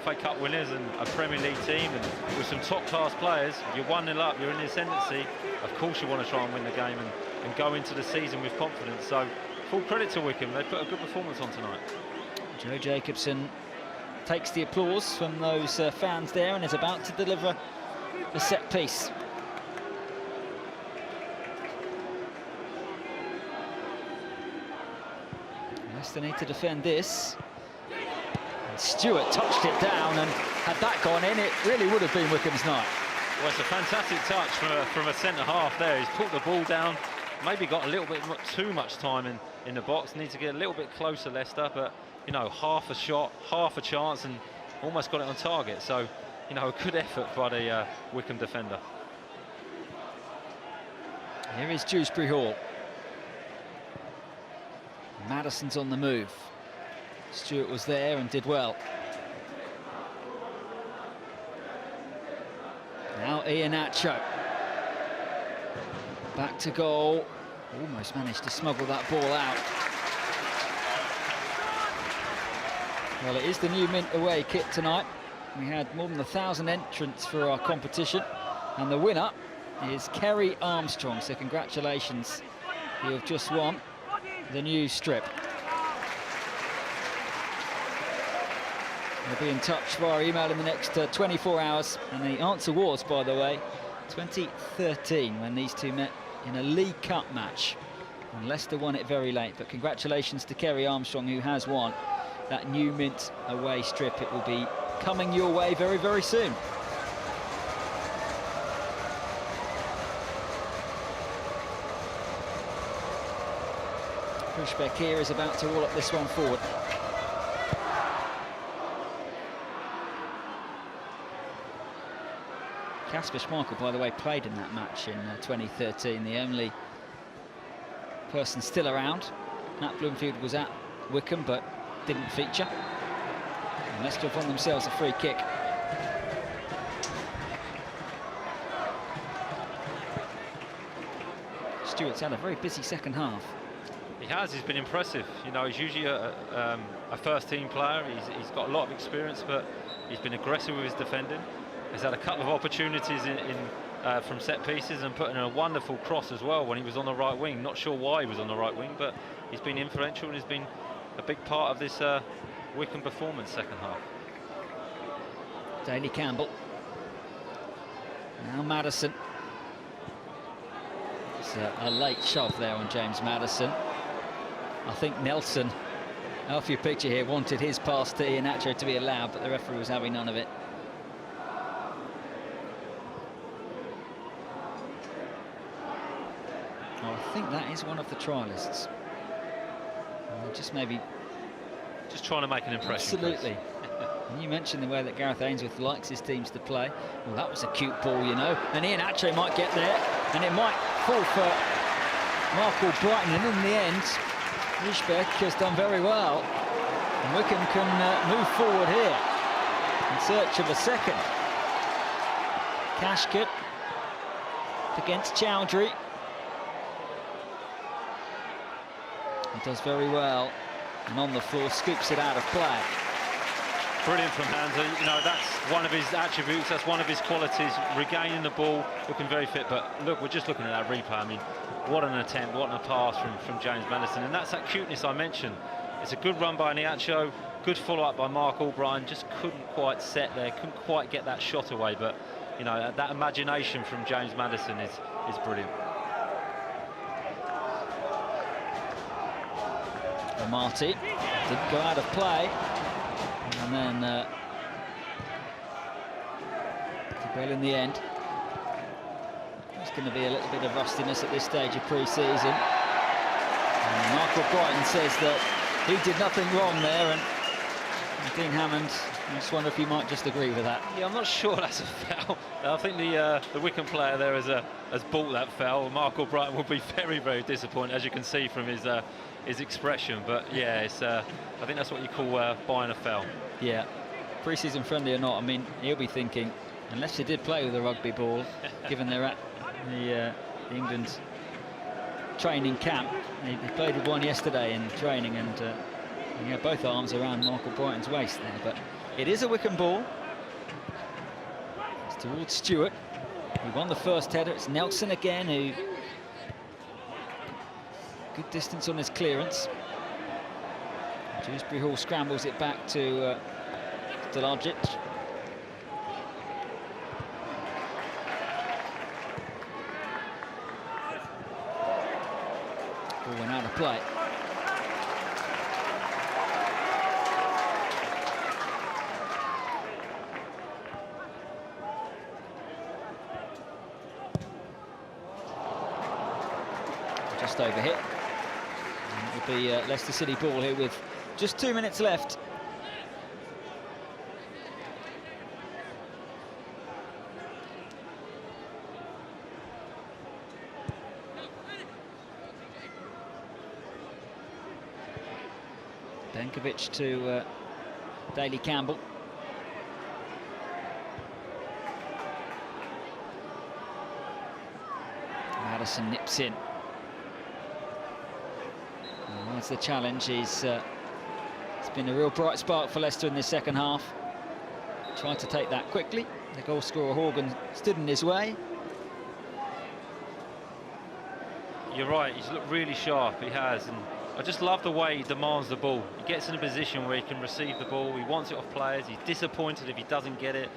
FA Cup winners and a Premier League team and with some top-class players, you're 1-0 up, you're in the ascendancy, of course you want to try and win the game and go into the season with confidence. So full credit to Wycombe, they put a good performance on tonight. Joe Jacobson takes the applause from those fans there and is about to deliver the set piece. Leicester need to defend this. And Stewart touched it down, and had that gone in, it really would have been Wycombe's night. Well, it's a fantastic touch from a centre-half there. He's put the ball down, maybe got a little bit too much time in the box. Needs to get a little bit closer, Leicester, but, you know, half a shot, half a chance, and almost got it on target. So, you know, a good effort by the Wycombe defender. Here is Dewsbury-Hall. Maddison's on the move. Stewart was there and did well. Now Iheanacho. Back to goal. Almost managed to smuggle that ball out. Well, it is the new Mint away kit tonight. We had more than 1,000 entrants for our competition, and the winner is Kerry Armstrong. So congratulations, you have just won the new strip. We'll be in touch via email in the next 24 hours, and the answer was, by the way, 2013 when these two met in a League Cup match, and Leicester won it very late. But congratulations to Kerry Armstrong, who has won that new Mint away strip. It will be coming your way very, very soon. Pushback here is about to wallop this one forward. Kasper Schmeichel, by the way, played in that match in 2013. The only person still around. Matt Bloomfield was at Wycombe but didn't feature. And Leicester have won themselves a free kick. Stewart's had a very busy second half. He has, he's been impressive. You know, he's usually a first-team player. He's got a lot of experience, but he's been aggressive with his defending. He's had a couple of opportunities from set pieces and put in a wonderful cross as well when he was on the right wing. Not sure why he was on the right wing, but he's been influential and he's been a big part of this Wycombe performance second half. Daly Campbell. Now Maddison. It's a late shove there on James Maddison. I think Nelson, off your picture here, wanted his pass to Iheanacho to be allowed, but the referee was having none of it. Oh, I think that is one of the trialists. Just maybe just trying to make an impression. Absolutely. And you mentioned the way that Gareth Ainsworth likes his teams to play. Well, that was a cute ball, you know. And Ian Atcho might get there, and it might fall for Mark Brighton. And in the end, Rishbeck has done very well. And Wycombe can move forward here in search of a second. Cashkett against Chowdhury. He does very well, and on the floor scoops it out of play. Brilliant from Hansa. You know, that's one of his attributes, that's one of his qualities, regaining the ball, looking very fit. But look, we're just looking at that replay. I mean, what an attempt, what a pass from James Maddison. And that's that cuteness I mentioned. It's a good run by Niacho, good follow-up by Mark Albright, just couldn't quite set there, couldn't quite get that shot away. But, you know, that imagination from James Maddison is brilliant. Marty didn't go out of play, and then Bell in the end. There's going to be a little bit of rustiness at this stage of pre-season. Michael Brighton says that he did nothing wrong there, and Dean Hammond, I just wonder if you might just agree with that. Yeah, I'm not sure that's a foul. I think the Wycombe player there has bought that foul. Michael Brighton will be very, very disappointed, as you can see from his expression. But yeah, I think that's what you call buying a foul. Yeah, pre-season friendly or not, I mean, he'll be thinking, unless they did play with a rugby ball, given they're at the England training camp. He played with one yesterday in training, and he had both arms around Michael Brighton's waist there. But it is a Wycombe ball. It's towards Stewart. He won the first header. It's Nelson again, who good distance on his clearance. Dewsbury-Hall scrambles it back to Stelajic. Ball went out of play. Just over hit. It will be Leicester City ball here with just 2 minutes left. Benkovic to Daly Campbell. Maddison nips in. And that's the challenge. It's been a real bright spark for Leicester in this second half. Tried to take that quickly. The goal scorer Horgan stood in his way. You're right, he's looked really sharp, he has, and I just love the way he demands the ball. He gets in a position where he can receive the ball, he wants it off players, he's disappointed if he doesn't get it,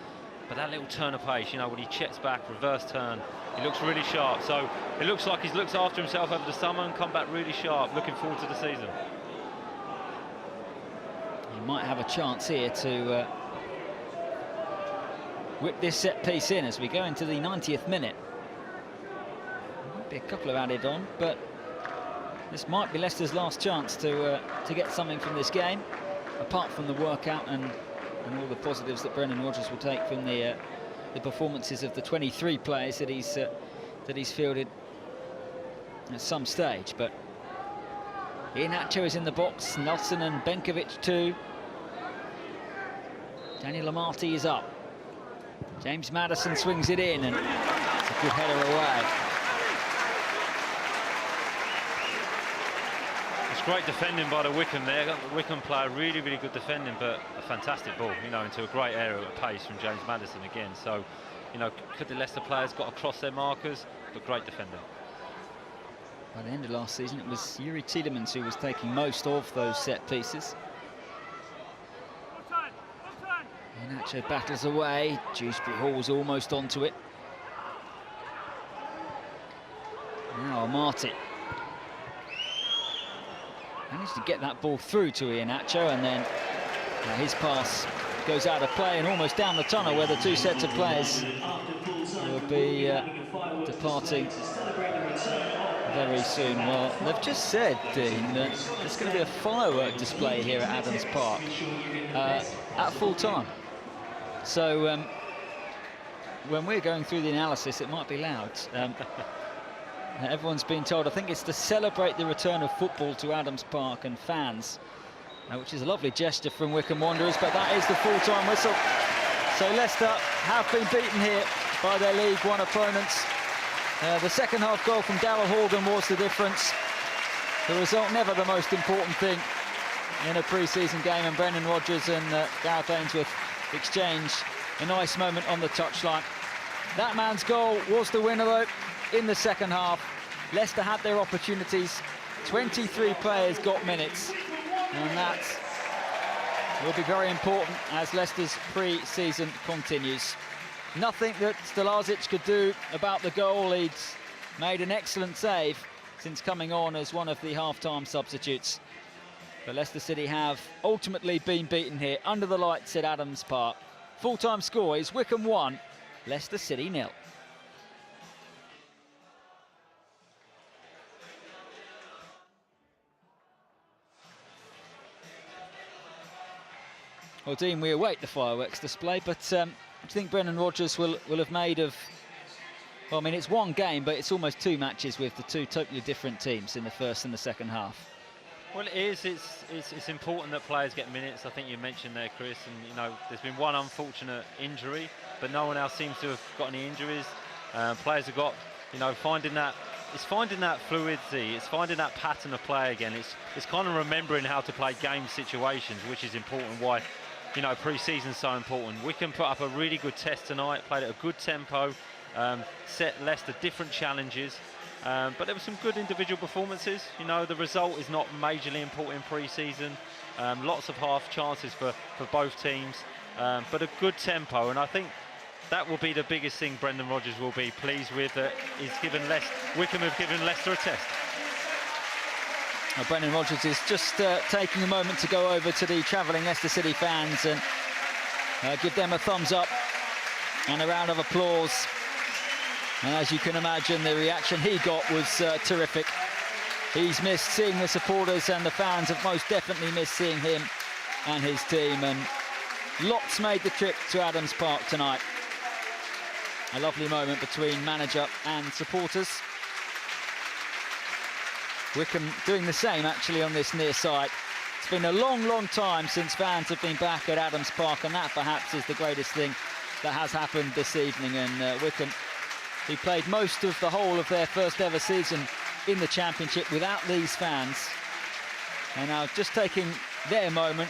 but that little turn of pace, you know, when he checks back, reverse turn, he looks really sharp. So it looks like he's looked after himself over the summer and come back really sharp, looking forward to the season. He might have a chance here to whip this set piece in as we go into the 90th minute. Might be a couple of added on, but this might be Leicester's last chance to get something from this game, apart from the workout and all the positives that Brendan Rodgers will take from the performances of the 23 players that he's fielded at some stage. But Iheanacho is in the box, Nelson and Benkovic too. Daniel Amati is up. James Maddison swings it in, and it's a good header away. Great defending by the Wycombe there. The Wycombe player, really, really good defending, but a fantastic ball, you know, into a great area at pace from James Maddison again. So, you know, could the Leicester players got across their markers, but great defending. By the end of last season, it was Yuri Tielemans who was taking most of those set pieces. Iheanacho battles away. Dewsbury-Hall's almost onto it. Now Amati managed to get that ball through to Iheanacho, and then his pass goes out of play and almost down the tunnel, where the two sets of players will be departing very soon. Well, they've just said, Dean, that there's going to be a firework display here at Adams Park at full time. So when we're going through the analysis, it might be loud. Everyone's been told, I think it's to celebrate the return of football to Adams Park and fans, which is a lovely gesture from Wycombe Wanderers, but that is the full-time whistle. So Leicester have been beaten here by their League One opponents. The second half goal from Daryl Horgan was the difference. The result never the most important thing in a pre-season game, and Brendan Rodgers and Gareth Ainsworth exchange a nice moment on the touchline. That man's goal was the winner, though, in the second half. Leicester had their opportunities. 23 players got minutes, and that will be very important as Leicester's pre-season continues. Nothing that Stalazic could do about the goal. He'd made an excellent save since coming on as one of the half-time substitutes. But Leicester City have ultimately been beaten here under the lights at Adams Park. Full-time score is Wycombe 1, Leicester City 0. Well, Dean, we await the fireworks display, but do you think Brendan Rodgers will have made of... Well, I mean, it's one game, but it's almost two matches with the two totally different teams in the first and the second half. Well, it is. It's important that players get minutes. I think you mentioned there, Chris, and you know, there's been one unfortunate injury, but no one else seems to have got any injuries. Players have got, you know, finding that fluidity. It's finding that pattern of play again. It's kind of remembering how to play game situations, which is important. Why, you know, pre-season's so important. Wycombe put up a really good test tonight, played at a good tempo, set Leicester different challenges. But there were some good individual performances. You know, the result is not majorly important in pre-season. Lots of half chances for both teams, but a good tempo. And I think that will be the biggest thing Brendan Rodgers will be pleased with. Wycombe have given Leicester a test. Well, Brendan Rodgers is just taking a moment to go over to the travelling Leicester City fans and give them a thumbs up and a round of applause. And as you can imagine, the reaction he got was terrific. He's missed seeing the supporters, and the fans have most definitely missed seeing him and his team. And lots made the trip to Adams Park tonight. A lovely moment between manager and supporters. Wycombe doing the same, actually, on this near side. It's been a long, long time since fans have been back at Adams Park, and that perhaps is the greatest thing that has happened this evening. And Wycombe, who played most of the whole of their first ever season in the Championship without these fans, and now just taking their moment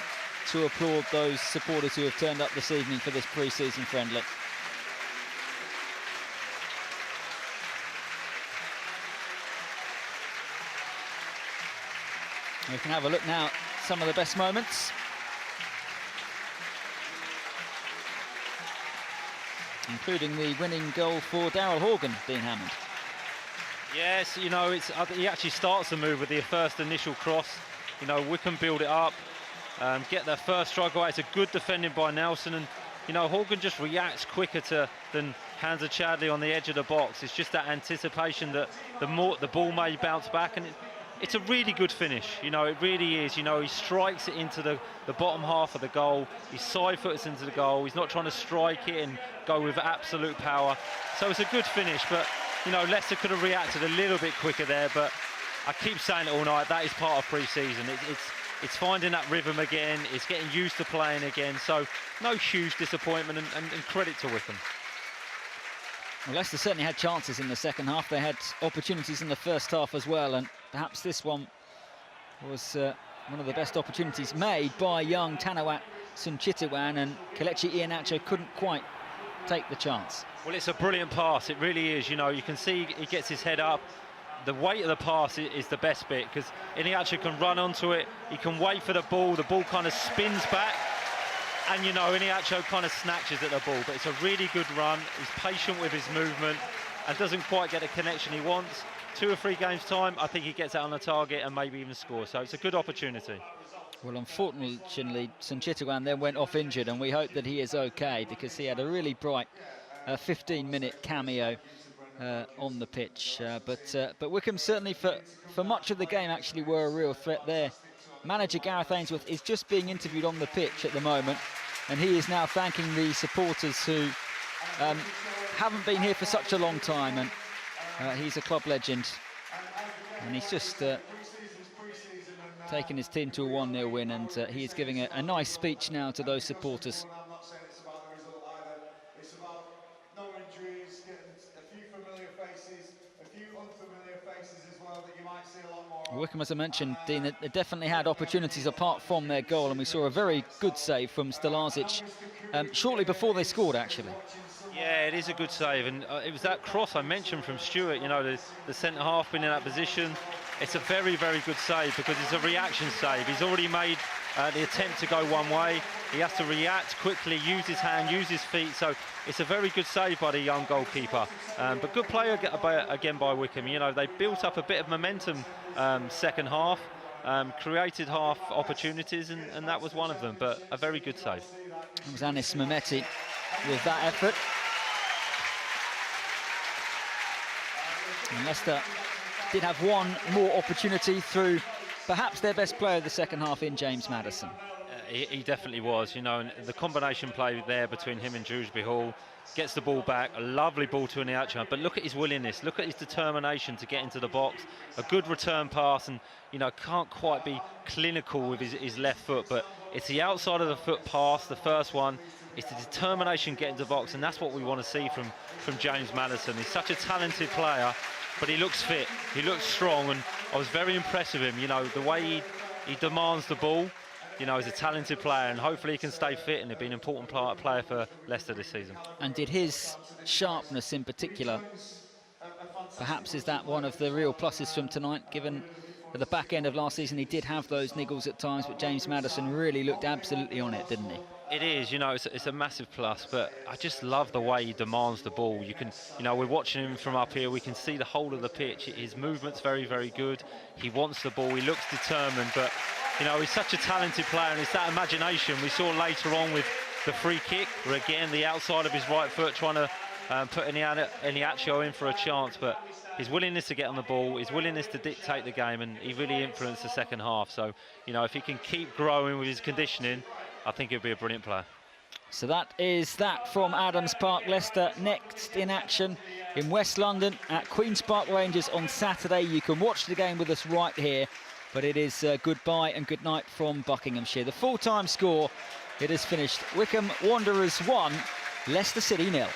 to applaud those supporters who have turned up this evening for this pre-season friendly. We can have a look now at some of the best moments. Including the winning goal for Daryl Horgan, Dean Hammond. Yes, you know, he actually starts the move with the first initial cross. You know, Wycombe build it up, get their first struggle. It's a good defending by Nelson, and you know, Horgan just reacts quicker than Hamza Chadli on the edge of the box. It's just that anticipation that the ball may bounce back, and it's a really good finish. You know, it really is. You know, he strikes it into the bottom half of the goal. He side-foots into the goal. He's not trying to strike it and go with absolute power. So it's a good finish, but, you know, Leicester could have reacted a little bit quicker there, but I keep saying it all night, that is part of pre-season. It's finding that rhythm again. It's getting used to playing again. So no huge disappointment, and credit to Wycombe. Well, Leicester certainly had chances in the second half. They had opportunities in the first half as well, and perhaps this one was one of the best opportunities made by young Tanawat Sunchitiwan, and Kelechi Iheanacho couldn't quite take the chance. Well, it's a brilliant pass, it really is. You know, you can see he gets his head up. The weight of the pass is the best bit, because Iheanacho can run onto it, he can wait for the ball kind of spins back, and you know, Iheanacho kind of snatches at the ball. But it's a really good run, he's patient with his movement and doesn't quite get the connection he wants. 2 or 3 games time, I think he gets out on the target and maybe even scores. So it's a good opportunity. Well, unfortunately, Sunchitiwan then went off injured, and we hope that he is okay, because he had a really bright 15-minute cameo on the pitch. But Wycombe certainly for much of the game actually were a real threat there. Manager Gareth Ainsworth is just being interviewed on the pitch at the moment, and he is now thanking the supporters who haven't been here for such a long time, and he's a club legend, and he's just taken his team to a 1-0 win, and he is giving a nice speech now to those supporters. Wycombe, as I mentioned, Dean, they definitely had opportunities apart from their goal, and we saw a very good save from Stalazic shortly before they scored, actually. Yeah, it is a good save, and it was that cross I mentioned from Stewart, you know, the centre-half being in that position. It's a very, very good save because it's a reaction save. He's already made the attempt to go one way. He has to react quickly, use his hand, use his feet, so it's a very good save by the young goalkeeper. But good play again by Wycombe. You know, they built up a bit of momentum second half, created half opportunities, and that was one of them, but a very good save. It was Anis Mehmeti with that effort. And Leicester did have one more opportunity through perhaps their best player of the second half in James Maddison. He definitely was, you know, and the combination play there between him and Dewsbury-Hall, gets the ball back, a lovely ball to Iniacho, but look at his willingness, look at his determination to get into the box, a good return pass, and, you know, can't quite be clinical with his left foot, but it's the outside of the foot pass, the first one, it's the determination getting to the box, and that's what we want to see from James Maddison. He's such a talented player, but he looks fit, he looks strong, and I was very impressed with him, you know, the way he demands the ball. You know, he's a talented player, and hopefully he can stay fit, and he'll be an important player for Leicester this season. And did his sharpness in particular, perhaps is that one of the real pluses from tonight, given at the back end of last season he did have those niggles at times, but James Maddison really looked absolutely on it, didn't he? It is, you know, it's a massive plus, but I just love the way he demands the ball. You can, you know, we're watching him from up here, we can see the whole of the pitch. His movement's very, very good. He wants the ball, he looks determined, but, you know, he's such a talented player, and it's that imagination we saw later on with the free kick, where again, the outside of his right foot trying to put Iniacho in for a chance, but his willingness to get on the ball, his willingness to dictate the game, and he really influenced the second half. So, you know, if he can keep growing with his conditioning, I think he'll be a brilliant player. So that is that from Adams Park. Leicester next in action in West London at Queen's Park Rangers on Saturday. You can watch the game with us right here, but it is goodbye and good night from Buckinghamshire. The full-time score, it is finished. Wycombe Wanderers 1, Leicester City 0.